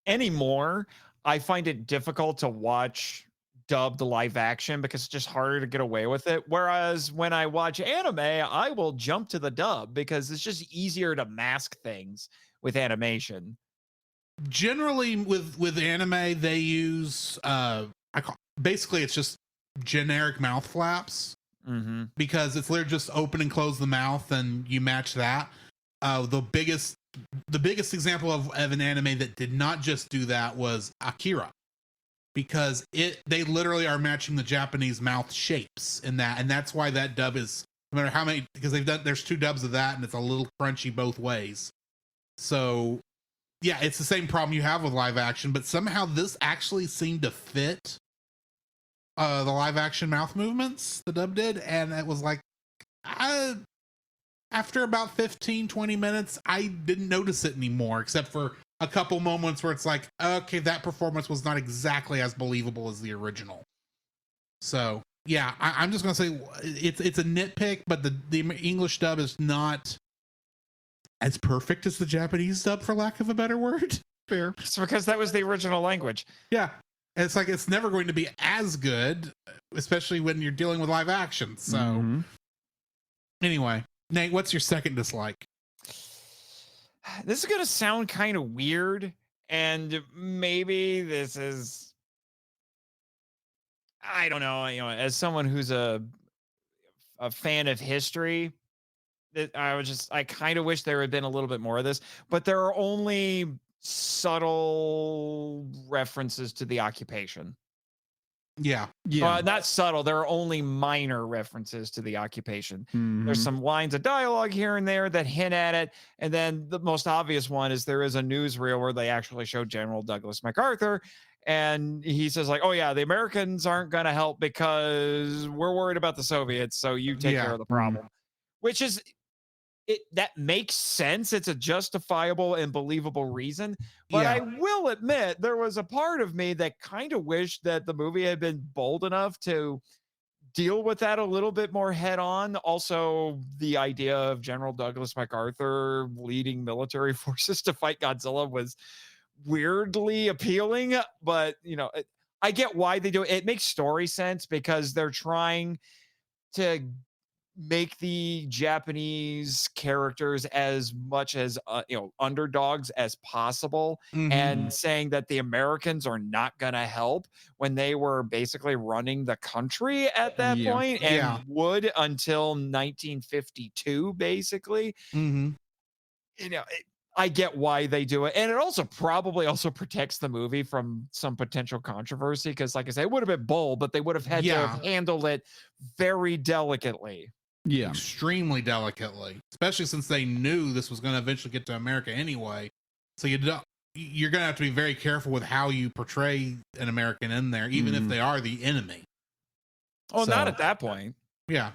anymore, I find it difficult to watch dubbed live action because it's just harder to get away with it. Whereas when I watch anime, I will jump to the dub because it's just easier to mask things with animation. Generally with anime, they use basically it's just generic mouth flaps, because it's literally just open and close the mouth and you match that. The biggest example of an anime that did not just do that was Akira, because they literally are matching the Japanese mouth shapes in that, and that's why that dub is, no matter how many, because there's 2 dubs of that and it's a little crunchy both ways. So yeah, it's the same problem you have with live action, but somehow this actually seemed to fit the live action mouth movements the dub did, and it was like, after about 15-20 minutes, I didn't notice it anymore, except for a couple moments where it's like, okay, that performance was not exactly as believable as the original. So yeah, I'm just gonna say it's a nitpick, but the English dub is not as perfect as the Japanese dub, for lack of a better word. Fair. It's because that was the original language. Yeah. It's like, it's never going to be as good, especially when you're dealing with live action. So anyway, Nate, what's your second dislike? This is going to sound kind of weird, and maybe this is, I don't know, as someone who's a fan of history, I kind of wish there had been a little bit more of this, but there are only subtle references to the occupation. Yeah. Not subtle. There are only minor references to the occupation. There's some lines of dialogue here and there that hint at it. And then the most obvious one is there is a newsreel where they actually show General Douglas MacArthur. And he says, like, oh yeah, the Americans aren't going to help because we're worried about the Soviets. So you take care of the problem, which is, that makes sense. It's a justifiable and believable reason. But I will admit, there was a part of me that kind of wished that the movie had been bold enough to deal with that a little bit more head on. Also, the idea of General Douglas MacArthur leading military forces to fight Godzilla was weirdly appealing. But, I get why they do it. It makes story sense because they're trying to make the Japanese characters as much as underdogs as possible, and saying that the Americans are not going to help when they were basically running the country at that point, and would until 1952 basically. I get why they do it. And it also probably also protects the movie from some potential controversy. Cause like I said, it would have been bold, but they would have had to have handled it very delicately. Yeah. Extremely delicately, especially since they knew this was going to eventually get to America anyway. So you're going to have to be very careful with how you portray an American in there, even if they are the enemy. Oh, not at that point. Yeah.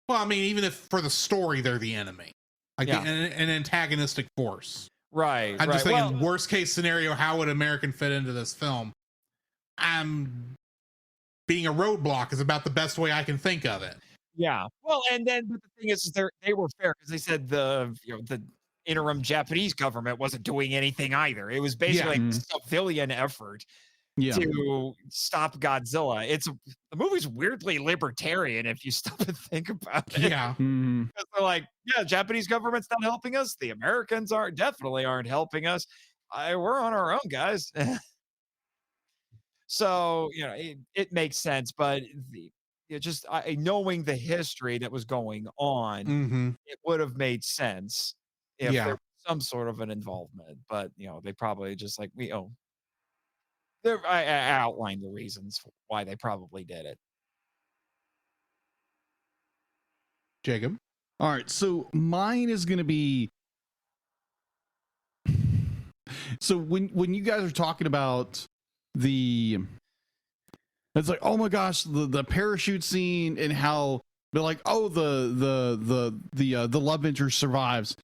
Well, I mean, even if for the story, they're the enemy, like an antagonistic force. Right. I'm just thinking worst case scenario, how would American fit into this film? Being a roadblock is about the best way I can think of it. Yeah. Well, and then but the thing is they were fair because they said the interim Japanese government wasn't doing anything either. It was basically a civilian effort to stop Godzilla. The movie's weirdly libertarian if you stop and think about it. Yeah. Because they're like, yeah, Japanese government's not helping us. The Americans definitely aren't helping us. We're on our own, guys. So, it makes sense, but just knowing the history that was going on, it would have made sense if there was some sort of an involvement. But they probably just like I outlined the reasons why they probably did it. Jacob. All right, so mine is going to be. So when you guys are talking about it's like, oh my gosh, the parachute scene and how they're like, oh, the love interest survives.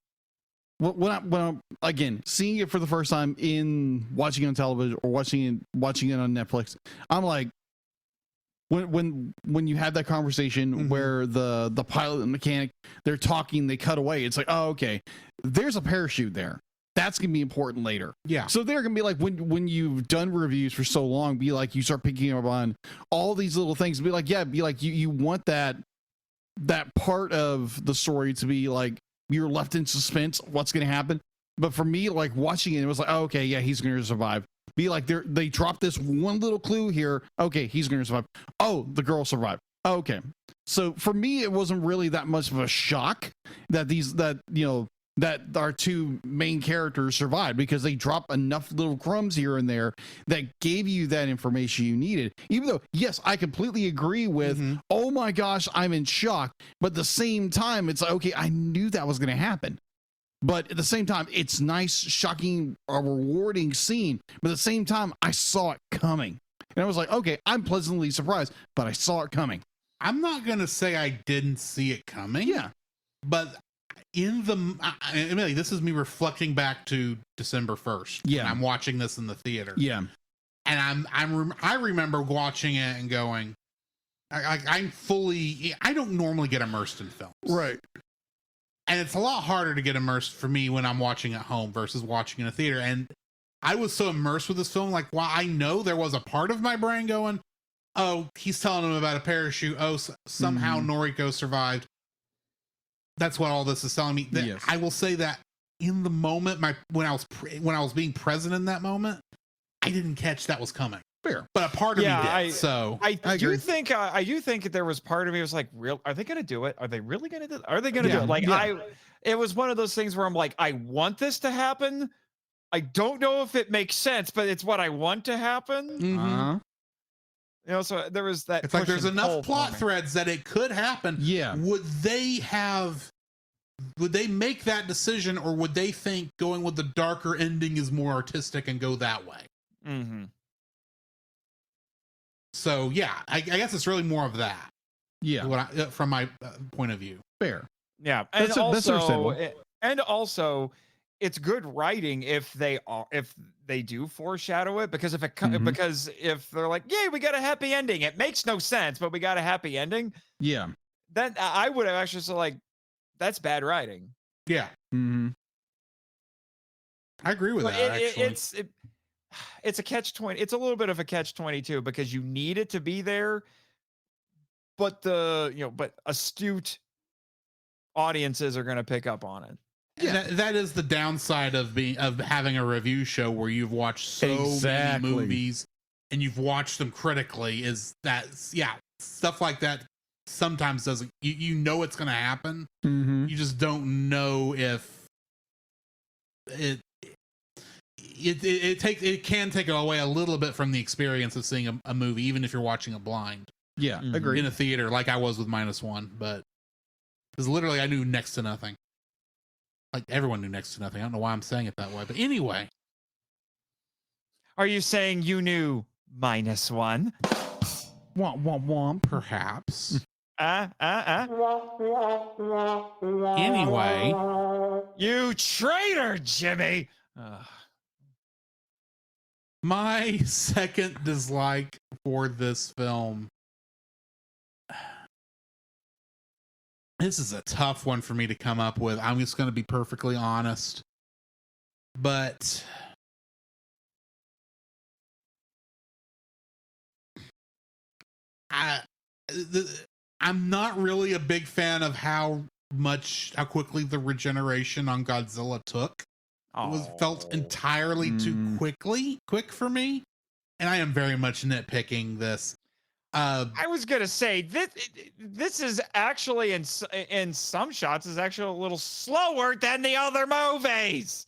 When I'm again seeing it for the first time in watching it on television or watching it on Netflix, I'm like, when you have that conversation where the pilot and mechanic, they're talking, they cut away. It's like, oh, okay, there's a parachute there. That's gonna be important later. Yeah. So they're gonna be like, when you've done reviews for so long, be like, you start picking up on all these little things. Be like, you want that part of the story to be like you're left in suspense. What's gonna happen? But for me, like watching it, it was like, oh, okay, yeah, he's gonna survive. Be like, they dropped this one little clue here. Okay, he's gonna survive. Oh, the girl survived. Okay. So for me, it wasn't really that much of a shock that our two main characters survived, because they drop enough little crumbs here and there that gave you that information you needed. Even though, yes, I completely agree with, oh my gosh, I'm in shock. But at the same time, it's like, okay, I knew that was going to happen. But at the same time, it's nice, shocking, a rewarding scene. But at the same time, I saw it coming. And I was like, okay, I'm pleasantly surprised, but I saw it coming. I'm not going to say I didn't see it coming. Yeah. But this is me reflecting back to December 1st. Yeah. I'm watching this in the theater. Yeah. And I remember watching it and going, I don't normally get immersed in films. Right. And it's a lot harder to get immersed for me when I'm watching at home versus watching in a theater. And I was so immersed with this film, like, while I know there was a part of my brain going, oh, he's telling him about a parachute. Oh, somehow Noriko survived. That's what all this is telling me. Yes. I will say that in the moment, when I was being present in that moment, I didn't catch that was coming. Fair. But a part of me did. I do think there was part of me was like, real, are they going to do it? Are they really going to do it? Are they going to do it? Like, it was one of those things where I'm like, I want this to happen. I don't know if it makes sense, but it's what I want to happen. So there was that. It's like there's enough plot threads that it could happen. Yeah. Would they make that decision, or would they think going with the darker ending is more artistic and go that way? So yeah, I guess it's really more of that. Yeah. From my point of view. Fair. Yeah. That's understandable. And also, it's good writing if they do foreshadow it, because because if they're like, yay, we got a happy ending, it makes no sense, but we got a happy ending. Yeah. Then I would have actually said, like, that's bad writing. Yeah. I agree with that. Actually, it's a catch-20. It's a little bit of a catch-22 because you need it to be there, but but astute audiences are going to pick up on it. Yeah, that is the downside of having a review show where you've watched so many movies and you've watched them critically. Is that stuff like that sometimes doesn't. You know it's going to happen. You just don't know if it can take away a little bit from the experience of seeing a movie, even if you're watching it blind Yeah, Mhm. agreed. in a theater, like I was with Minus One. But because literally I knew next to nothing. Like everyone knew next to nothing. I don't know why I'm saying it that way, but anyway. Are you saying you knew Minus One? Womp womp womp. Perhaps. Anyway. Anyway, You traitor, Jimmy. Ugh. my second dislike for this film. This is a tough one for me to come up with. I'm just going to be perfectly honest. But I'm not really a big fan of how quickly the regeneration on Godzilla took. It felt entirely too quick for me, and I am very much nitpicking this. I was gonna say this is actually in some shots is actually a little slower than the other movies.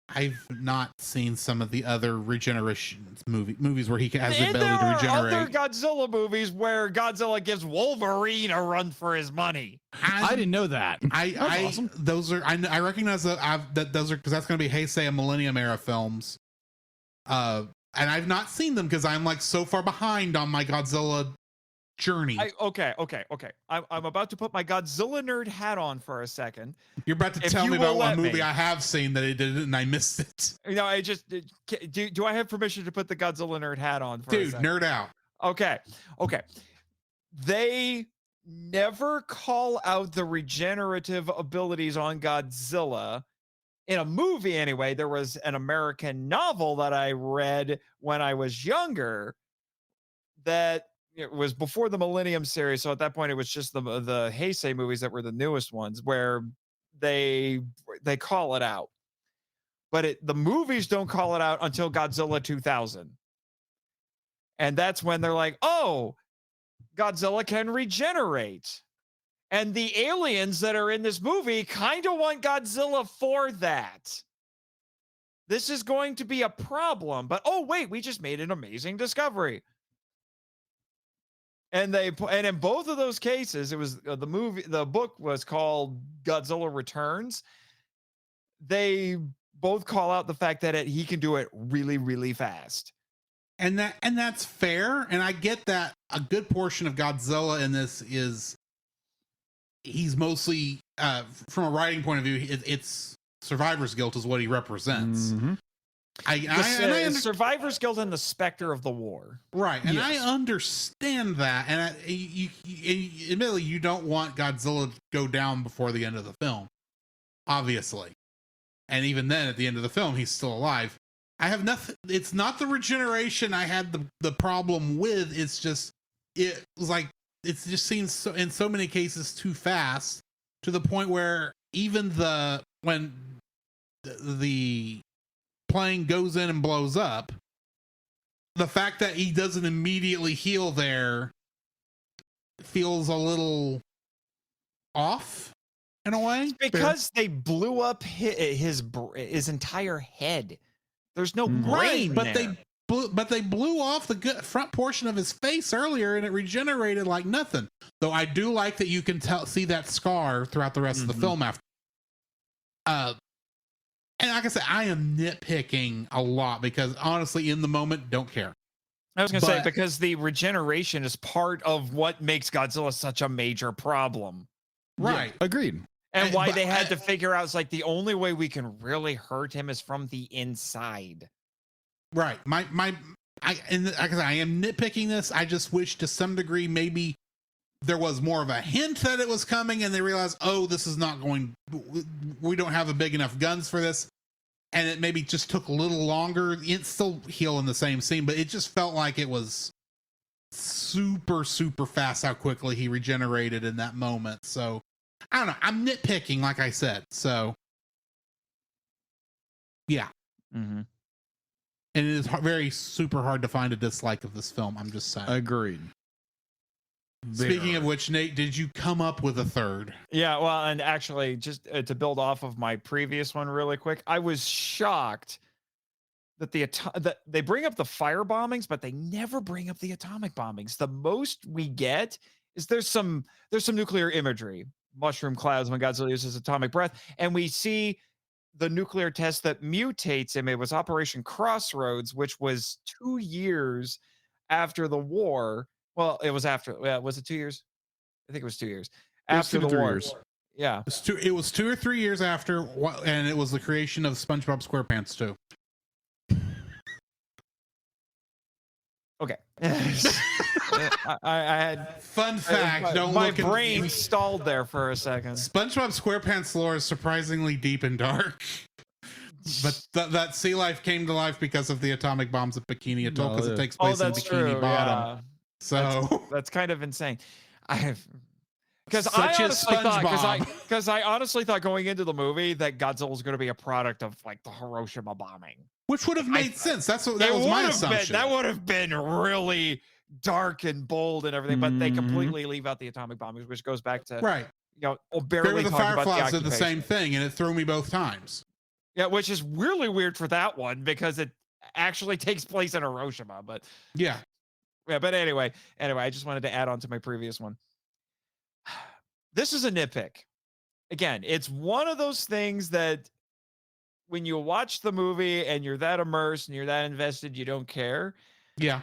I've not seen some of the other regeneration movies where he has the And ability to there are regenerate. other Godzilla movies where Godzilla gives Wolverine a run for his money. I didn't know that. That's awesome. Those are I recognize that those are because that's going to be Heisei and Millennium era films. And I've not seen them because I'm like so far behind on my Godzilla journey. Okay. I'm about to put my Godzilla nerd hat on for a second. You're about to If tell you me will about one let movie me. I have seen that it didn't and I missed it. You know, I just do I have permission to put the Godzilla nerd hat on for a Dude, second? nerd out. Okay. They never call out the regenerative abilities on Godzilla. In a movie, anyway. There was an American novel that I read when I was younger that it was before the Millennium series. So at that point, it was just the Heisei movies that were the newest ones where they call it out. But the movies don't call it out until Godzilla 2000. And that's when they're like, oh, Godzilla can regenerate. And the aliens that are in this movie kind of want Godzilla for that. This is going to be a problem. But oh, wait, we just made an amazing discovery. And in both of those cases, it was the book was called Godzilla Returns. They both call out the fact that he can do it really, really fast. And that's fair. And I get that a good portion of Godzilla in this is he's mostly from a writing point of view, it's survivor's guilt is what he represents. Mm-hmm. Survivor's guilt and the specter of the war. Right. And Yes. I understand that. And admittedly, you don't want Godzilla to go down before the end of the film, obviously. And even then, at the end of the film, he's still alive. I have nothing. It's not the regeneration I had the problem with. It's just, it was like, it's just seems in so many cases too fast to the point where even when the plane goes in and blows up, the fact that he doesn't immediately heal there feels a little off in a way. Because they blew up his entire head. There's no brain But there. they blew off the front portion of his face earlier and it regenerated like nothing. Though I do like that you can see that scar throughout the rest of the film after. And like I said, I am nitpicking a lot because honestly, in the moment, don't care. I was going to say, because the regeneration is part of what makes Godzilla such a major problem. Right. Yeah, agreed. And why they had to figure out, it's like the only way we can really hurt him is from the inside. Right. I am nitpicking this. I just wish to some degree maybe there was more of a hint that it was coming and they realized, oh, this is not going, we don't have a big enough guns for this. And it maybe just took a little longer. It's still heal in the same scene, but it just felt like it was super, super fast how quickly he regenerated in that moment. So I don't know. I'm nitpicking, like I said. So yeah. Mm-hmm. And it is very super hard to find a dislike of this film. I'm just saying. Agreed. Speaking of which, Nate, did you come up with a third? Yeah, well, and actually, just to build off of my previous one really quick, I was shocked that they bring up the fire bombings, but they never bring up the atomic bombings. The most we get is there's some nuclear imagery, mushroom clouds when Godzilla uses atomic breath, and we see the nuclear test that mutates him. It was Operation Crossroads, which was 2 years after the war. Well, it was after. Was it 2 years? I think it was 2 years after the war. Yeah, It was 2 or 3 years after, and it was the creation of SpongeBob SquarePants too. okay. I had Fun fact. my brain stalled there for a second. SpongeBob SquarePants lore is surprisingly deep and dark. But that sea life came to life because of the atomic bombs at Bikini Atoll, because it takes place in Bikini Bottom. Yeah. So that's kind of insane. Because I honestly thought going into the movie that Godzilla was going to be a product of like the Hiroshima bombing, which would have made sense. That was my assumption. That would have been really dark and bold and everything, but they completely leave out the atomic bombings, which goes back to barely the talking about the Fireflies did the occupation. same thing, and it threw me both times. Yeah, which is really weird for that one because it actually takes place in Hiroshima. But yeah. But anyway, I just wanted to add on to my previous one. This is a nitpick. Again, it's one of those things that when you watch the movie and you're that immersed and you're that invested, you don't care. Yeah.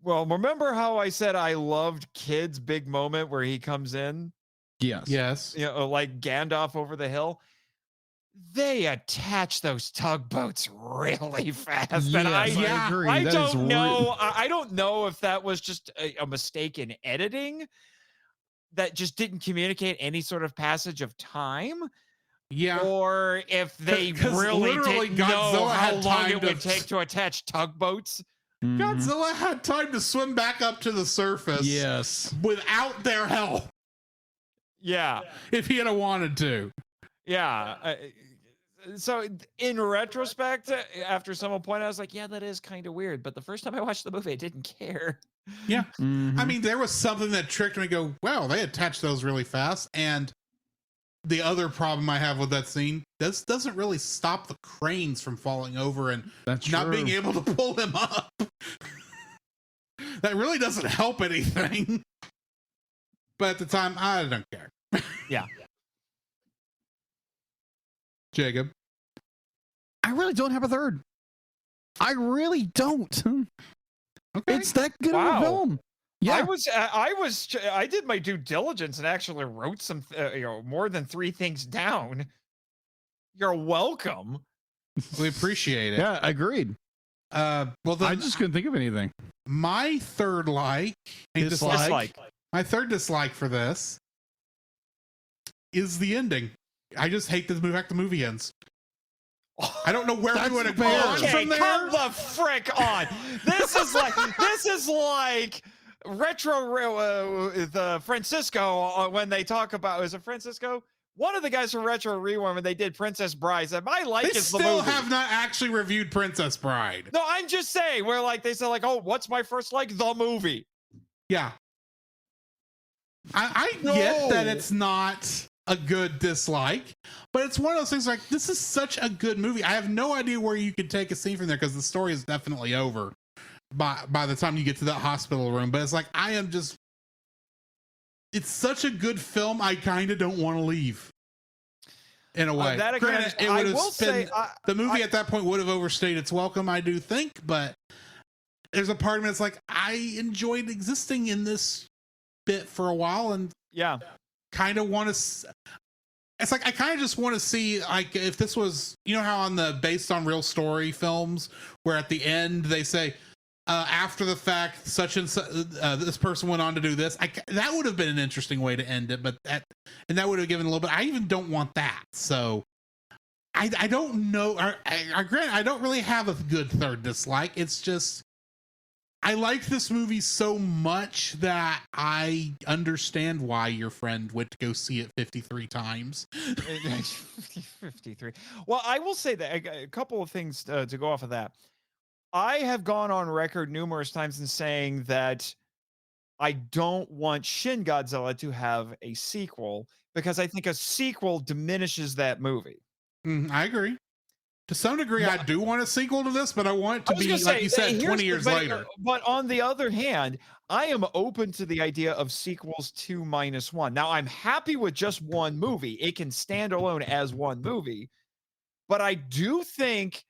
Well, remember how I said I loved Kid's big moment where he comes in? Yes. You know, like Gandalf over the hill. They attach those tugboats really fast. Yes, I agree. I don't know. I don't know if that was just a mistake in editing that just didn't communicate any sort of passage of time. Yeah. Or if they really didn't know how long it would take to attach tugboats. Godzilla had time to swim back up to the surface. Yes. Without their help. Yeah. If he had wanted to. Yeah. So in retrospect, after someone pointed out, I was like, yeah, that is kind of weird. But the first time I watched the movie, I didn't care. Yeah. I mean, there was something that tricked me to go, wow, they attached those really fast. And the other problem I have with that scene, this doesn't really stop the cranes from falling over and not being able to pull him up. That really doesn't help anything. But at the time, I don't care. Yeah. Jacob. I really don't have a third. I really don't. Okay. It's that good of a film. Yeah. I did my due diligence and actually wrote some, more than 3 things down. You're welcome. We appreciate it. Yeah, agreed. Well, then I just couldn't think of anything. My third dislike for this is the ending. I just hate the movie ends. I don't know where we would have gone from there. Come the frick on. This is like Retro the Francisco when they talk about, is it Francisco? One of the guys from Retro Rewind when they did Princess Bride said, my like is the movie. They still have not actually reviewed Princess Bride. No, I'm just saying, where like they said like, oh, what's my first like? The movie. Yeah. I get that it's not a good dislike, but it's one of those things like, this is such a good movie. I have no idea where you could take a scene from there because the story is definitely over by the time you get to that hospital room. But it's like, it's such a good film, I kind of don't want to leave. In a way. Granted, it would have been, the movie at that point would have overstayed its welcome, I do think, but there's a part of me that's like, I enjoyed existing in this bit for a while, and kind of want to, it's like I kind of just want to see, like, if this was, you know how on the based on real story films where at the end they say after the fact such and such, this person went on to do this, that would have been an interesting way to end it, but that would have given a little bit. I even don't want that, so I don't know. Granted, I don't really have a good third dislike. It's just I like this movie so much that I understand why your friend went to go see it 53 times. 53. Well, I will say that a couple of things to go off of that. I have gone on record numerous times in saying that I don't want Shin Godzilla to have a sequel because I think a sequel diminishes that movie. I agree. To some degree, I do want a sequel to this, but I want it to I was be, gonna like say, you said, here's 20 years later. But on the other hand, I am open to the idea of sequels to Minus One. Now, I'm happy with just one movie. It can stand alone as one movie. But I do think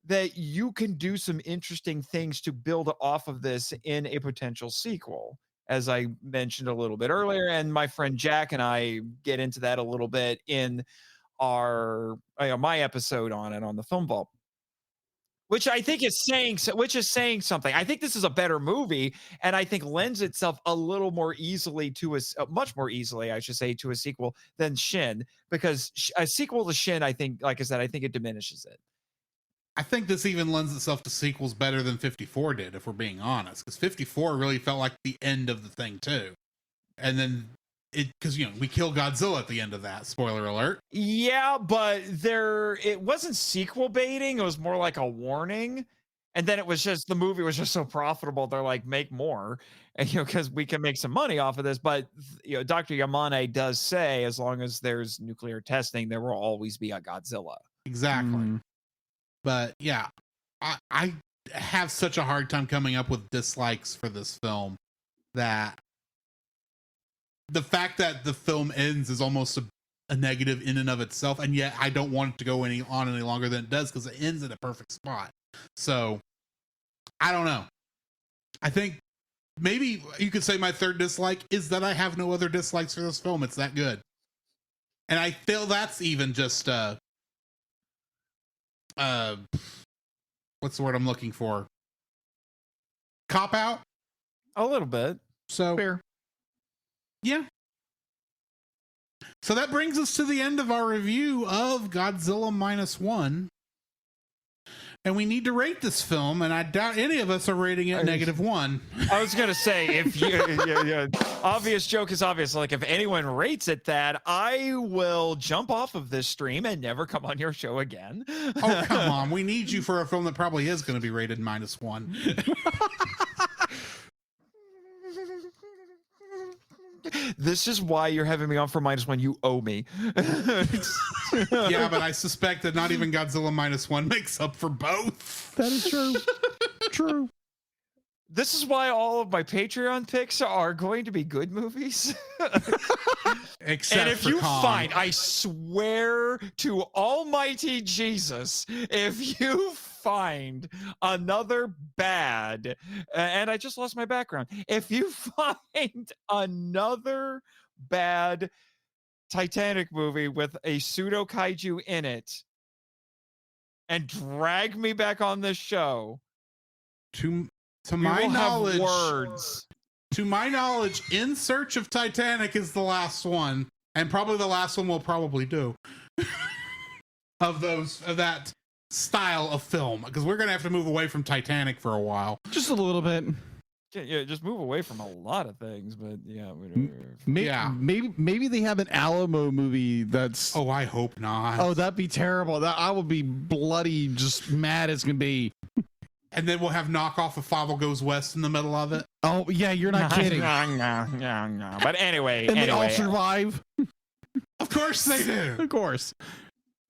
that you can do some interesting things to build off of this in a potential sequel, as I mentioned a little bit earlier. And my friend Jack and I get into that a little bit in our my episode on it on the Film Vault, which I think is saying something. I think this is a better movie, and I think lends itself a little more easily to much more easily, I should say, to a sequel than Shin, because a sequel to Shin, I think, like I said, I think it diminishes it. I think this even lends itself to sequels better than 54 did, if we're being honest, because 54 really felt like the end of the thing too. And then because we kill Godzilla at the end of that, spoiler alert. Yeah, but it wasn't sequel baiting, it was more like a warning. And then it was just, the movie was just so profitable, they're like, make more, and because we can make some money off of this. But Dr. Yamane does say, as long as there's nuclear testing, there will always be a Godzilla. Exactly. But yeah, I have such a hard time coming up with dislikes for this film, that the fact that the film ends is almost a negative in and of itself, and yet I don't want it to go any longer than it does, because it ends at a perfect spot. So I don't know. I think maybe you could say my third dislike is that I have no other dislikes for this film. It's that good. And I feel that's even just what's the word I'm looking for? Cop out? A little bit. So Fair. Yeah. So that brings us to the end of our review of Godzilla Minus One. And we need to rate this film, and I doubt any of us are rating it -1. I was gonna say, if you obvious joke is obvious. Like, if anyone rates it that, I will jump off of this stream and never come on your show again. Oh, come on. We need you for a film that probably is going to be rated -1. This is why you're having me on for -1. You owe me. Yeah, but I suspect that not even Godzilla Minus One makes up for both. That is true. True. This is why all of my Patreon picks are going to be good movies. Except and if for you Kong. find, I swear to Almighty Jesus, if you find another bad, and I just lost my background, if you find another bad Titanic movie with a pseudo kaiju in it and drag me back on this show, to we my will knowledge, have words. To my knowledge, In Search of Titanic is the last one, and probably the last one we'll probably do of that style of film, because we're gonna have to move away from Titanic for a while. Just a little bit. Yeah, just move away from a lot of things, but yeah, Maybe they have an Alamo movie that's. Oh, I hope not. Oh, that'd be terrible. That I would be bloody, just mad as can be. And then we'll have knockoff of Fable Goes West in the middle of it. Oh yeah, you're not kidding. No. But anyway, and they all survive. Of course they do. Of course.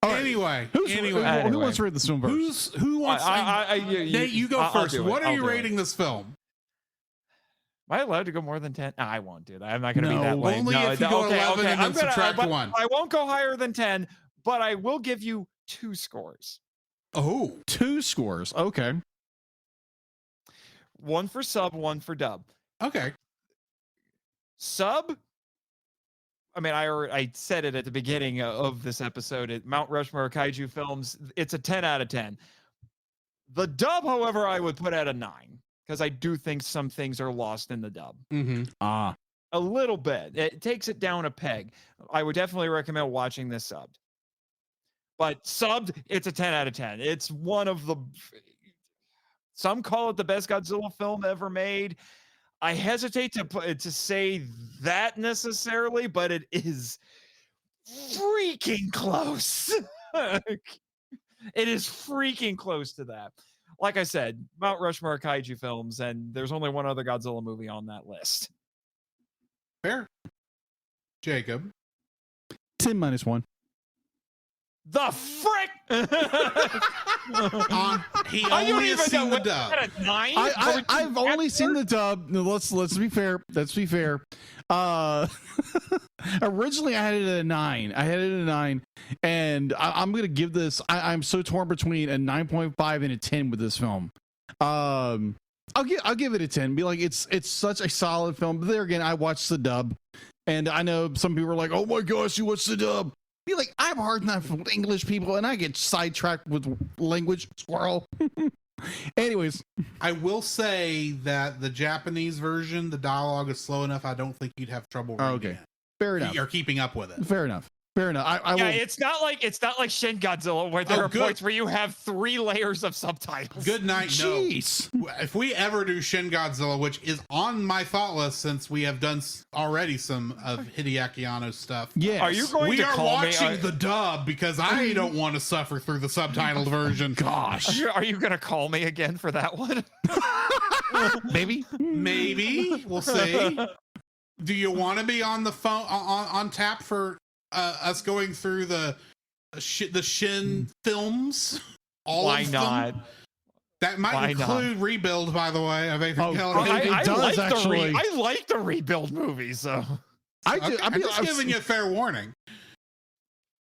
Anyway, who wants to read this film first? Who wants? Nate, you go first. What are you rating this film? Am I allowed to go more than 10? No, I won't do that. I'm not going to be that lame. Only if you go 11 and then subtract 1. I won't go higher than 10, but I will give you 2 scores. Oh, 2 scores. Okay. 1 for sub, 1 for dub. Okay. Sub, I mean, I said it at the beginning of this episode. At Mount Rushmore Kaiju Films, it's a 10 out of 10. The dub, however, I would put at a 9, because I do think some things are lost in the dub. Mm-hmm. A little bit. It takes it down a peg. I would definitely recommend watching this subbed. But subbed, it's a 10 out of 10. It's one of the... Some call it the best Godzilla film ever made. I hesitate to say that necessarily, but it is freaking close. It is freaking close to that. Like I said, Mount Rushmore Kaiju Films, and there's only one other Godzilla movie on that list. Fair. Jacob. 10 -1. The frick! He I don't only has even seen know. the dub. Was that a 9? I've only seen the dub. No, let's be fair. Let's be fair. Originally I had it at a 9. And I'm gonna give this. I'm so torn between a 9.5 and a 10 with this film. I'll give it a 10. Be like, it's such a solid film. But there again, I watched the dub, and I know some people are like, "Oh my gosh, you watched the dub." Be like, I'm hard enough with English people, and I get sidetracked with language. Squirrel. Anyways, I will say that the Japanese version, the dialogue is slow enough. I don't think you'd have trouble reading it. Fair enough. You're keeping up with it. Fair enough. I Yeah, will. it's not like Shin Godzilla where there are good. points where you have 3 layers of subtitles. Good night. Jeez. No. If we ever do Shin Godzilla, which is on my thought list since we have done already some of Hideaki Anno's stuff. Yes. Are you going We to are call me? watching the dub because I don't want to suffer through the subtitled version. Gosh. Are you going to call me again for that one? Maybe. Maybe we'll see. Do you want to be on the phone on tap for us going through the Shin films? All Why of them? not? That might Why include Rebuild, by the way, of Ethan Kelly. it does, actually. I like the rebuild movies, so I do. Okay, I'm just giving you a fair warning.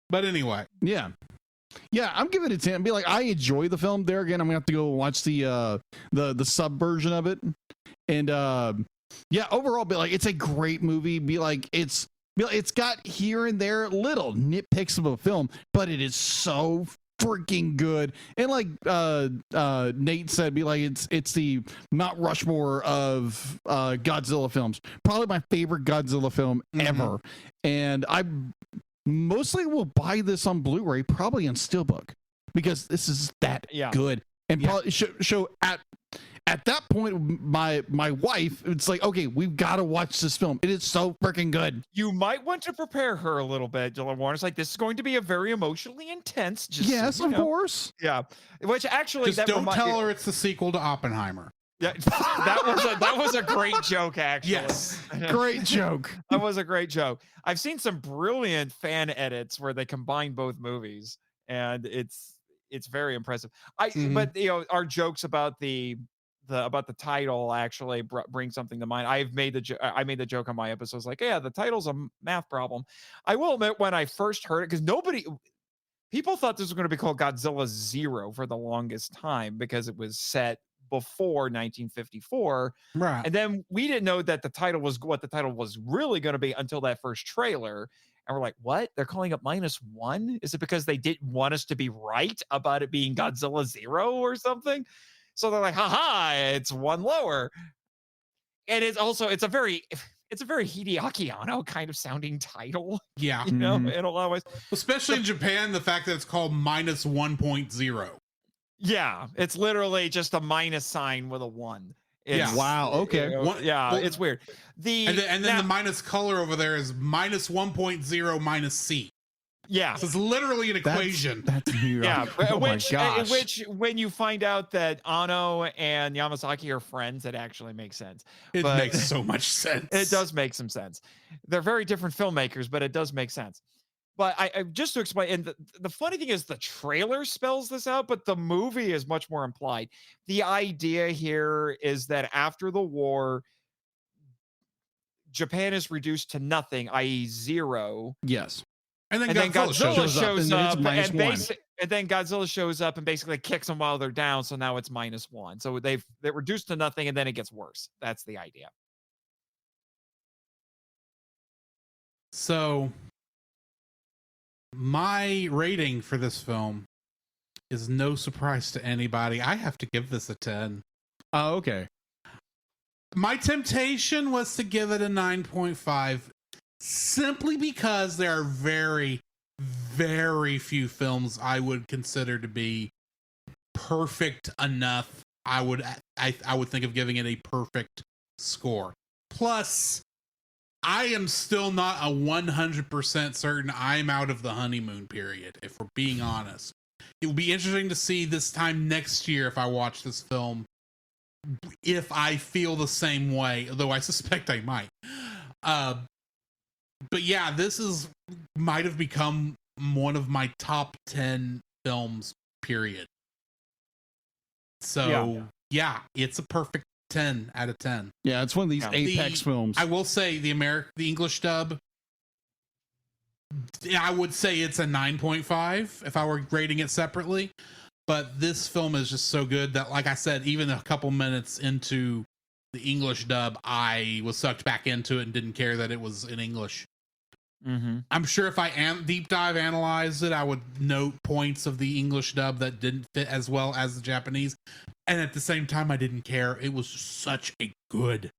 But anyway, Yeah. Yeah, I'm giving it a 10. Be like, I enjoy the film. There again, I'm gonna have to go watch the sub version of it. And yeah, overall, be like, it's a great movie. Be like, it's got here and there little nitpicks of a film, but it is so freaking good. And like Nate said, be like, it's the Mount Rushmore of Godzilla films. Probably my favorite Godzilla film ever. And I mostly will buy this on Blu-ray, probably on Steelbook, because this is that good. And probably show at that point, my wife, it's like, okay, we've got to watch this film. It is so freaking good. you might want to prepare her a little bit. Dylan Warner's like, this is going to be a very emotionally intense. Just Yes, so you of know. course. Yeah, which actually, just don't tell her it's the sequel to Oppenheimer. Yeah, that was a great joke. Actually, Yes, Great joke. that was a great joke. I've seen some brilliant fan edits where they combine both movies, and it's very impressive. But you know, our jokes about the title actually bring something to mind. I made the joke on my episodes like, yeah, the title's a math problem. I will admit, when I first heard it, because people thought this was going to be called Godzilla Zero for the longest time because it was set before 1954, right. and then we didn't know that the title was really going to be until that first trailer. And we're like, what? They're calling it -1? Is it because they didn't want us to be right about it being Godzilla Zero or something? So they're like, haha, it's one lower. And it's a very Hideaki Anno kind of sounding title. Yeah. You know, in a lot of ways. Especially in Japan, the fact that it's called -1.0. Yeah, it's literally just a minus sign with a 1. Yeah. Wow. Okay. It's weird. And then the minus color over there is -1.0 C. Yeah. So it's literally an equation. That's Yeah, oh my gosh. which when you find out that Anno and Yamazaki are friends, it actually makes sense. It But makes so much sense. it does make some sense. They're very different filmmakers, but it does make sense. But I just to explain, and the funny thing is the trailer spells this out, but the movie is much more implied. The idea here is that after the war, Japan is reduced to nothing, i.e. zero. Yes. And then Godzilla shows up, and it's -1. and then Godzilla shows up and basically kicks them while they're down. So now it's -1. So they're reduced to nothing, and then it gets worse. That's the idea. So my rating for this film is no surprise to anybody. I have to give this a 10. Oh, okay. My temptation was to give it a 9.5 simply because there are very, very few films I would consider to be perfect enough. I would think of giving it a perfect score. Plus, I am still not 100% certain I'm out of the honeymoon period, if we're being honest. It will be interesting to see this time next year if I watch this film, if I feel the same way, though I suspect I might. But yeah, this might have become one of my top 10 films, period. So yeah, it's a perfect 10 out of 10. Yeah, it's one of these Yeah. apex films. I will say the English dub, I would say it's a 9.5 if I were grading it separately. But this film is just so good that, like I said, even a couple minutes into the English dub, I was sucked back into it and didn't care that it was in English. Mm-hmm. I'm sure if I deep dive analyze it, I would note points of the English dub that didn't fit as well as the Japanese. And at the same time, I didn't care. It was such a good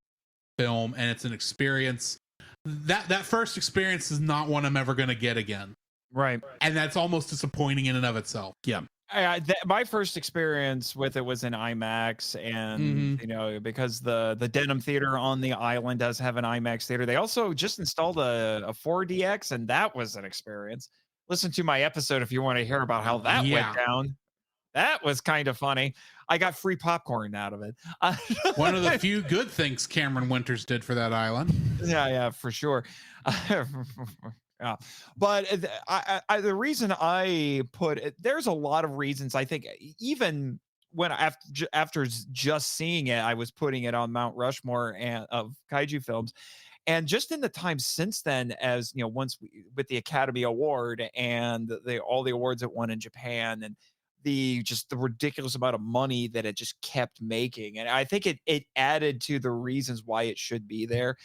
film, and it's an experience. That first experience is not one I'm ever going to get again. Right. And that's almost disappointing in and of itself. Yeah. My first experience with it was in IMAX, and you know, because the Denim Theater on the island does have an IMAX theater. They also just installed a 4DX, and that was an experience. Listen to my episode if you want to hear about how that went down. That was kind of funny. I got free popcorn out of it. One of the few good things Cameron Winters did for that island. Yeah, for sure. Yeah, but the reason I put it, there's a lot of reasons. I think even when after just seeing it, I was putting it on Mount Rushmore of kaiju films, and just in the time since then, as you know, with the Academy Award and all the awards it won in Japan, and the ridiculous amount of money that it just kept making, and I think it added to the reasons why it should be there.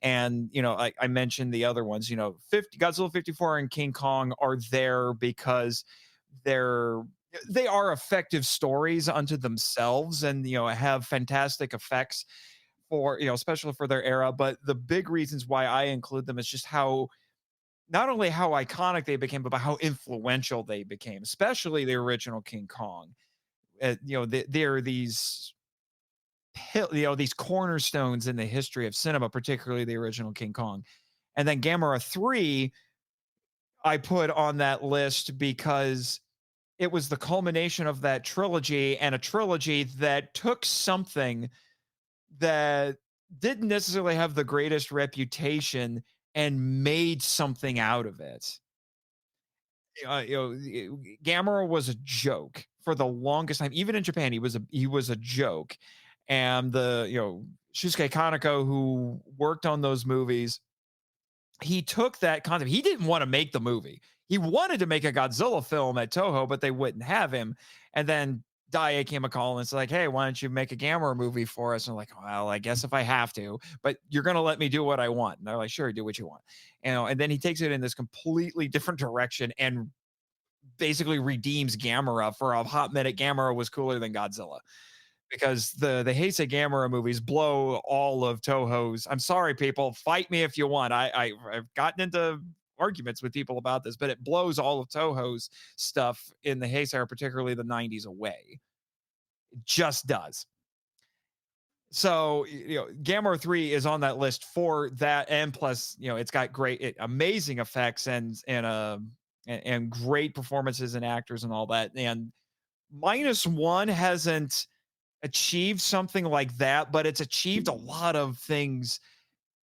And, you know, I mentioned the other ones, you know, Godzilla 54 and King Kong are there because they are effective stories unto themselves, and, you know, have fantastic effects for, you know, especially for their era. But the big reasons why I include them is just not only how iconic they became, but how influential they became, especially the original King Kong. You know, they're these cornerstones in the history of cinema, particularly the original King Kong. And then Gamera 3 I put on that list because it was the culmination of that trilogy, and a trilogy that took something that didn't necessarily have the greatest reputation and made something out of it. Gamera was a joke for the longest time. Even in Japan, he was a joke. And Shusuke Kaneko, who worked on those movies, he took that concept. He didn't want to make the movie. He wanted to make a Godzilla film at Toho, but they wouldn't have him. And then Daiei came a call and it's like, hey, why don't you make a Gamera movie for us? And I'm like, well, I guess if I have to, but you're going to let me do what I want. And they're like, sure, do what you want. And then he takes it in this completely different direction and basically redeems Gamera for a hot minute. Gamera was cooler than Godzilla. Because the Heisei Gamera movies blow all of Toho's. I'm sorry, people, fight me if you want. I've gotten into arguments with people about this, but it blows all of Toho's stuff in the Heisei, or particularly the 90s, away. It just does. So, Gamera 3 is on that list for that, and plus, it's got amazing effects and great performances and actors and all that. And Minus One hasn't achieved something like that, but it's achieved a lot of things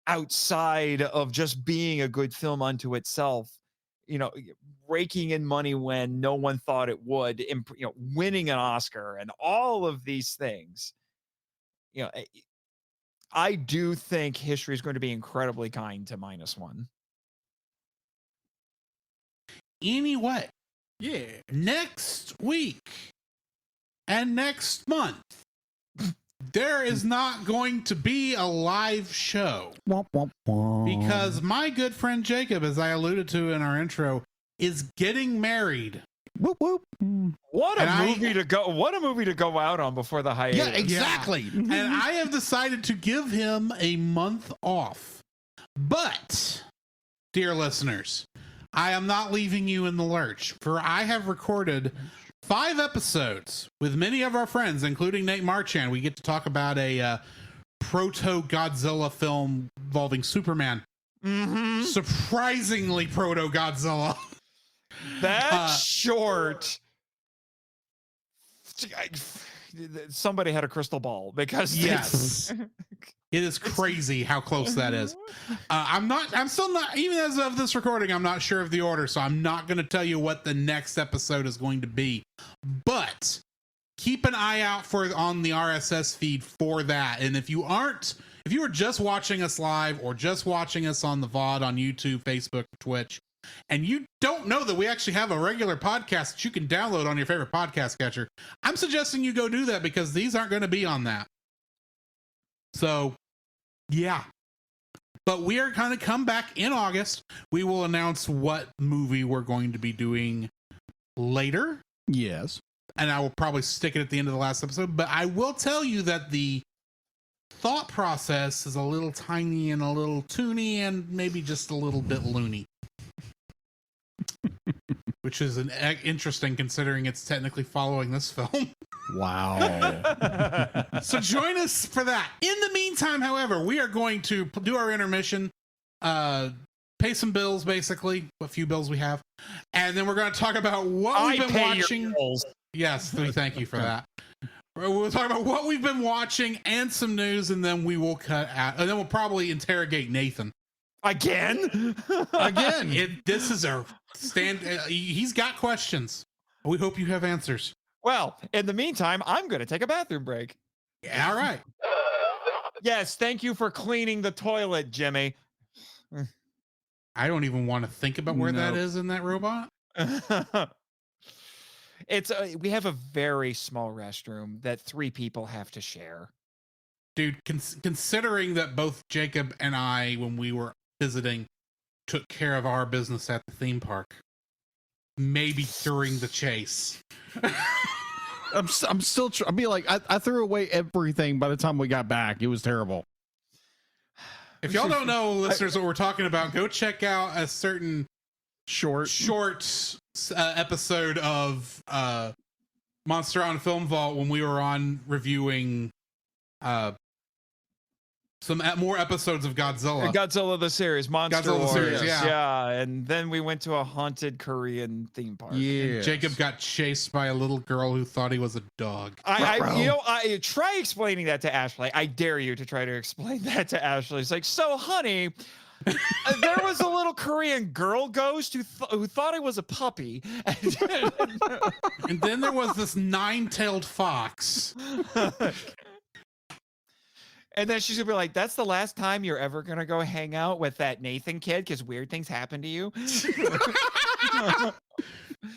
outside of just being a good film unto itself, raking in money when no one thought it would, winning an Oscar and all of these things. I do think history is going to be incredibly kind to Minus One. Anyway, next week and next month, there is not going to be a live show because my good friend Jacob, as I alluded to in our intro, is getting married. Whoop, whoop. What a movie to go out on before the hiatus. Yeah, exactly. Yeah. And I have decided to give him a month off. But, dear listeners, I am not leaving you in the lurch, for I have recorded 5 episodes with many of our friends, including Nate Marchand. We get to talk about a proto-Godzilla film involving Superman. Mm-hmm. Surprisingly proto-Godzilla. That short. somebody had a crystal ball because Yes. It is crazy how close that is. I'm still not, even as of this recording, I'm not sure of the order, so I'm not going to tell you what the next episode is going to be. But keep an eye out on the RSS feed for that. And if you are just watching us live or just watching us on the VOD on YouTube, Facebook, Twitch, and you don't know that we actually have a regular podcast that you can download on your favorite podcast catcher, I'm suggesting you go do that because these aren't going to be on that. So, yeah. But we are going to come back in August. We will announce what movie we're going to be doing later. Yes. And I will probably stick it at the end of the last episode. But I will tell you that the thought process is a little tiny and a little toony and maybe just a little bit loony. Which is interesting considering it's technically following this film. Wow. So join us for that. In the meantime, however, we are going to do our intermission, pay some bills, basically, what few bills we have. And then we're going to talk about what we've been watching. Yes, we thank you for that. We'll talk about what we've been watching and some news, and then we will cut out. And then we'll probably interrogate Nathan. Again? This is a stand. He's got questions. We hope you have answers. Well, in the meantime, I'm going to take a bathroom break. Yeah, all right. Yes, thank you for cleaning the toilet, Jimmy. I don't even want to think about where that is in that robot. It's we have a very small restroom that 3 people have to share. Dude, considering that both Jacob and I, when we were visiting, took care of our business at the theme park, maybe during the chase. I'm still. I mean, like I threw away everything by the time we got back. It was terrible. If y'all don't know, listeners, what we're talking about, go check out a certain short episode of Monster on Film Vault when we were on reviewing some more episodes of Godzilla the series, Monster Godzilla Wars. the series, yeah. And then we went to a haunted Korean theme park. Yeah, Jacob got chased by a little girl who thought he was a dog. I try explaining that to Ashley. I dare you to try to explain that to Ashley. It's like, so honey, there was a little Korean girl ghost who thought it was a puppy. And then there was this 9-tailed fox. And then she's gonna be like, that's the last time you're ever gonna go hang out with that Nathan kid because weird things happen to you.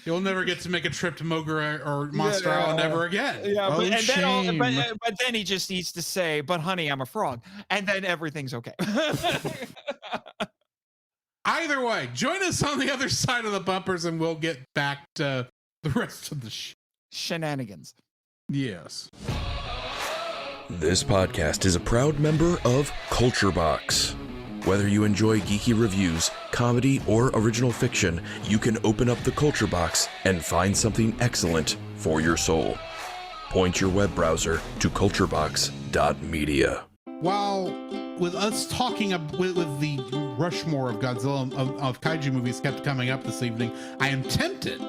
You'll never get to make a trip to Mogura or Monster Island ever again. Yeah, but then he just needs to say, but honey, I'm a frog. And then everything's okay. Either way, join us on the other side of the bumpers and we'll get back to the rest of the shenanigans. Yes. This podcast is a proud member of Culture Box. Whether you enjoy geeky reviews, comedy, or original fiction, you can open up the Culture Box and find something excellent for your soul. Point your web browser to culturebox.media. While with us talking with the Rushmore of Godzilla of kaiju movies kept coming up this evening, I am tempted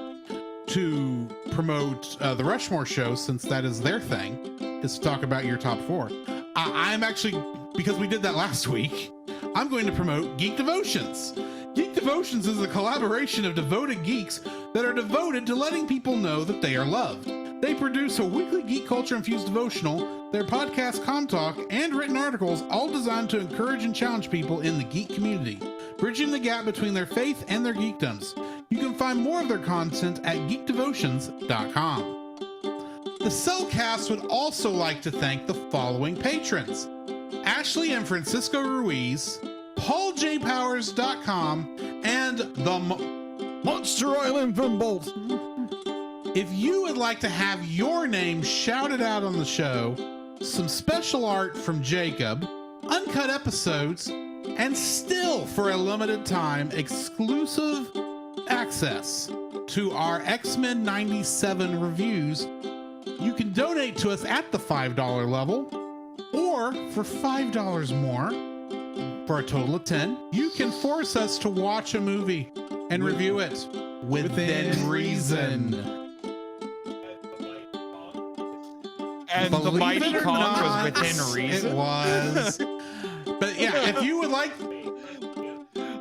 to promote the Rushmore show, since that is their thing, is to talk about your top 4. I'm actually, because we did that last week, I'm going to promote Geek Devotions. Geek Devotions is a collaboration of devoted geeks that are devoted to letting people know that they are loved. They produce a weekly geek culture infused devotional, their podcast, Com Talk, and written articles, all designed to encourage and challenge people in the geek community, bridging the gap between their faith and their geekdoms. You can find more of their content at geekdevotions.com. The Cellcast would also like to thank the following patrons: Ashley and Francisco Ruiz, PaulJPowers.com, and the Monster Island Film Bolt. If you would like to have your name shouted out on the show, some special art from Jacob, uncut episodes, and still for a limited time exclusive access to our X-Men 97 reviews, you can donate to us at the $5 level, or for $5 more, for a total of 10, you can force us to watch a movie and review it within reason. And the Believe Mighty it or Kong not, was within reason. It was. But yeah, if you would like,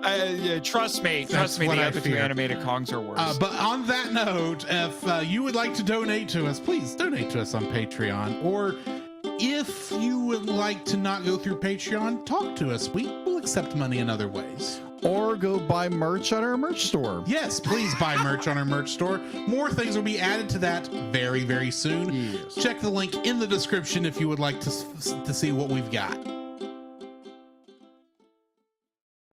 Yeah, trust me, That's the what I other two fear. animated Kongs are worse. but on that note, if you would like to donate to us, please donate to us on Patreon. Or if you would like to not go through Patreon, talk to us. We will accept money in other ways. Or go buy merch at our merch store. Yes, please buy merch on our merch store. More things will be added to that very, very soon. Yes. Check the link in the description if you would like to see what we've got.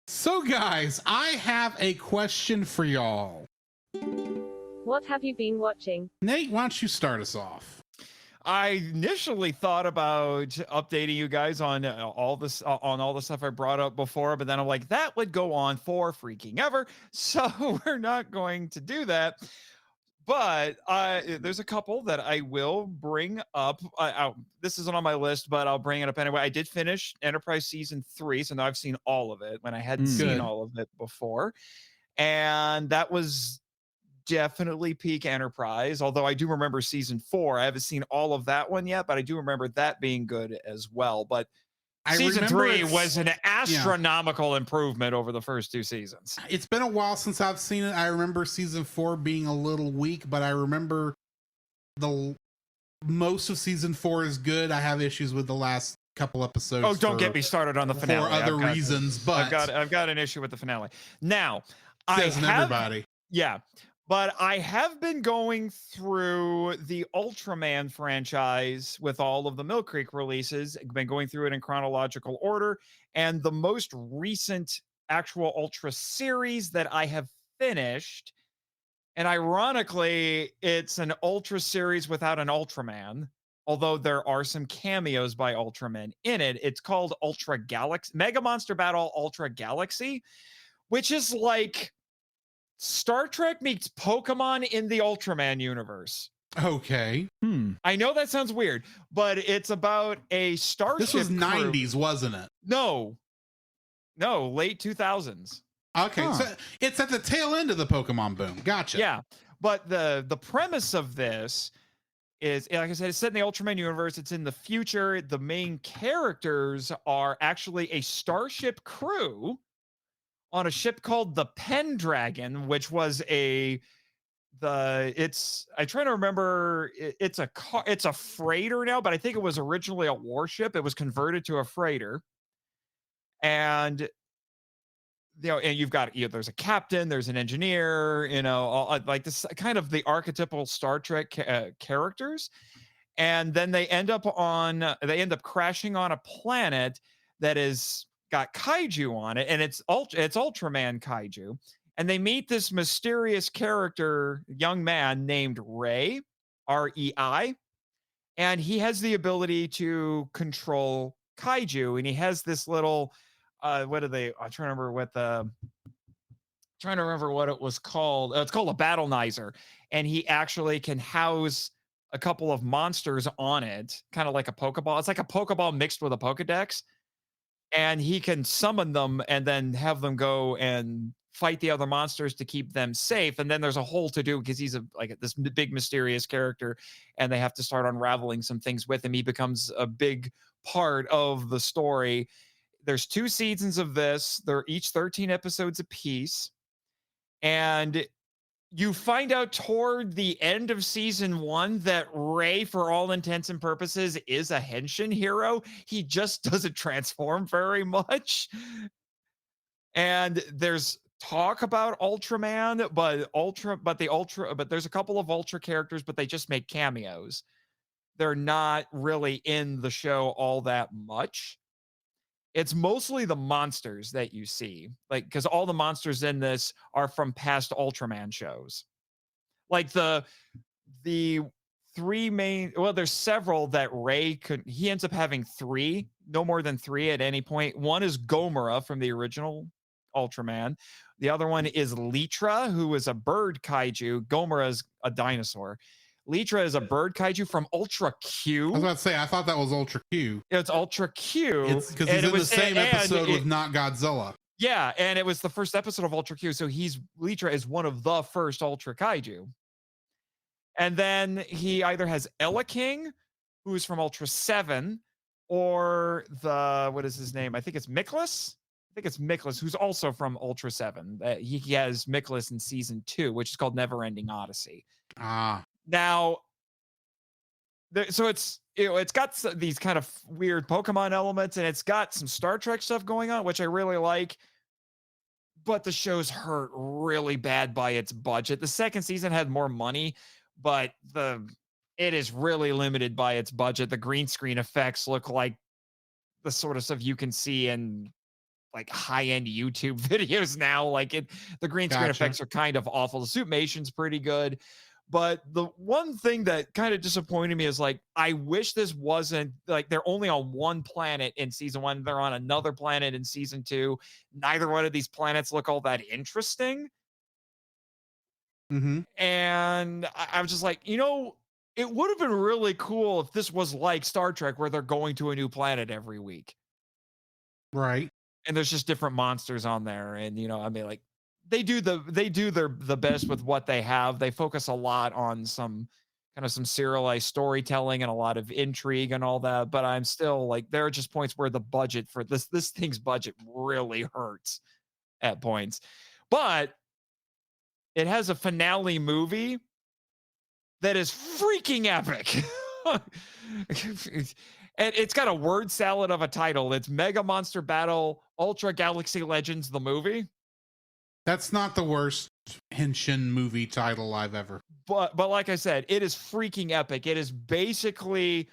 So, guys, I have a question for y'all. What have you been watching? Nate, why don't you start us off? I initially thought about updating you guys on all this on all the stuff I brought up before, but then I'm like, that would go on for freaking ever, so we're not going to do that. But there's a couple that I will bring up. This isn't on my list, but I'll bring it up anyway. I did finish Enterprise Season 3, so now I've seen all of it when I hadn't seen Good. all of it before. And that was definitely peak Enterprise, although I do remember Season 4. I haven't seen all of that one yet, but I do remember that being good as well. But Season 3 was an astronomical improvement over the first two seasons. It's been a while since I've seen it. I remember Season 4 being a little weak, but I remember most of Season 4 is good. I have issues with the last couple episodes. Oh, don't get me started on the finale. For other reasons, but I've got an issue with the finale. Now, everybody. Yeah. But I have been going through the Ultraman franchise with all of the Mill Creek releases. I've been going through it in chronological order. And the most recent actual Ultra series that I have finished, and ironically, it's an Ultra series without an Ultraman, although there are some cameos by Ultraman in it. It's called Ultra Galaxy, Mega Monster Battle Ultra Galaxy, which is like Star Trek meets Pokemon in the Ultraman universe. Okay. I know that sounds weird, but it's about a starship. This was crew. 90s, wasn't it? No, late 2000s. Okay, so it's at the tail end of the Pokemon boom. Gotcha. Yeah, but the premise of this is, like I said, it's set in the Ultraman universe. It's in the future. The main characters are actually a starship crew on a ship called the Pendragon, which was I'm trying to remember, it's a freighter now, but I think it was originally a warship. It was converted to a freighter. And and you've got, there's a captain, there's an engineer, all, like this kind of the archetypal Star Trek characters. And then they end up crashing on a planet that is got kaiju on it, and it's Ultraman kaiju. And they meet this mysterious character, young man named Rei, R-E-I, and he has the ability to control kaiju, and he has this little I'm trying to remember what it was called. It's called a Battlenizer, and he actually can house a couple of monsters on it, kind of like a Pokeball. It's like a Pokeball mixed with a Pokedex. And he can summon them and then have them go and fight the other monsters to keep them safe. And then there's a whole to do because he's this big mysterious character, and they have to start unraveling some things with him. He becomes a big part of the story. There's 2 seasons of this. They're each 13 episodes apiece. And you find out toward the end of season 1 that Rei, for all intents and purposes, is a henshin hero. He just doesn't transform very much. And there's talk about Ultraman, but there's a couple of Ultra characters, but they just make cameos. They're not really in the show all that much. It's mostly the monsters that you see, because all the monsters in this are from past Ultraman shows. Like the 3 main, there's several that Rei he ends up having 3, no more than 3 at any point. One is Gomora from the original Ultraman. The other one is Litra, who is a bird kaiju. Gomora is a dinosaur. Litra is a bird kaiju from Ultra Q. I was about to say, I thought that was Ultra Q. It's Ultra Q. It's because he's in the same episode with Not Godzilla. Yeah, and it was the first episode of Ultra Q, so Litra is one of the first Ultra kaiju. And then he either has Ella King, who's from Ultra 7, or the, what is his name? I think it's Miklas. I think it's Miklas, who's also from Ultra 7. He has Miklas in season 2, which is called Neverending Odyssey. Now, so it's, you know, it's got these kind of weird Pokemon elements, and it's got some Star Trek stuff going on, which I really like. But the show's hurt really bad by its budget. The second season had more money, but it is really limited by its budget. The green screen effects look like the sort of stuff you can see in like high-end YouTube videos now. Like the green screen effects are kind of awful. The suitmation's pretty good. But the one thing that kind of disappointed me is like, I wish this wasn't like they're only on one planet in season 1. They're on another planet in season 2. Neither one of these planets look all that interesting. And I was just like, you know, it would have been really cool if this was like Star Trek, where they're going to a new planet every week. Right. And there's just different monsters on there. And, you know, I mean, like, they do the best with what they have. They focus a lot on some serialized storytelling and a lot of intrigue and all that. But I'm still like, there are just points where the budget for this thing's budget really hurts at points. But it has a finale movie that is freaking epic. And it's got a word salad of a title. It's Mega Monster Battle Ultra Galaxy Legends, the movie. That's not the worst Henshin movie title I've ever. But like I said, it is freaking epic. It is basically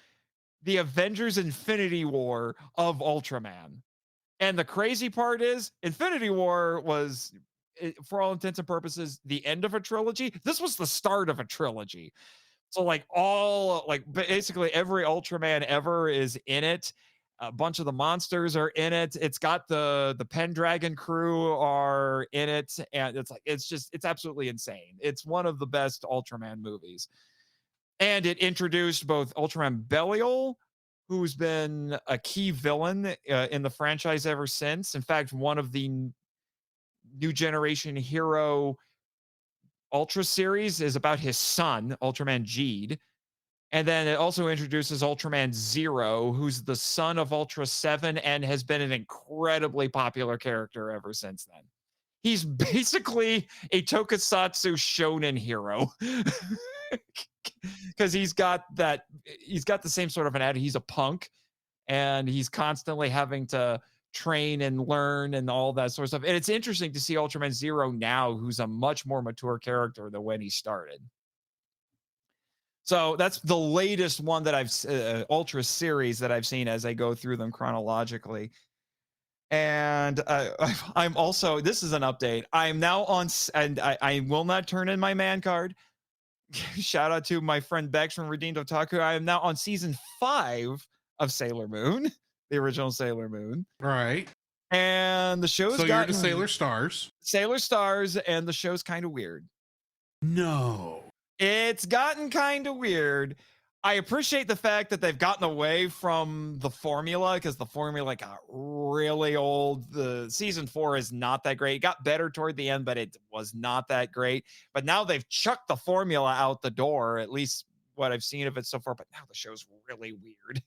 the Avengers Infinity War of Ultraman. And the crazy part is, Infinity War was, for all intents and purposes, the end of a trilogy. This was the start of a trilogy. So basically every Ultraman ever is in it. A bunch of the monsters are in it. It's got the Pendragon crew are in it. And it's absolutely insane. It's one of the best Ultraman movies. And it introduced both Ultraman Belial, who's been a key villain in the franchise ever since. In fact, one of the New Generation Hero Ultra series is about his son, Ultraman Jeed. And then it also introduces Ultraman Zero, who's the son of Ultra 7 and has been an incredibly popular character ever since then. He's basically a tokusatsu shonen hero. Because he's got the same sort of an attitude. He's a punk, and he's constantly having to train and learn and all that sort of stuff. And it's interesting to see Ultraman Zero now, who's a much more mature character than when he started. So that's the latest one that I've Ultra series that I've seen as I go through them chronologically. And I'm also, this is an update. I'm now on, and I will not turn in my man card. Shout out to my friend Bex from Redeemed Otaku. I am now on season 5 of Sailor Moon, the original Sailor Moon. Right. And the show's so you're the Sailor Stars. Sailor Stars, and the show's kind of weird. No. It's gotten kind of weird. I appreciate the fact that they've gotten away from the formula, because the formula got really old. The season 4 is not that great. It got better toward the end, but it was not that great. But now they've chucked the formula out the door, at least what I've seen of it so far. But now the show's really weird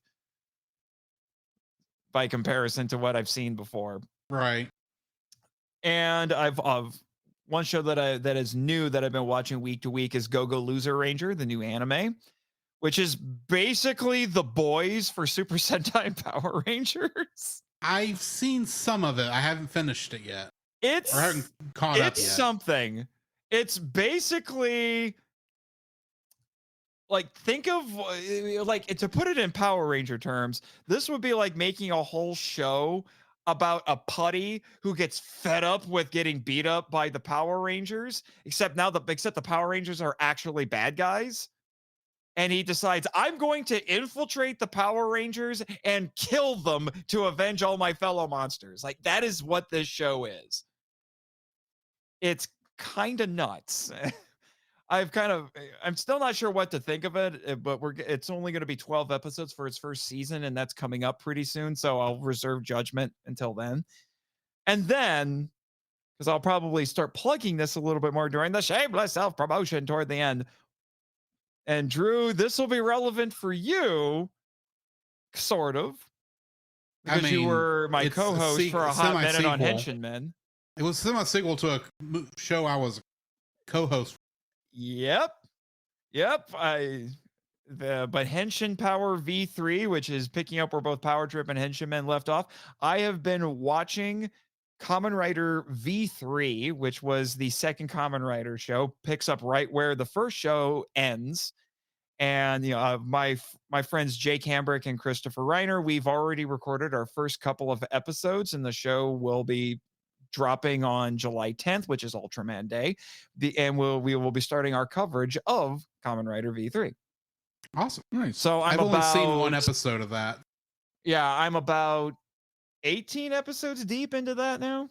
by comparison to what I've seen before. Right. And I've one show that is new that I've been watching week to week is Go-Go Loser Ranger, the new anime, which is basically the boys for Super Sentai and Power Rangers. I've seen some of it. I haven't finished it yet. I haven't caught up yet. It's something. It's basically like, think of like, to put it in Power Ranger terms, this would be like making a whole show about a putty who gets fed up with getting beat up by the Power Rangers, except the Power Rangers are actually bad guys. And he decides, I'm going to infiltrate the Power Rangers and kill them to avenge all my fellow monsters. Like, that is what this show is. It's kind of nuts. I'm still not sure what to think of it, but it's only going to be 12 episodes for its first season, and that's coming up pretty soon. So I'll reserve judgment until then. And then, because I'll probably start plugging this a little bit more during the shameless self-promotion toward the end. And Drew, this will be relevant for you Sort of. I Because you mean, were my it's a co-host for a hot minute on semi-sequel. Henshin Men. It was semi-sequel to a show I was co-host. Yep. But Henshin Power V3, which is picking up where both Power Trip and Henshin Men left off. I have been watching Kamen Rider V3, which was the second Kamen Rider show, picks up right where the first show ends. And my friends Jake Hambrick and Christopher Reiner, we've already recorded our first couple of episodes, and the show will be dropping on July 10th, which is Ultraman Day. And we will be starting our coverage of Kamen Rider V3. Awesome. Nice. So I've only seen one episode of that. Yeah, I'm about 18 episodes deep into that now.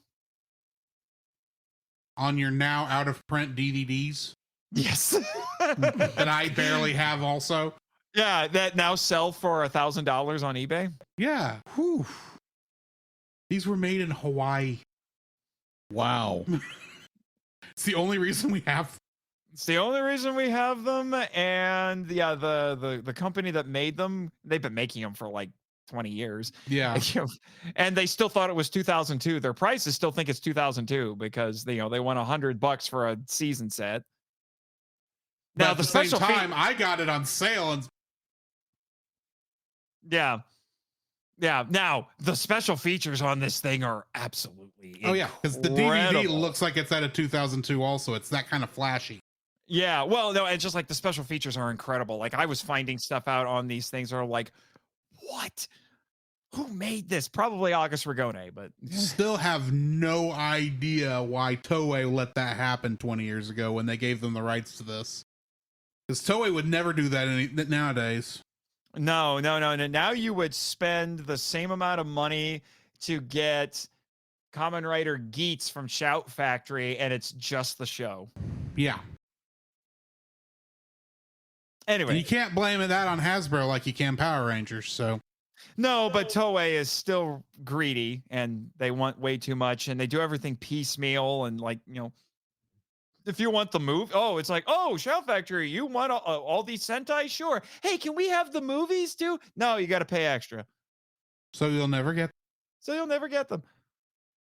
On your now out of print DVDs. Yes. That I barely have also. Yeah, that now sell for $1,000 on eBay. Yeah. Whew. These were made in Hawaii. Wow. It's the only reason we have. It's the only reason we have them. And yeah, the company that made them, they've been making them for like 20 years. Yeah. And they still thought it was 2002. Their prices still think it's 2002 because they want $100 for a season set. But Now at the the same special time, I got it on sale and yeah. Now the special features on this thing are absolutely because the DVD looks like it's out of 2002 also. It's that kind of flashy. Yeah, well, no, it's just like the special features are incredible. Like I was finding stuff out on these things that are like, what? Who made this? Probably August Rigone, but Still have no idea why Toei let that happen 20 years ago when they gave them the rights to this. Because Toei would never do that nowadays. No. Now you would spend the same amount of money to get Kamen Rider Geats from Shout Factory, and it's just the show. Yeah. Anyway, And you can't blame that on Hasbro like you can Power Rangers. So no, but Toei is still greedy, and they want way too much, and they do everything piecemeal, and like if you want the move, it's like, Shout Factory, you want all these Sentai? Sure. Hey, can we have the movies too? No, you got to pay extra. So you'll never get them.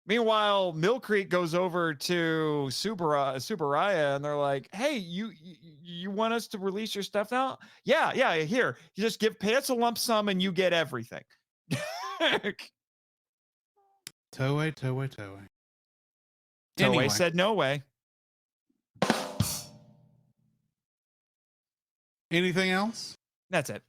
Meanwhile, Mill Creek goes over to Subaraya, and they're like, "Hey, you want us to release your stuff now? Yeah. Here, you just pay us a lump sum, and you get everything." Toei. Toei said no way. Anything else? That's it.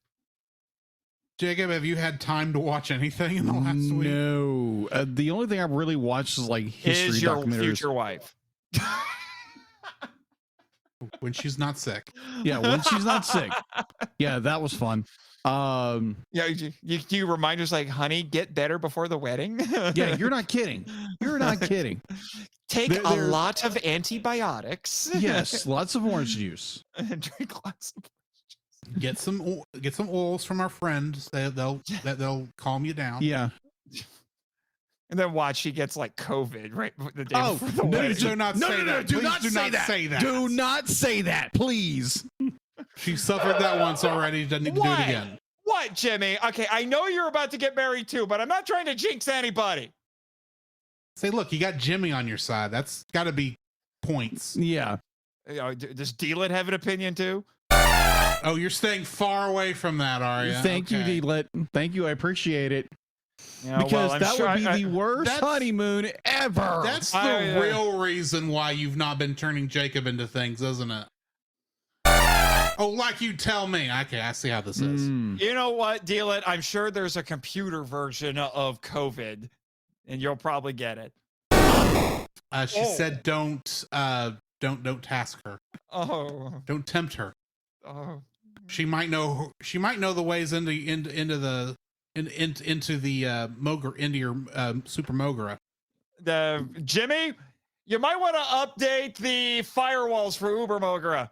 Jacob, have you had time to watch anything in the last week? No. The only thing I've really watched is like history Is your documentaries. future wife? When she's not sick. Yeah, when she's not sick. Yeah, that was fun. Yeah, you remind us like, honey, get better before the wedding. Yeah, you're not kidding. You're not kidding. Take a lot of antibiotics. Yes, lots of orange juice. And drink lots of. Get some oils from our friends. They'll calm you down. Yeah. And then watch, she gets like COVID right the day Oh, before the no, wedding. Do not say that. Do Please not do say not that. say that. Do not say that, please. She suffered that once already. Doesn't need to do it again. What, Jimmy? Okay, I know you're about to get married too, but I'm not trying to jinx anybody. Say, look, you got Jimmy on your side. That's got to be points. Yeah. Does D-Lit have an opinion too? Oh, you're staying far away from that, are you? Thank you, D-Lit. Thank you. I appreciate it. Yeah, Because well, that would be the worst that's- honeymoon ever. That's the real reason why you've not been turning Jacob into things, isn't it? Oh, like you tell me. Okay, I see how this is. You know what, D-Lit? I'm sure there's a computer version of COVID, and you'll probably get it. She said, "Don't task her. Oh, Don't tempt her. oh. She might know the ways into your Super Mogura." Jimmy, you might want to update the firewalls for Uber Mogura.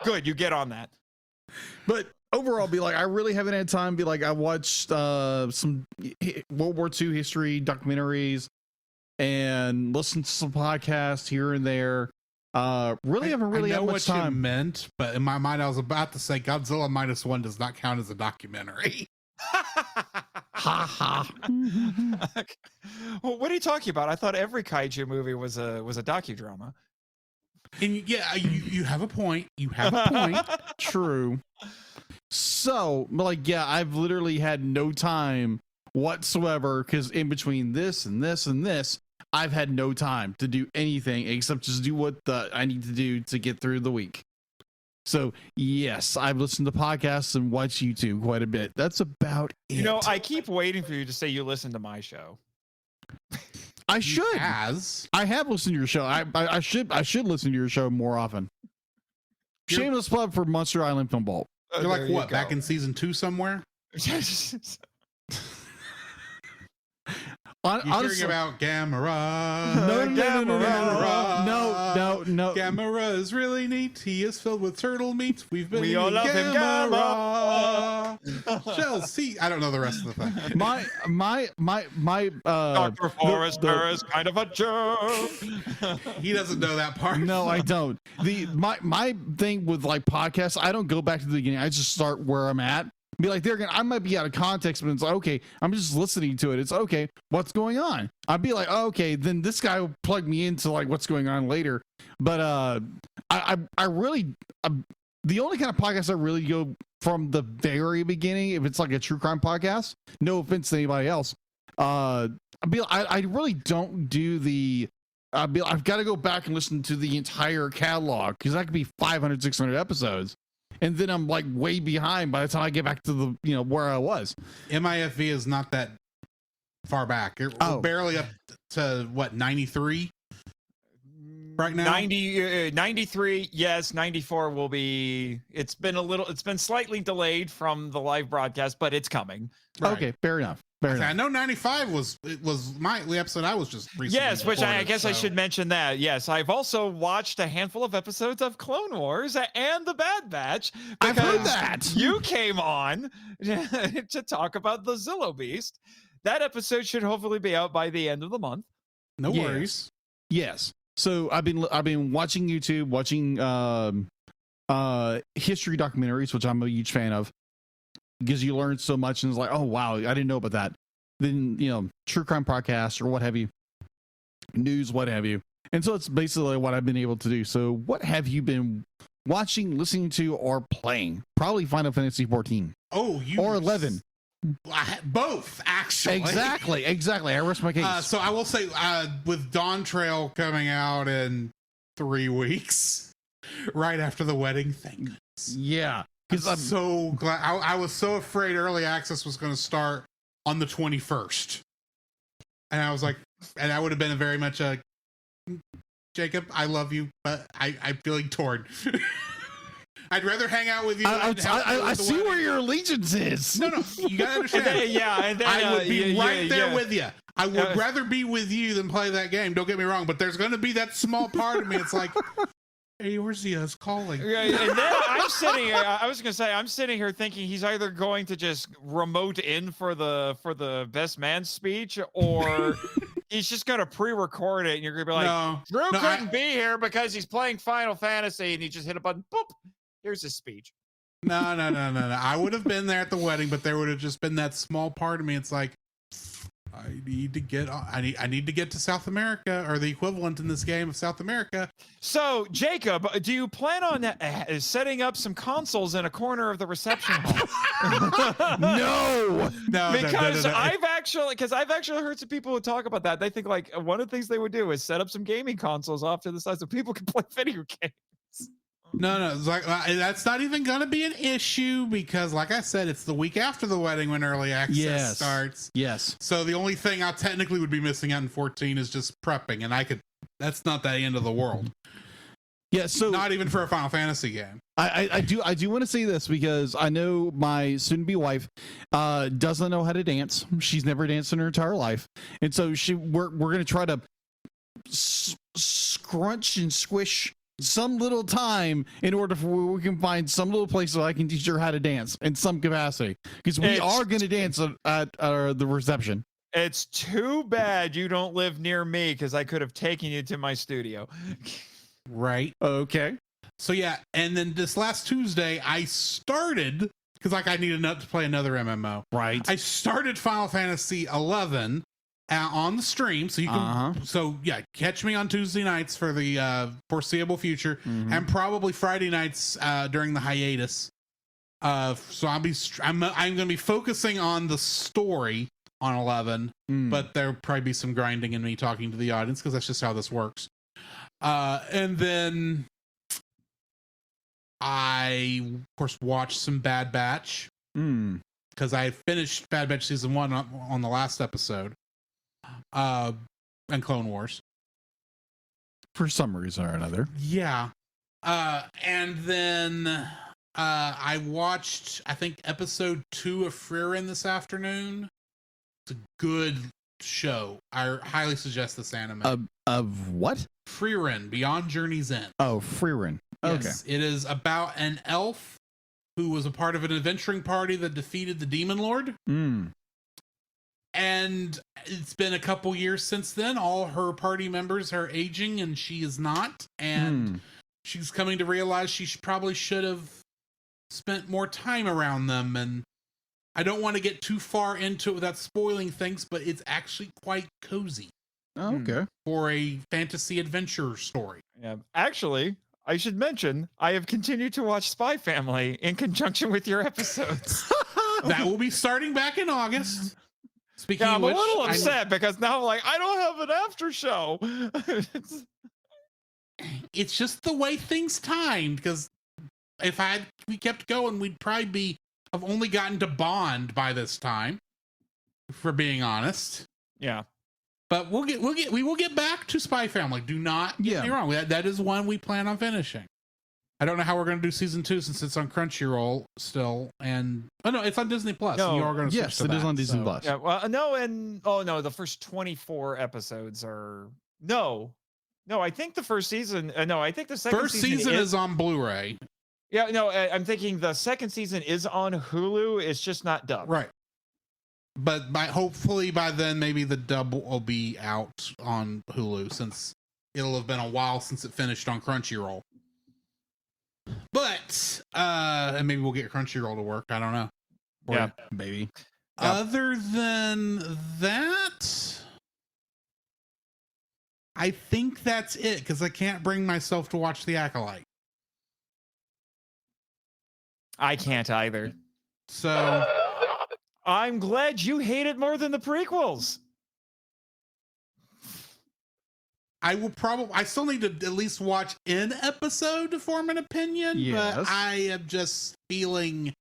Good, you get on that. But overall, be like, I really haven't had time. Be like, I watched some World War II history documentaries and listened to some podcasts here and there. Really haven't really I know had much what you time. meant, but in my mind, I was about to say Godzilla Minus One does not count as a documentary. Ha ha. Well, what are you talking about? I thought every kaiju movie was a docudrama. And yeah, you have a point. You have a point. True. So, like, yeah, I've literally had no time whatsoever because in between this and this and this, I've had no time to do anything except just do what I need to do to get through the week. So, yes, I've listened to podcasts and watched YouTube quite a bit. That's about it. You know, I keep waiting for you to say you listen to my show. I should. I have listened to your show. I should listen to your show more often. Shameless plug for Monster Island Film Vault. You're like what? Back in season 2 somewhere? You're hearing about Gamera. No. Gamera is really neat. He is filled with turtle meat. We all love him, Gamera. Chelsea. I don't know the rest of the thing. My Dr. Forrester is kind of a jerk. He doesn't know that part. No, I don't. My thing with like podcasts, I don't go back to the beginning. I just start where I'm at. Be like, I might be out of context, but it's like, okay, I'm just listening to it. It's okay, what's going on? I'd be like, oh, okay, then this guy will plug me into like what's going on later. But I really, the only kind of podcast I really go from the very beginning, if it's like a true crime podcast, no offense to anybody else, I really don't do the. I've got to go back and listen to the entire catalog because that could be 500, 600 episodes. And then I'm like way behind by the time I get back to the, where I was. MIFV is not that far back. We're barely up to what, 93 right now? 93. Yes. 94 will be, it's been slightly delayed from the live broadcast, but it's coming. Right. Okay. Fair enough. I know 95 was the episode I was just recently. Yes, which I guess I should mention that. Yes, I've also watched a handful of episodes of Clone Wars and The Bad Batch. I've heard that. You came on to talk about the Zillow Beast. That episode should hopefully be out by the end of the month. No worries. Yes. So I've been watching YouTube, watching history documentaries, which I'm a huge fan of. Because you learn so much and it's like, oh wow, I didn't know about that. Then true crime podcasts or what have you, news, what have you. And so it's basically what I've been able to do. So what have you been watching, listening to, or playing? Probably Final Fantasy 14. Oh, or 11. Both, actually. Exactly. I rest my case. So I will say, with Dawn Trail coming out in 3 weeks, right after the wedding, thank goodness. Yeah. Because I'm so glad. I was so afraid early access was going to start on the 21st. And I was like, and I would have been very much a, Jacob, I love you, but I'm feeling torn. I'd rather hang out with you. I see where your allegiance is. No, you got to understand. And then, I would be right there with you. I would rather be with you than play that game. Don't get me wrong, but there's going to be that small part of me. It's like, hey, Orzia is calling. Yeah, and then I'm sitting here. I was gonna say I'm sitting here thinking he's either going to just remote in for the best man speech, or he's just gonna pre-record it, and you're gonna be like, Drew couldn't be here because he's playing Final Fantasy, and he just hit a button. Boop. Here's his speech. No. I would have been there at the wedding, but there would have just been that small part of me. It's like, I need to get to South America, or the equivalent in this game of South America. So, Jacob, do you plan on setting up some consoles in a corner of the reception hall? No, because I've actually heard some people who talk about that. They think like one of the things they would do is set up some gaming consoles off to the side so people can play video games. No, it's like that's not even going to be an issue because, like I said, it's the week after the wedding when early access starts. Yes. So the only thing I technically would be missing out in 14 is just prepping, and that's not the end of the world. Yeah. So not even for a Final Fantasy game. I do want to say this because I know my soon-to-be wife doesn't know how to dance. She's never danced in her entire life, and so we're going to try to scrunch and squish some little time in order for we can find some little place so I can teach her how to dance in some capacity, because we are going to dance at the reception. It's too bad you don't live near me, because I could have taken you to my studio. Right. Okay. So yeah, and then this last Tuesday, I started because like I needed to play another MMO. Right. I started Final Fantasy 11 on the stream, so you can. So yeah, catch me on Tuesday nights for the foreseeable future, and probably Friday nights during the hiatus. So I'm going to be focusing on the story on 11, but there'll probably be some grinding and me talking to the audience because that's just how this works. And then I, of course, watched some Bad Batch because I finished Bad Batch season 1 on the last episode, and Clone Wars for some reason or another. Yeah, and then I watched I think episode 2 of Frieren this afternoon. It's a good show. I highly suggest this anime. Of what? Frieren, Beyond Journey's End. Oh, Frieren. Okay. Yes, it is about an elf who was a part of an adventuring party that defeated the Demon Lord. And it's been a couple years since then. All her party members are aging and she is not. And she's coming to realize she probably should have spent more time around them. And I don't want to get too far into it without spoiling things, but it's actually quite cozy. Oh, okay. For a fantasy adventure story. Yeah. Actually, I should mention, I have continued to watch Spy Family in conjunction with your episodes. That will be starting back in August. Speaking yeah, of I'm which, a little upset because now I'm like, I don't have an after show. It's just the way things timed, because if we kept going, we'd probably have only gotten to Bond by this time, for being honest. Yeah. But we will get back to Spy Family. Do not get me wrong. That is one we plan on finishing. I don't know how we're going to do season 2 since it's on Crunchyroll still, and no, it's on Disney Plus. No, and you are going to yes, it is on Disney Plus. Yeah, well, no, and the first 24 episodes are no. I think the first season. No, I think the second first season is on Blu-ray. Yeah, no, I'm thinking the second season is on Hulu. It's just not dubbed. Right. But hopefully by then, maybe the dub will be out on Hulu, since it'll have been a while since it finished on Crunchyroll. But and maybe we'll get Crunchyroll to work. I don't know. Yeah, maybe. Yeah. Other than that, I think that's it, because I can't bring myself to watch The Acolyte. I can't either. So I'm glad you hate it more than the prequels. I still need to at least watch an episode to form an opinion, but I am just feeling,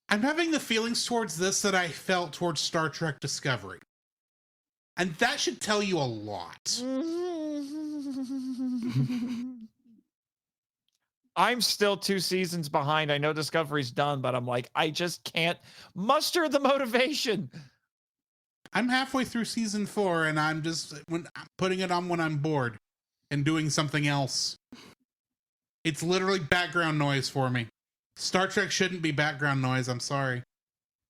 I'm having the feelings towards this that I felt towards Star Trek Discovery. And that should tell you a lot. I'm still 2 seasons behind. I know Discovery's done, but I'm like, I just can't muster the motivation. I'm halfway through season 4, and I'm putting it on when I'm bored and doing something else. It's literally background noise for me. Star Trek shouldn't be background noise. I'm sorry.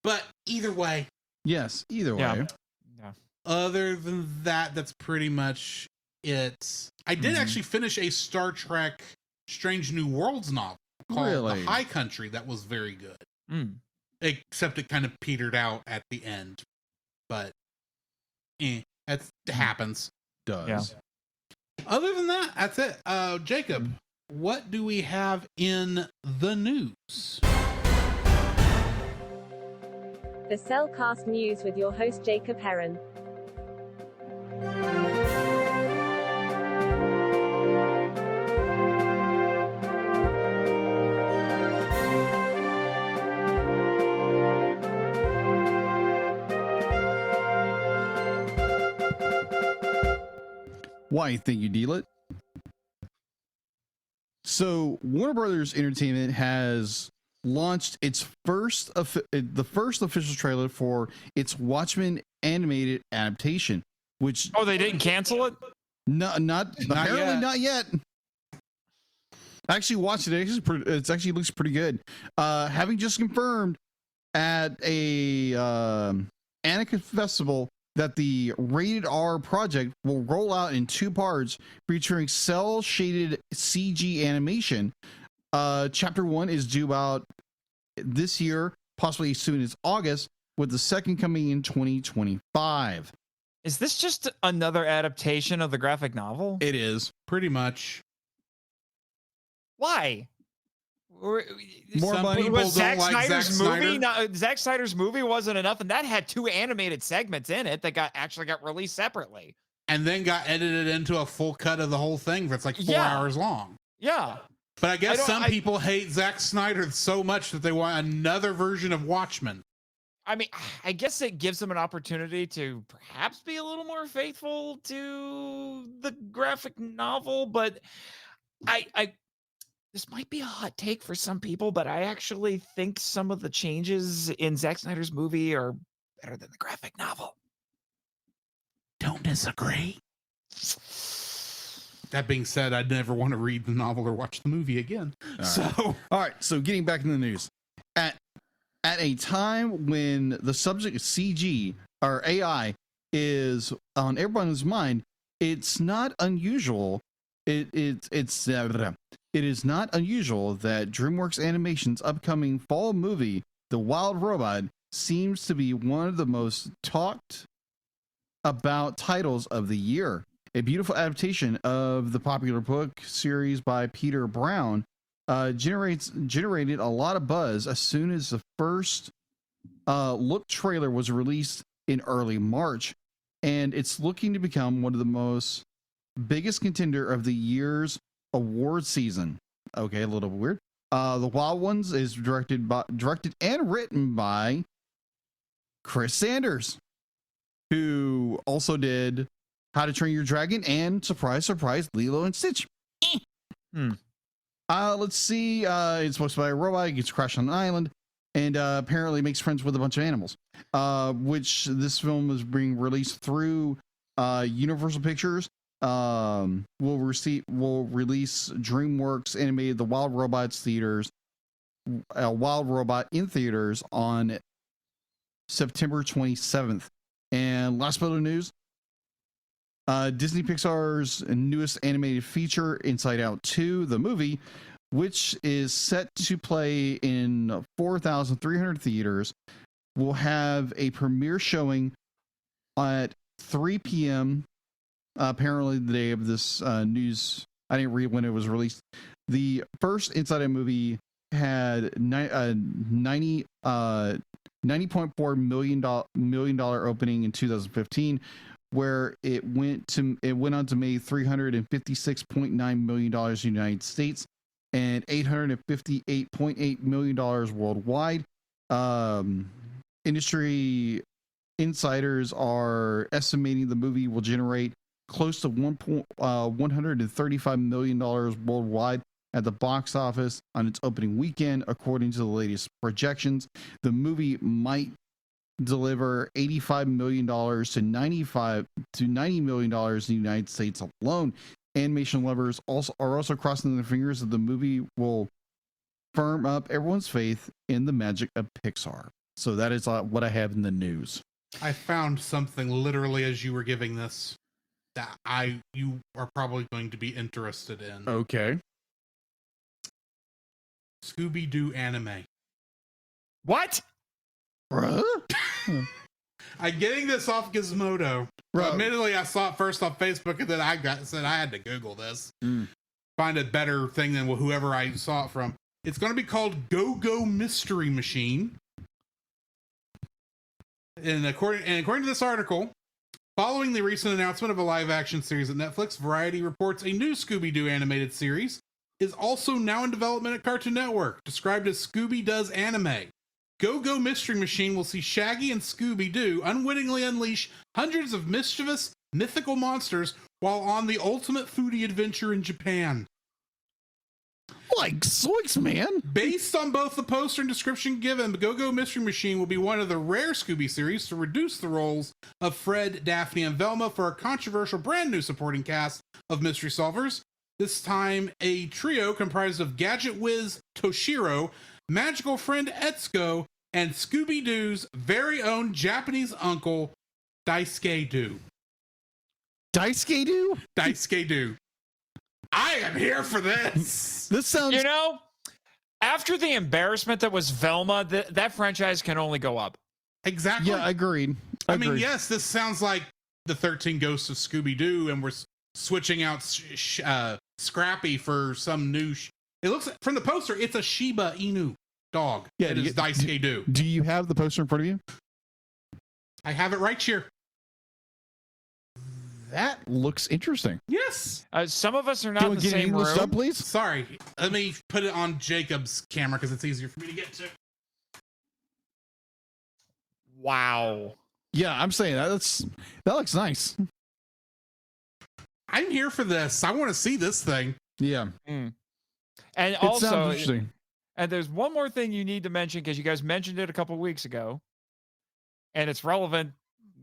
But either way. Yes, either way. Yeah. Other than that, that's pretty much it. I did actually finish a Star Trek Strange New Worlds novel called The High Country. That was very good. Except it kind of petered out at the end. But it happens. Does. Yeah. Other than that, that's it. Jacob, what do we have in the news? The Cellcast News with your host Jacob Heron. Why you think you deal it? So Warner Brothers Entertainment has launched its first official trailer for its Watchmen animated adaptation, which they didn't cancel it? No, not apparently not yet. I actually watched it. It actually looks pretty good. Having just confirmed at a Annika festival that the rated R project will roll out in 2 parts featuring cell shaded CG animation. Chapter 1 is due out this year, possibly as soon as August, with the second coming in 2025. Is this just another adaptation of the graphic novel? It is. Pretty much. Why? More Some money. people Was don't Zack like Zack Snyder's movie? Snyder. Zack Snyder's movie wasn't enough, and that had 2 animated segments in it that actually got released separately. And then got edited into a full cut of the whole thing that's like 4 Yeah. hours long. Yeah. But I guess some people hate Zack Snyder so much that they want another version of Watchmen. I mean, I guess it gives them an opportunity to perhaps be a little more faithful to the graphic novel, but I this might be a hot take for some people, but I actually think some of the changes in Zack Snyder's movie are better than the graphic novel. Don't disagree. That being said, I'd never want to read the novel or watch the movie again. All right, so getting back in the news. At a time when the subject of CG or AI is on everyone's mind, it's not unusual. It is not unusual that DreamWorks Animation's upcoming fall movie, The Wild Robot, seems to be one of the most talked about titles of the year. A beautiful adaptation of the popular book series by Peter Brown generated a lot of buzz as soon as the first look trailer was released in early March, and it's looking to become one of the most biggest contender of the year's award season. Okay, a little weird. The Wild Ones is directed and written by Chris Sanders, who also did How to Train Your Dragon and surprise, surprise, Lilo and Stitch. Let's see. It's supposed to be a robot. It gets crashed on an island and apparently makes friends with a bunch of animals. Which this film is being released through Universal Pictures. Will release DreamWorks animated The Wild Robot in theaters on September 27th. And last bit of news. Disney Pixar's newest animated feature, Inside Out 2, the movie, which is set to play in 4,300 theaters, will have a premiere showing at 3 p.m. Apparently the day of this news. I didn't read when it was released. The first Inside Out movie had $90.4 million opening in 2015, where it went on to make $356.9 million in the United States and $858.8 million worldwide. Industry insiders are estimating the movie will generate close to $135 million worldwide at the box office on its opening weekend, according to the latest projections. The movie might deliver $85 million to $90 million in the United States alone. Animation lovers are also crossing their fingers that the movie will firm up everyone's faith in the magic of Pixar. So that is what I have in the news. I found something literally as you were giving this that you are probably going to be interested in. Okay. Scooby-Doo anime. What? Bruh? I'm getting this off Gizmodo. Admittedly, I saw it first on Facebook, and then said I had to Google this. Find a better thing than whoever I saw it from. It's going to be called Go-Go Mystery Machine. And according to this article, following the recent announcement of a live-action series at Netflix, Variety reports a new Scooby-Doo animated series is also now in development at Cartoon Network, described as Scooby Does Anime. Go-Go Mystery Machine will see Shaggy and Scooby-Doo unwittingly unleash hundreds of mischievous, mythical monsters while on the ultimate foodie adventure in Japan. Like zoinks, man. Based on both the poster and description given, the Go-Go Mystery Machine will be one of the rare Scooby series to reduce the roles of Fred, Daphne, and Velma for a controversial brand new supporting cast of mystery solvers. This time, a trio comprised of Gadget Whiz Toshiro, Magical Friend Etsuko, and Scooby-Doo's very own Japanese uncle, Daisuke do. Daisuke do? Daisuke do. I am here for this. This sounds. You know, after the embarrassment that was Velma, that franchise can only go up. Exactly. Yeah, agreed. I mean, yes, this sounds like the 13 Ghosts of Scooby-Doo, and we're switching out Scrappy for some new... It looks like, from the poster, it's a Shiba Inu dog. Yeah, it is Daisuke do. Do you have the poster in front of you? I have it right here. That looks interesting. Yes. Some of us are not in the Can we same get English room. up, please? Sorry. Let me put it on Jacob's camera because it's easier for me to get to. Wow. Yeah, I'm saying that looks nice. I'm here for this. I want to see this thing. Yeah. And It also, sounds interesting. and there's one more thing you need to mention because you guys mentioned it a couple weeks ago, and it's relevant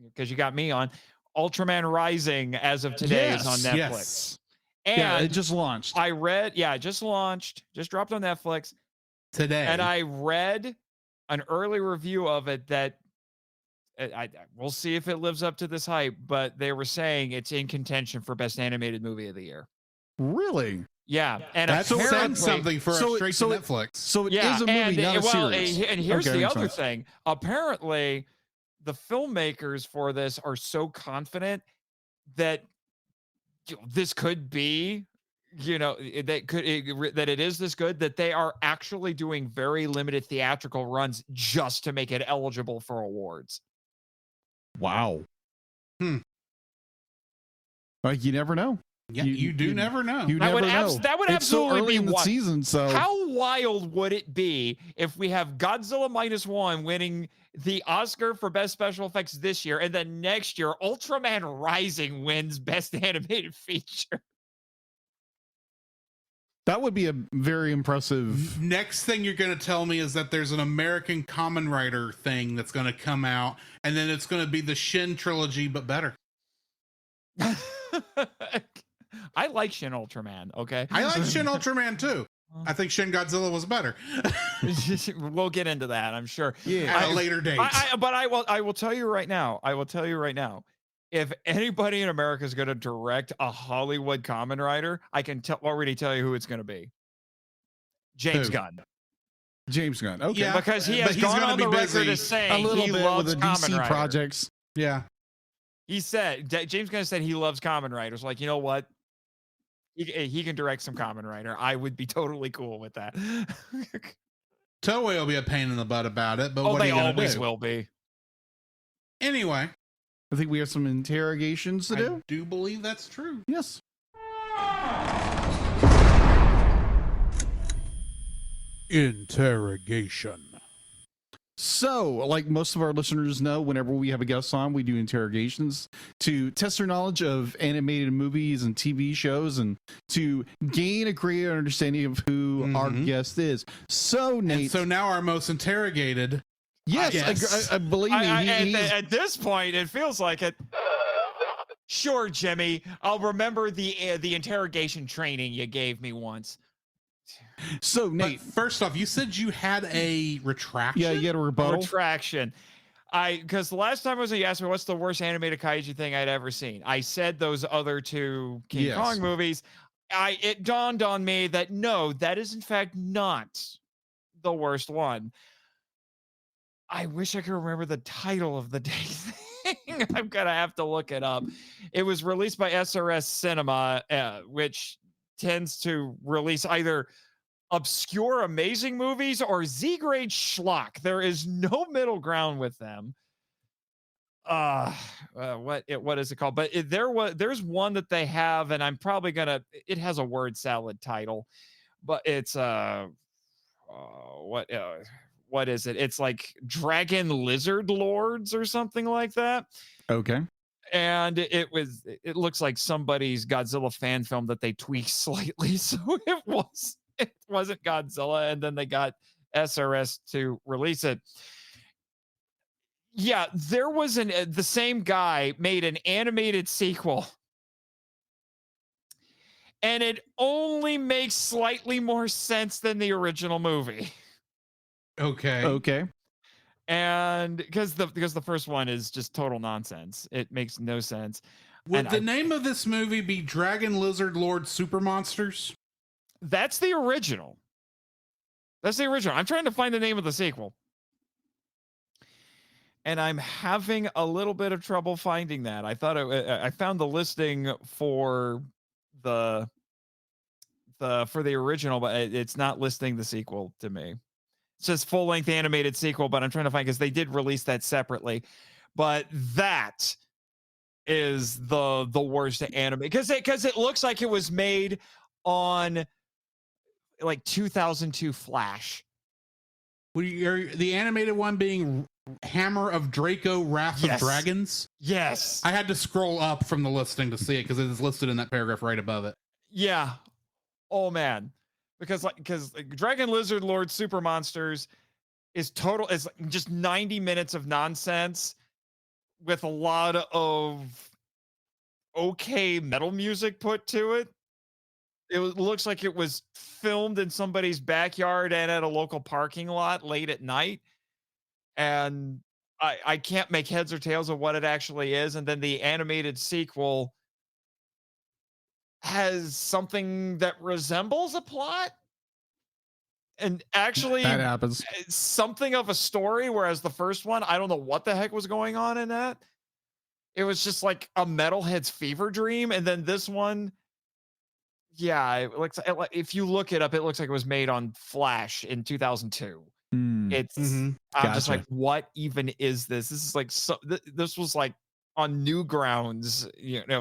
because you got me on. Ultraman Rising, as of today, is on Netflix. Yes. And Yeah, it just launched. I read, it just launched, just dropped on Netflix Today. and I read an early review of it that we'll see if it lives up to this hype, but they were saying it's in contention for best animated movie of the year. Really? Yeah, and That's saying something for straight to Netflix. So it is a movie, and, not a series. And here's Okay, the makes other sense. thing. Apparently, the filmmakers for this are so confident that this could be, that it is this good that they are actually doing very limited theatrical runs just to make it eligible for awards. Wow. Like you never know. Yeah, you do never know. You That never would know. that would It's so absolutely early be in the wild. season. So How wild would it be if we have Godzilla Minus One winning the Oscar for Best Special Effects this year, and then next year Ultraman Rising wins Best Animated Feature? that would be a very impressive. Next thing you're going to tell me is that there's an American Common Writer thing that's going to come out, and then it's going to be the Shin trilogy, but better. I like Shin Ultraman. Okay, I like Shin Ultraman too. I think Shin Godzilla was better. We'll get into that, I'm sure. At a later date. But I will tell you right now. If anybody in America is going to direct a Hollywood Kamen Rider, I can already tell you who it's going to be. James Who? Gunn. James Gunn. Okay. Yeah, Because he but has he's gone gonna on be the record busy as saying A little he bit loves with the Kamen DC Rider. projects. Yeah. He said, James Gunn said he loves Kamen Riders. Like, you know what? He can direct some Kamen Rider. I would be totally cool with that. Toei will be a pain in the butt about it, but what are they you gonna always do? will be. Anyway, I think we have some interrogations to do. I do believe that's true. Yes. Interrogation. So, like most of our listeners know, whenever we have a guest on, we do interrogations to test their knowledge of animated movies and TV shows and to gain a greater understanding of who our guest is. So, Nate. And so now our most interrogated. Yes, I believe me. At this point, it feels like it. Sure, Jimmy. I'll remember the interrogation training you gave me once. So, But Nate. first off, you said you had a retraction. Yeah, you had a rebuttal. Retraction. Because the last time you asked me what's the worst animated kaiju thing I'd ever seen, I said those other two King Kong movies. It dawned on me that no, that is in fact not the worst one. I wish I could remember the title of the dang thing. I'm gonna have to look it up. It was released by SRS Cinema, which tends to release either obscure, amazing movies or Z-grade schlock. There is no middle ground with them. What is it called? But there's one that they have, and I'm probably gonna. It has a word salad title, but it's what is it? It's like Dragon Lizard Lords or something like that. Okay. And it looks like somebody's Godzilla fan film that they tweaked slightly, so it wasn't Godzilla, and then they got SRS to release it. Yeah, there was the same guy made an animated sequel, and it only makes slightly more sense than the original movie. Okay. Okay. And because the first one is just total nonsense. It makes no sense. Would And the name of this movie be Dragon Lizard Lord Super Monsters? That's the original. That's the original. I'm trying to find the name of the sequel. And I'm having a little bit of trouble finding that. I thought I found the listing for the original, but it's not listing the sequel to me. It says full-length animated sequel, but I'm trying to find, because they did release that separately. But that is the worst anime, because it looks like it was made on like 2002 Flash. The animated one being Hammer of Draco, Wrath of Dragons? Yes. I had to scroll up from the listing to see it because it is listed in that paragraph right above it. Yeah. Oh man. Because Dragon Lizard Lord Super Monsters is just 90 minutes of nonsense with a lot of okay metal music put to it. It looks like it was filmed in somebody's backyard and at a local parking lot late at night. And I can't make heads or tails of what it actually is. And then the animated sequel has something that resembles a plot. And actually, that happens. Something of a story, whereas the first one, I don't know what the heck was going on in that. It was just like a metalhead's fever dream. And then this one, yeah, if you look it up, it looks like it was made on Flash in 2002. It's I'm just like, what even is this? This is like this was like on Newgrounds,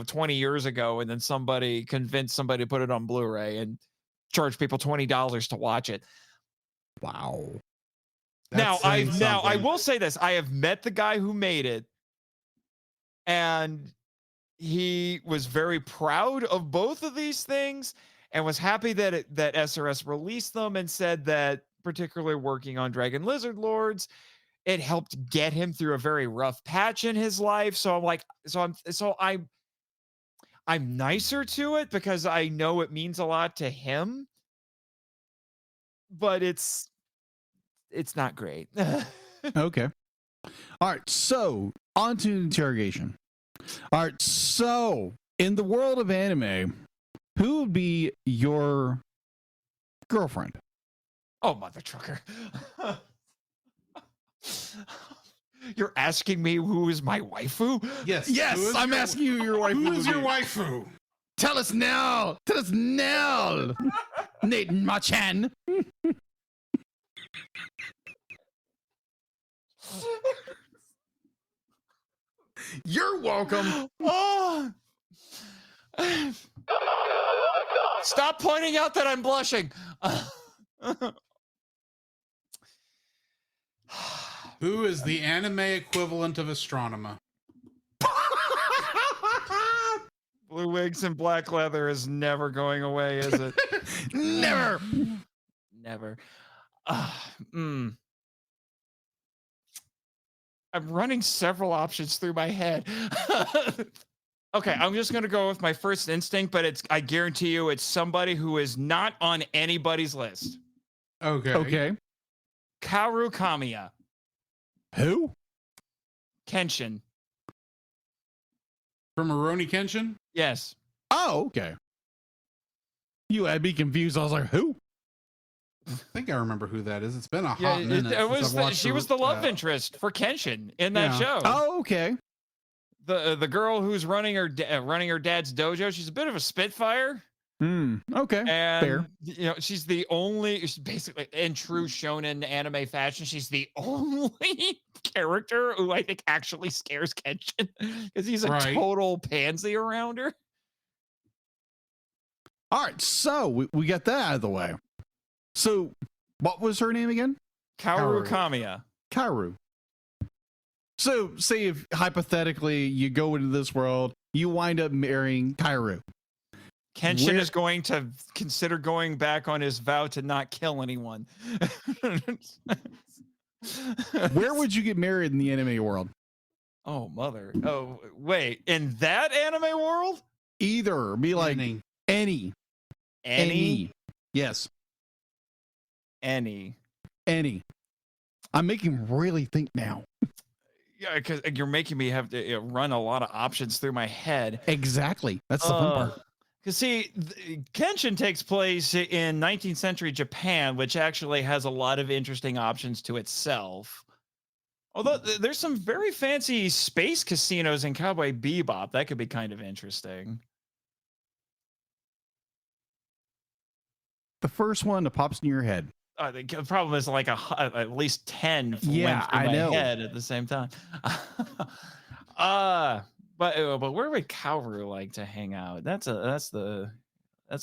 20 years ago, and then somebody convinced somebody to put it on Blu-ray and charge people $20 to watch it. Wow. I will say this: I have met the guy who made it, and he was very proud of both of these things, and was happy that SRS released them, and said that, particularly working on Dragon Lizard Lords, it helped get him through a very rough patch in his life. So I'm like, I'm nicer to it because I know it means a lot to him, but it's not great. Okay. All right. So on to interrogation. All right. So in the world of anime, who would be your girlfriend? Oh, mother trucker. You're asking me who is my waifu? Yes. Yes, I'm asking you your waifu. Who is your waifu? Tell us now. Tell us now. Nate Marchand. You're welcome. Oh. Stop pointing out that I'm blushing. Who is the anime equivalent of Astronema? Blue wigs and black leather is never going away, is it? Never. Never. I'm running several options through my head. Okay, I'm just going to go with my first instinct, but I guarantee you it's somebody who is not on anybody's list. Okay. Kaoru Kamiya. Who? Kenshin. From Rurouni Kenshin? Yes. Oh, okay. You had me confused. I was like, who? I think I remember who that is. It's been a hot minute. She was the love interest for Kenshin in that show. Oh, okay. The girl who's running her dad's dojo. She's a bit of a spitfire. Okay. And fair. She's basically, in true shonen anime fashion, she's the only character who I think actually scares Kenshin, because he's a total pansy around her. All right, so we got that out of the way. So, what was her name again? Kaoru Kamiya. Kaoru. So, say if hypothetically you go into this world, you wind up marrying Kaoru. Kenshin is going to consider going back on his vow to not kill anyone. Where would you get married in the anime world? Oh, mother. Oh, wait. In that anime world? Either. Be like any. Yes. Any. I'm making him really think now. Yeah, because you're making me have to run a lot of options through my head. Exactly. That's the fun part. Because see, Kenshin takes place in 19th century Japan, which actually has a lot of interesting options to itself. Although there's some very fancy space casinos in Cowboy Bebop. That could be kind of interesting. The first one that pops in your head. The problem is like at least 10 went through I my know. head at the same time. But where would Kaoru like to hang out? That's the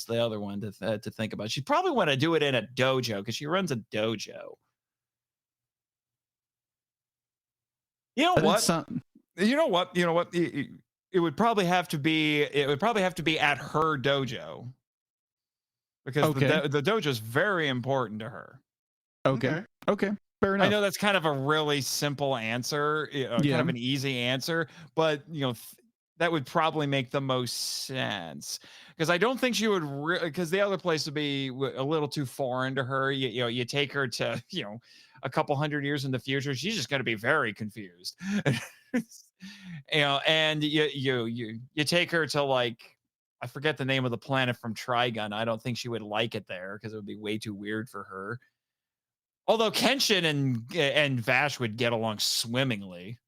other one to think about. She'd probably want to do it in a dojo because she runs a dojo. You know what? It would probably have to be at her dojo. Because the dojo is very important to her. Okay. Fair enough. I know that's kind of a really simple answer, kind of an easy answer, but that would probably make the most sense. Because I don't think she would, because the other place would be a little too foreign to her. You take her to a couple hundred years in the future, she's just going to be very confused. And you take her to like, I forget the name of the planet from Trigun. I don't think she would like it there because it would be way too weird for her. Although Kenshin and Vash would get along swimmingly.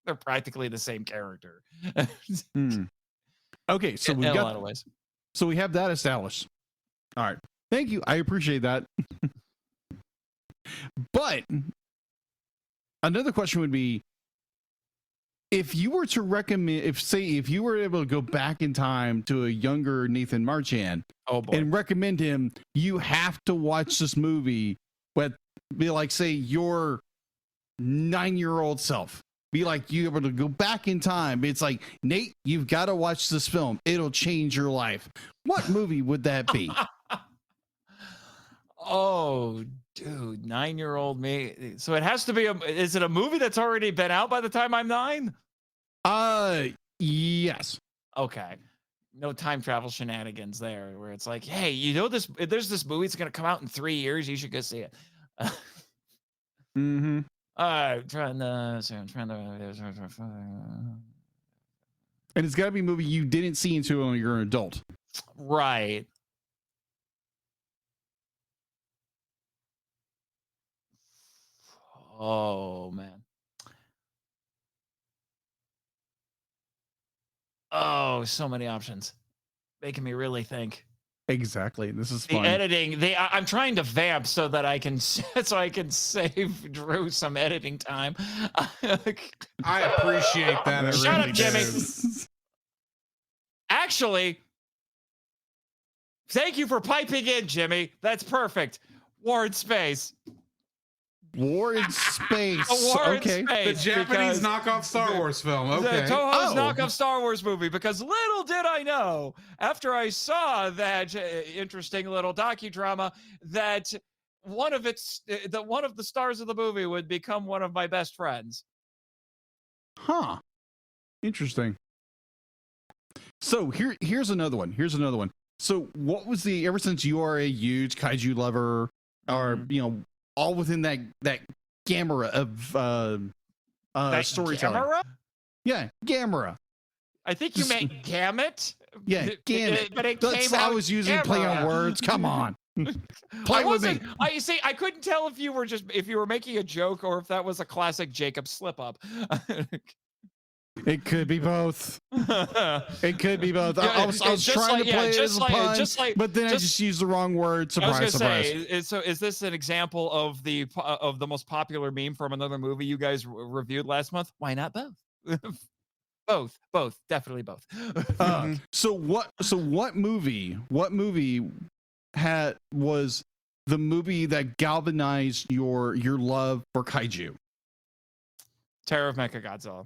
They're practically the same character. Okay, so we got a lot of ways. So we have that established. All right. Thank you. I appreciate that. But another question would be, if you were to recommend, if you were able to go back in time to a younger Nathan Marchand and recommend him, you have to watch this movie, but be like, say, your 9-year-old self. Be like, you able to go back in time. It's like, Nate, you've got to watch this film. It'll change your life. What movie would that be? Oh, dude, 9-year-old me. So it has to be is it a movie that's already been out by the time I'm 9? Yes. Okay. No time travel shenanigans there where it's like, hey, there's this movie that's going to come out in 3 years. You should go see it. Mm-hmm. I'm trying to. And it's got to be a movie you didn't see until you're an adult. Right. Oh, man. Oh, so many options. Making me really think. Exactly. This is the fun. Editing. I'm trying to vamp so that I can save Drew some editing time. I appreciate that. Shut up, Jimmy. Actually, thank you for piping in, Jimmy. That's perfect. War in Space. War in Space. War in The Space, Japanese knockoff Star Wars film. Okay. The Toho's knockoff Star Wars movie. Because little did I know, after I saw that interesting little docudrama, that one of the stars of the movie would become one of my best friends. Huh. Interesting. So here's another one. So what was ever since you are a huge kaiju lover, or all within that gamma of storytelling. Gamera? Yeah, gamma. I think you meant gamut. Yeah, gamut. But it That's came I out was using play on words. Come on. Play with me. You see, I couldn't tell if you were making a joke or if that was a classic Jacob slip up. It could be both. It could be both. Yeah, I was trying to play it as a pun, but then I just used the wrong word. Surprise, surprise. So is this an example of the most popular meme from another movie you guys reviewed last month? Why not both? both, definitely both. So what movie was the movie that galvanized your love for kaiju? Terror of Mechagodzilla.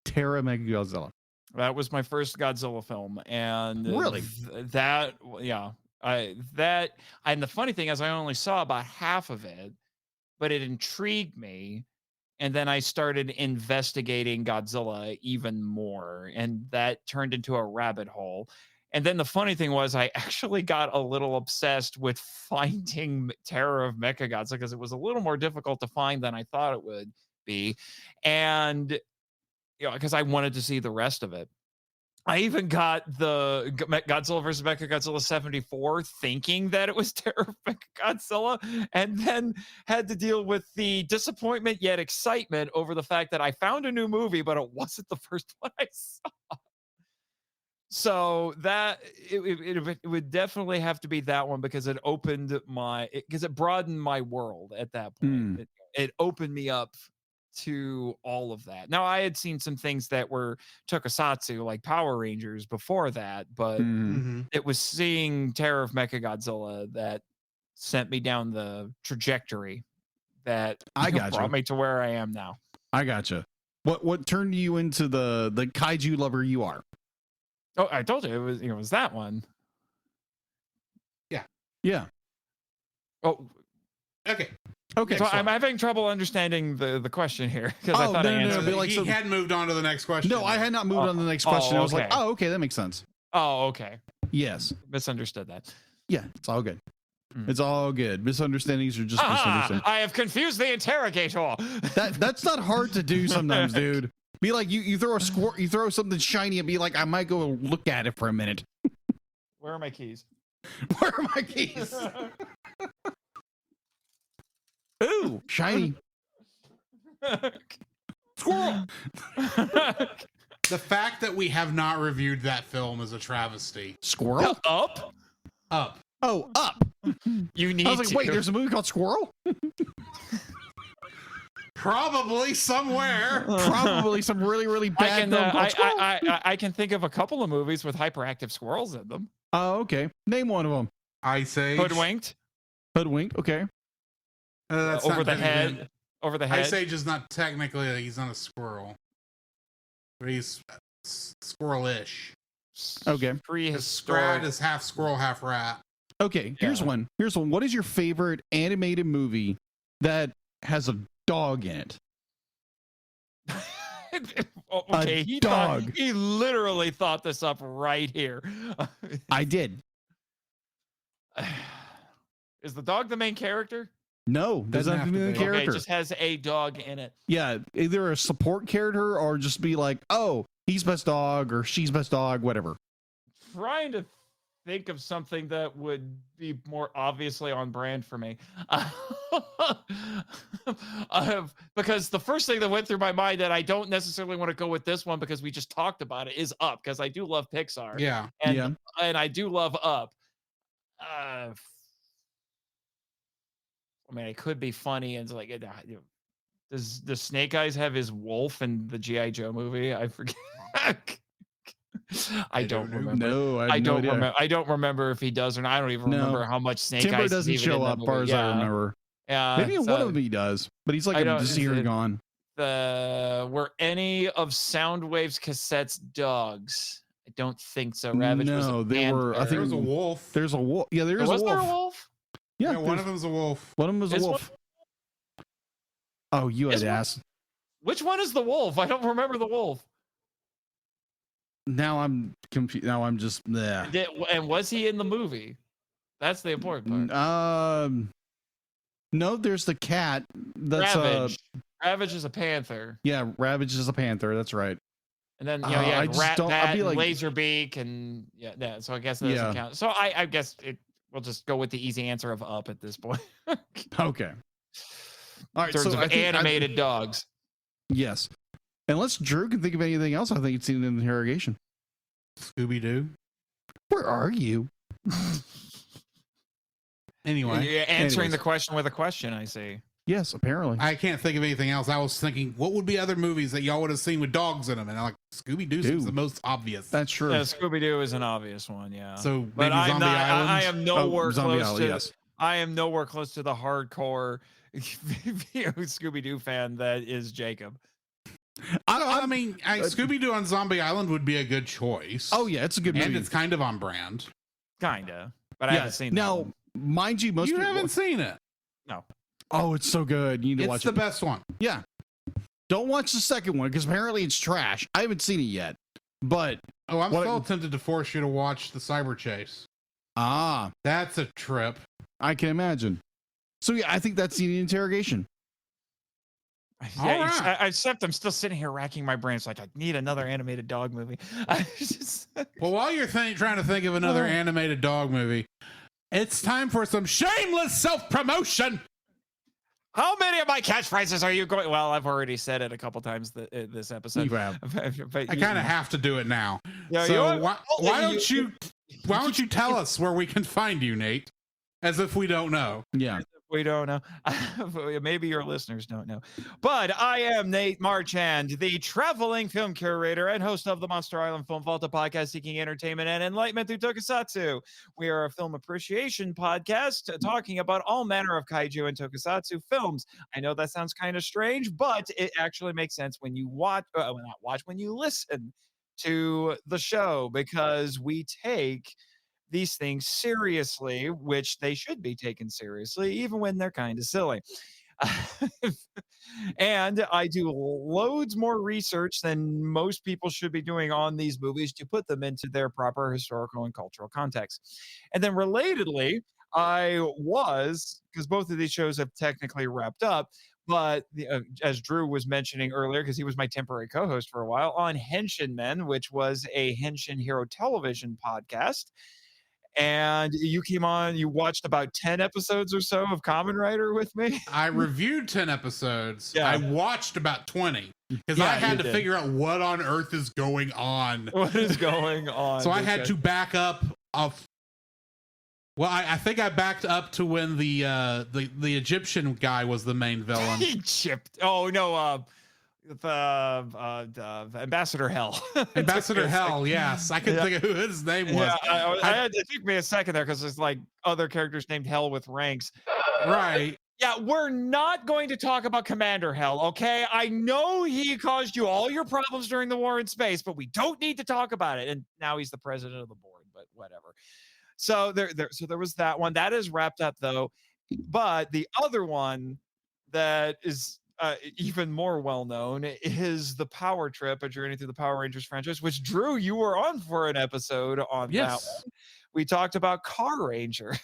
Terror of Mechagodzilla. That was my first Godzilla film, and really, and the funny thing is, I only saw about half of it, but it intrigued me, and then I started investigating Godzilla even more, and that turned into a rabbit hole. And then the funny thing was, I actually got a little obsessed with finding Terror of Mechagodzilla because it was a little more difficult to find than I thought it would be. And, you know, because I wanted to see the rest of it. I even got the Godzilla vs. Mechagodzilla 74 thinking that it was Terror of Mechagodzilla, and then had to deal with the disappointment yet excitement over the fact that I found a new movie, but it wasn't the first one I saw. So that it would definitely have to be that one because it opened because it broadened my world at that point. It opened me up to all of that. Now I had seen some things that were tokusatsu like Power Rangers before that, but it was seeing Terror of Mechagodzilla that sent me down the trajectory that brought me to where I am now. I gotcha. What turned you into the kaiju lover you are? Oh, I told you it was that one. Yeah. Oh, okay. So I'm having trouble understanding the question here because I thought I answered. He had moved on to the next question. No, I had not moved on to the next question. I was like, oh, okay, that makes sense. Oh, okay. Yes. Misunderstood that. Yeah, it's all good. It's all good. Misunderstandings are just misunderstandings. I have confused the interrogator. That's not hard to do sometimes, dude. Be like you throw you throw something shiny and be like, I might go look at it for a minute. Where are my keys? Where are my keys? Ooh, shiny. Squirrel. The fact that we have not reviewed that film is a travesty. Squirrel? Up? Oh, Up. You need I was like, to. wait, there's a movie called Squirrel? Probably somewhere. Probably some really, really bad film called Squirrel. I can think of a couple of movies with hyperactive squirrels in them. Oh, okay. Name one of them. Ice Age. Hoodwinked. Hoodwink, okay. That's over the head. Over the head. Ice Age is not technically, he's not a squirrel. But he's squirrel-ish. Okay. Prehistoric. Scrat is half squirrel, half rat. Okay, here's one. What is your favorite animated movie that has a dog in it? Okay, dog. He literally thought this up right here. I did. Is the dog the main character? No, doesn't have to be the character. Okay, it just has a dog in it. Yeah, either a support character or just be like, oh, he's best dog or she's best dog, whatever. Trying to think of something that would be more obviously on brand for me. Because the first thing that went through my mind that I don't necessarily want to go with this one because we just talked about it is Up, because I do love Pixar. Yeah. And I do love Up. I mean, it could be funny and like, does Snake Eyes have his wolf in the G.I. Joe movie? I forget. I don't remember. No, I don't remember. I don't remember if he does or not. I don't even remember how much Snake Timber Eyes doesn't show up, far as I remember. Yeah, maybe in one of them he does, but he's like a here and gone. Were any of Soundwave's cassettes dogs? I don't think so. Ravage was a they were. I think there was a wolf. There's a wolf. Yeah, there's a wolf. Was there a wolf? Yeah, one of them's a wolf. One of them was a wolf. Oh, you had asked. Which one is the wolf? I don't remember the wolf. Now I'm confused. Now I'm just there. And was he in the movie? That's the important part. No, there's the cat. That's Ravage. Ravage is a panther. Yeah, Ravage is a panther. That's right. And then you have Rat Bat and Laserbeak and yeah. So I guess that doesn't count. So I guess we'll just go with the easy answer of Up at this point. Okay. All right. In terms of animated dogs. Yes. Unless Drew can think of anything else, I think it's in the interrogation. Scooby-Doo. Where are you? Anyway. You're answering the question with a question, I see. Yes, apparently. I can't think of anything else. I was thinking, what would be other movies that y'all would have seen with dogs in them? And I'm like, Scooby-Doo is the most obvious. That's true. Yeah, Scooby-Doo is an obvious one, yeah. So but maybe Zombie Island? I am nowhere close Island, to yes. I am nowhere close to the hardcore Scooby-Doo fan that is Jacob. I mean, Scooby-Doo on Zombie Island would be a good choice. Oh yeah, it's a good movie. And it's kind of on brand. Kinda. But I haven't seen now, that one. Mind you, most you people haven't seen it. No. Oh, it's so good. You need to watch it. It's the best one. Yeah. Don't watch the second one because apparently it's trash. I haven't seen it yet. But Oh, I'm What- still tempted to force you to watch the Cyber Chase. That's a trip. I can imagine. So yeah, I think that's the interrogation. All right. Except I'm still sitting here racking my brain. It's like I need another animated dog movie. Well, while you're trying to think of another animated dog movie, it's time for some shameless self-promotion. How many of my catchphrases are you going? Well, I've already said it a couple times this episode. You have. But I kind of have to do it now. Yeah, So why don't you tell us where we can find you, Nate? As if we don't know. Yeah. We don't know. Maybe your listeners don't know. But I am Nate Marchand, the traveling film curator and host of the Monster Island Film Vault, a podcast seeking entertainment and enlightenment through tokusatsu. We are a film appreciation podcast talking about all manner of kaiju and tokusatsu films. I know that sounds kind of strange, but it actually makes sense when you when you listen to the show, because we take these things seriously, which they should be taken seriously, even when they're kind of silly. And I do loads more research than most people should be doing on these movies to put them into their proper historical and cultural context. And then relatedly, because both of these shows have technically wrapped up, but as Drew was mentioning earlier, because he was my temporary co-host for a while, on Henshin Men, which was a Henshin Hero Television podcast. And you came on, you watched about 10 episodes or so of Kamen Rider with me. I reviewed 10 episodes. Yeah. I watched about 20 because Yeah, I had you to did. figure out what on earth is going on. What is going on? So I had to back up of. Well, I think I backed up to when the Egyptian guy was the main villain. Egypt. Oh no, the Ambassador Hell. Ambassador Hell, yes. I couldn't think of who his name was. Yeah, it took me a second there because there's like other characters named Hell with ranks. Right. Yeah, we're not going to talk about Commander Hell, okay? I know he caused you all your problems during the war in space, but we don't need to talk about it. And now he's the president of the board, but whatever. So there was that one. That is wrapped up though. But the other one that is even more well-known is the Power Trip, a journey through the Power Rangers franchise, which Drew, you were on for an episode on that one. We talked about Car Ranger.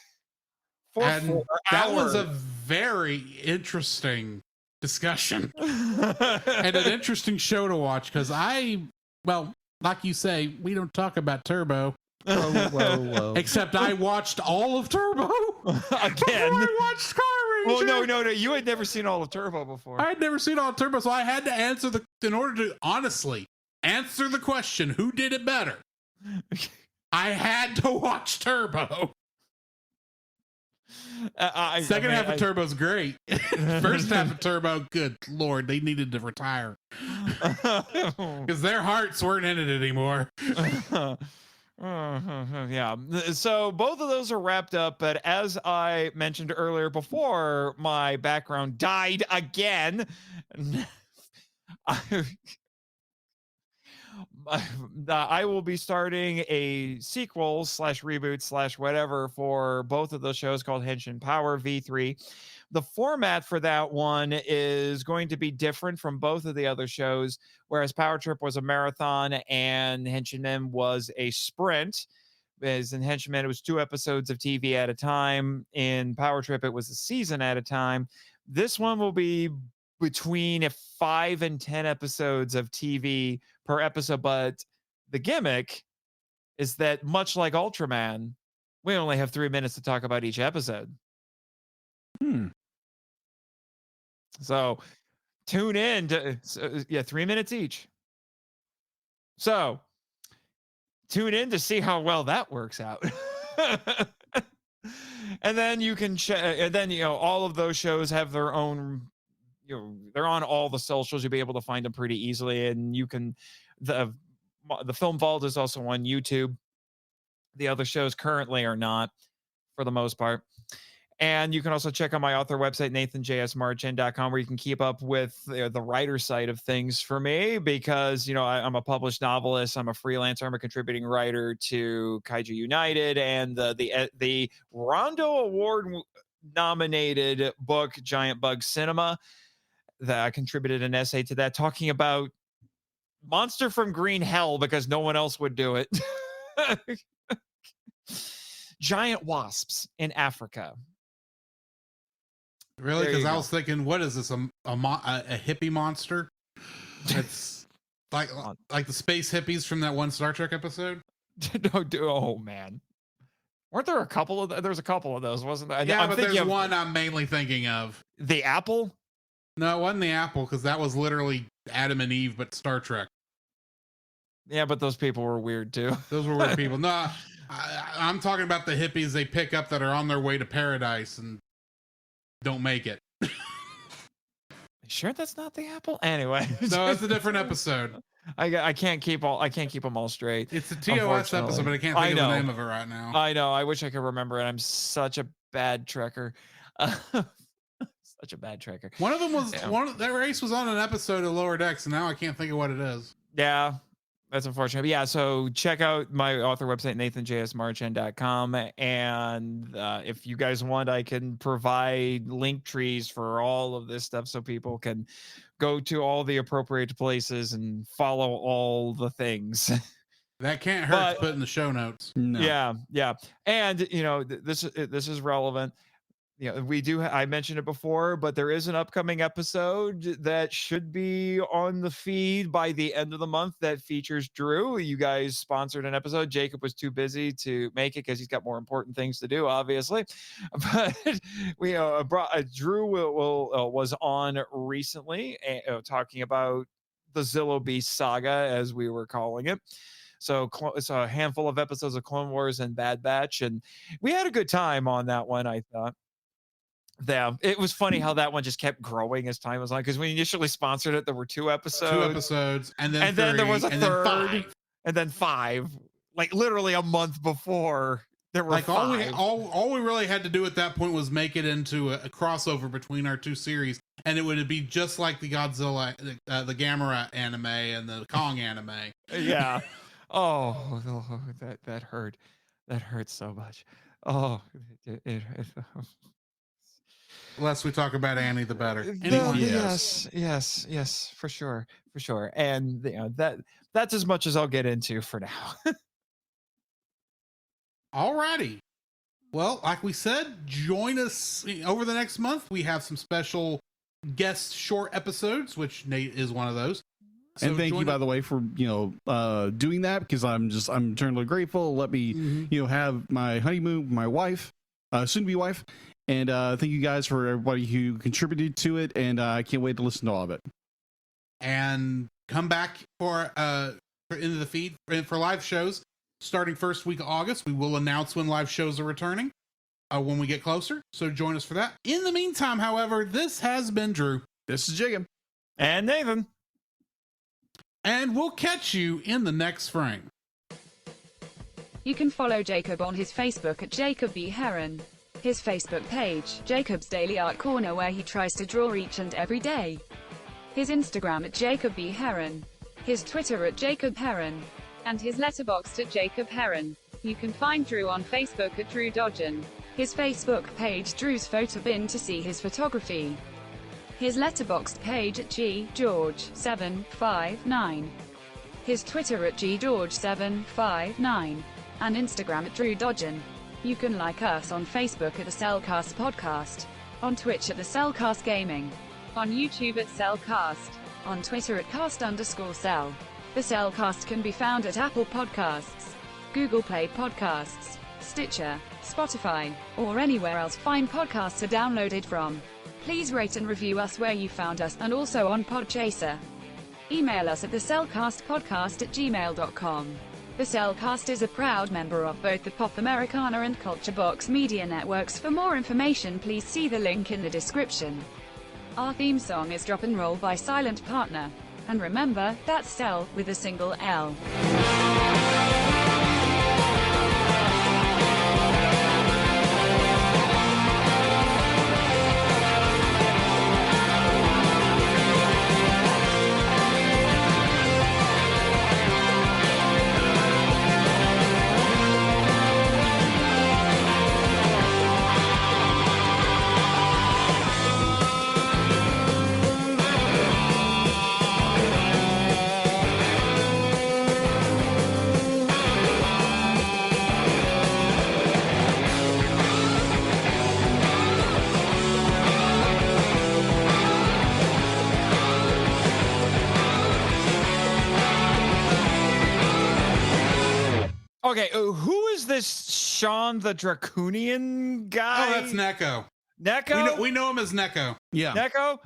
And that was a very interesting discussion and an interesting show to watch because like you say, we don't talk about Turbo. Whoa. Except I watched all of Turbo again. Before I watched Car Ranger. Well, no. You had never seen all of Turbo before. I had never seen all of Turbo, so I had to answer in order to honestly answer the question, who did it better? I had to watch Turbo. Second half of Turbo's great. First half of Turbo, good lord, they needed to retire because their hearts weren't in it anymore. Yeah. So both of those are wrapped up, but as I mentioned earlier before my background died again, I will be starting a sequel / reboot / whatever for both of those shows called Henshin Power V3. The format for that one is going to be different from both of the other shows, whereas Power Trip was a marathon and Henshin Men was a sprint. As in Henshin Men, it was 2 episodes of TV at a time. In Power Trip, it was a season at a time. This one will be between 5 and 10 episodes of TV per episode, but the gimmick is that much like Ultraman, we only have 3 minutes to talk about each episode. So tune in to 3 minutes each. So tune in to see how well that works out. And then you can and then all of those shows have their own, they're on all the socials. You'll be able to find them pretty easily, and you can the Film Vault is also on YouTube. The other shows currently are not, for the most part. And you can also check out my author website, nathanjsmarchand.com, where you can keep up with the writer side of things for me, because, I'm a published novelist. I'm a freelancer. I'm a contributing writer to Kaiju United and the Rondo Award nominated book, Giant Bug Cinema. That I contributed an essay to that talking about Monster from Green Hell because no one else would do it. Giant wasps in Africa. Really? There you Because I go. was thinking, what is this? A hippie monster? It's like the space hippies from that one Star Trek episode. Oh man, weren't there a couple of? There's a couple of those, wasn't there? Yeah, I'm but thinking there's of one I'm mainly thinking of. the apple. No, it wasn't the apple, because that was literally Adam and Eve, but Star Trek. Yeah, but those people were weird too. Those were weird people. No, I'm talking about the hippies they pick up that are on their way to paradise and don't make it. Sure, that's not the apple. Anyway, No, it's a different episode. I can't keep them all straight. It's a TOS episode, but I can't think of the name of it right now. I know. I wish I could remember it. I'm such a bad trekker. Such a bad trekker. One of them was that race was on an episode of Lower Decks, and now I can't think of what it is. Yeah, that's unfortunate. But yeah, so check out my author website, nathanjsmarchand.com. And if you guys want, I can provide link trees for all of this stuff so people can go to all the appropriate places and follow all the things. That can't hurt to put in the show notes. No. Yeah. And, this is relevant. We do, I mentioned it before, but there is an upcoming episode that should be on the feed by the end of the month that features Drew. You guys sponsored an episode. Jacob was too busy to make it because he's got more important things to do, obviously. But we Drew was on recently talking about the Zillow Beast saga, as we were calling it. So it's a handful of episodes of Clone Wars and Bad Batch, and we had a good time on that one, I thought. Yeah, it was funny how that one just kept growing as time was on, because we initially sponsored it, there were 2 episodes, and then there was a and third, then 5. and then 5, like literally a month before there were 5. All we really had to do at that point was make it into a crossover between our 2 series, and it would be just like the Godzilla, the Gamera anime and the Kong anime. Yeah. Oh, that hurt. That hurt so much. Oh, it The less we talk about Annie, the better. Anyway, yes, for sure. And that's as much as I'll get into for now. Alrighty. Well, like we said, join us over the next month. We have some special guest short episodes, which Nate is one of those. So and thank you, by the way, for doing that, because I'm eternally grateful. Let me have my honeymoon, my wife, soon to be wife. And thank you guys for everybody who contributed to it, and I can't wait to listen to all of it. And come back for into the feed for live shows starting first week of August. We will announce when live shows are returning when we get closer. So join us for that. In the meantime, however, this has been Drew. This is Jacob. And Nathan. And we'll catch you in the next frame. You can follow Jacob on his Facebook at Jacob B. Heron. His Facebook page, Jacob's Daily Art Corner, where he tries to draw each and every day. His Instagram at Jacob B. Heron. His Twitter at Jacob Heron. And his letterboxd at Jacob Heron. You can find Drew on Facebook at Drew Dodgen. His Facebook page, Drew's Photo Bin, to see his photography. His letterboxd page at GGeorge759. His Twitter at GGeorge759. And Instagram at Drew Dodgen. You can like us on Facebook at the Cellcast Podcast, on Twitch at the Cellcast Gaming, on YouTube at Cellcast, on Twitter at cast_cell. The Cellcast can be found at Apple Podcasts, Google Play Podcasts, Stitcher, Spotify, or anywhere else fine podcasts are downloaded from. Please rate and review us where you found us, and also on Podchaser. Email us at thecellcastpodcast@gmail.com. The Cellcast is a proud member of both the Pop Americana and Culture Box media networks. For more information, please see the link in the description. Our theme song is Drop and Roll by Silent Partner. And remember, that's Cell, with a single L. Okay, who is this Sean the Draconian guy? Oh, that's Neko. Neko? We know him as Neko. Yeah. Neko?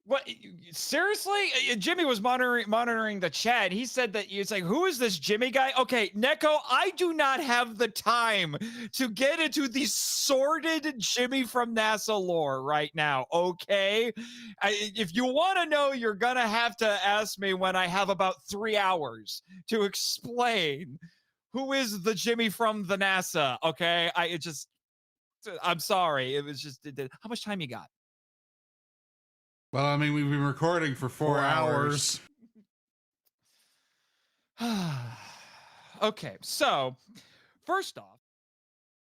What? Seriously? Jimmy was monitoring the chat. He said that it's like, who is this Jimmy guy? Okay, Neko, I do not have the time to get into the sordid Jimmy from NASA lore right now, okay? If you want to know, you're going to have to ask me when I have about 3 hours to explain who is the Jimmy from the NASA, okay? I'm sorry. It was just, how much time you got? Well, I mean, we've been recording for 4 hours. Okay, so first off,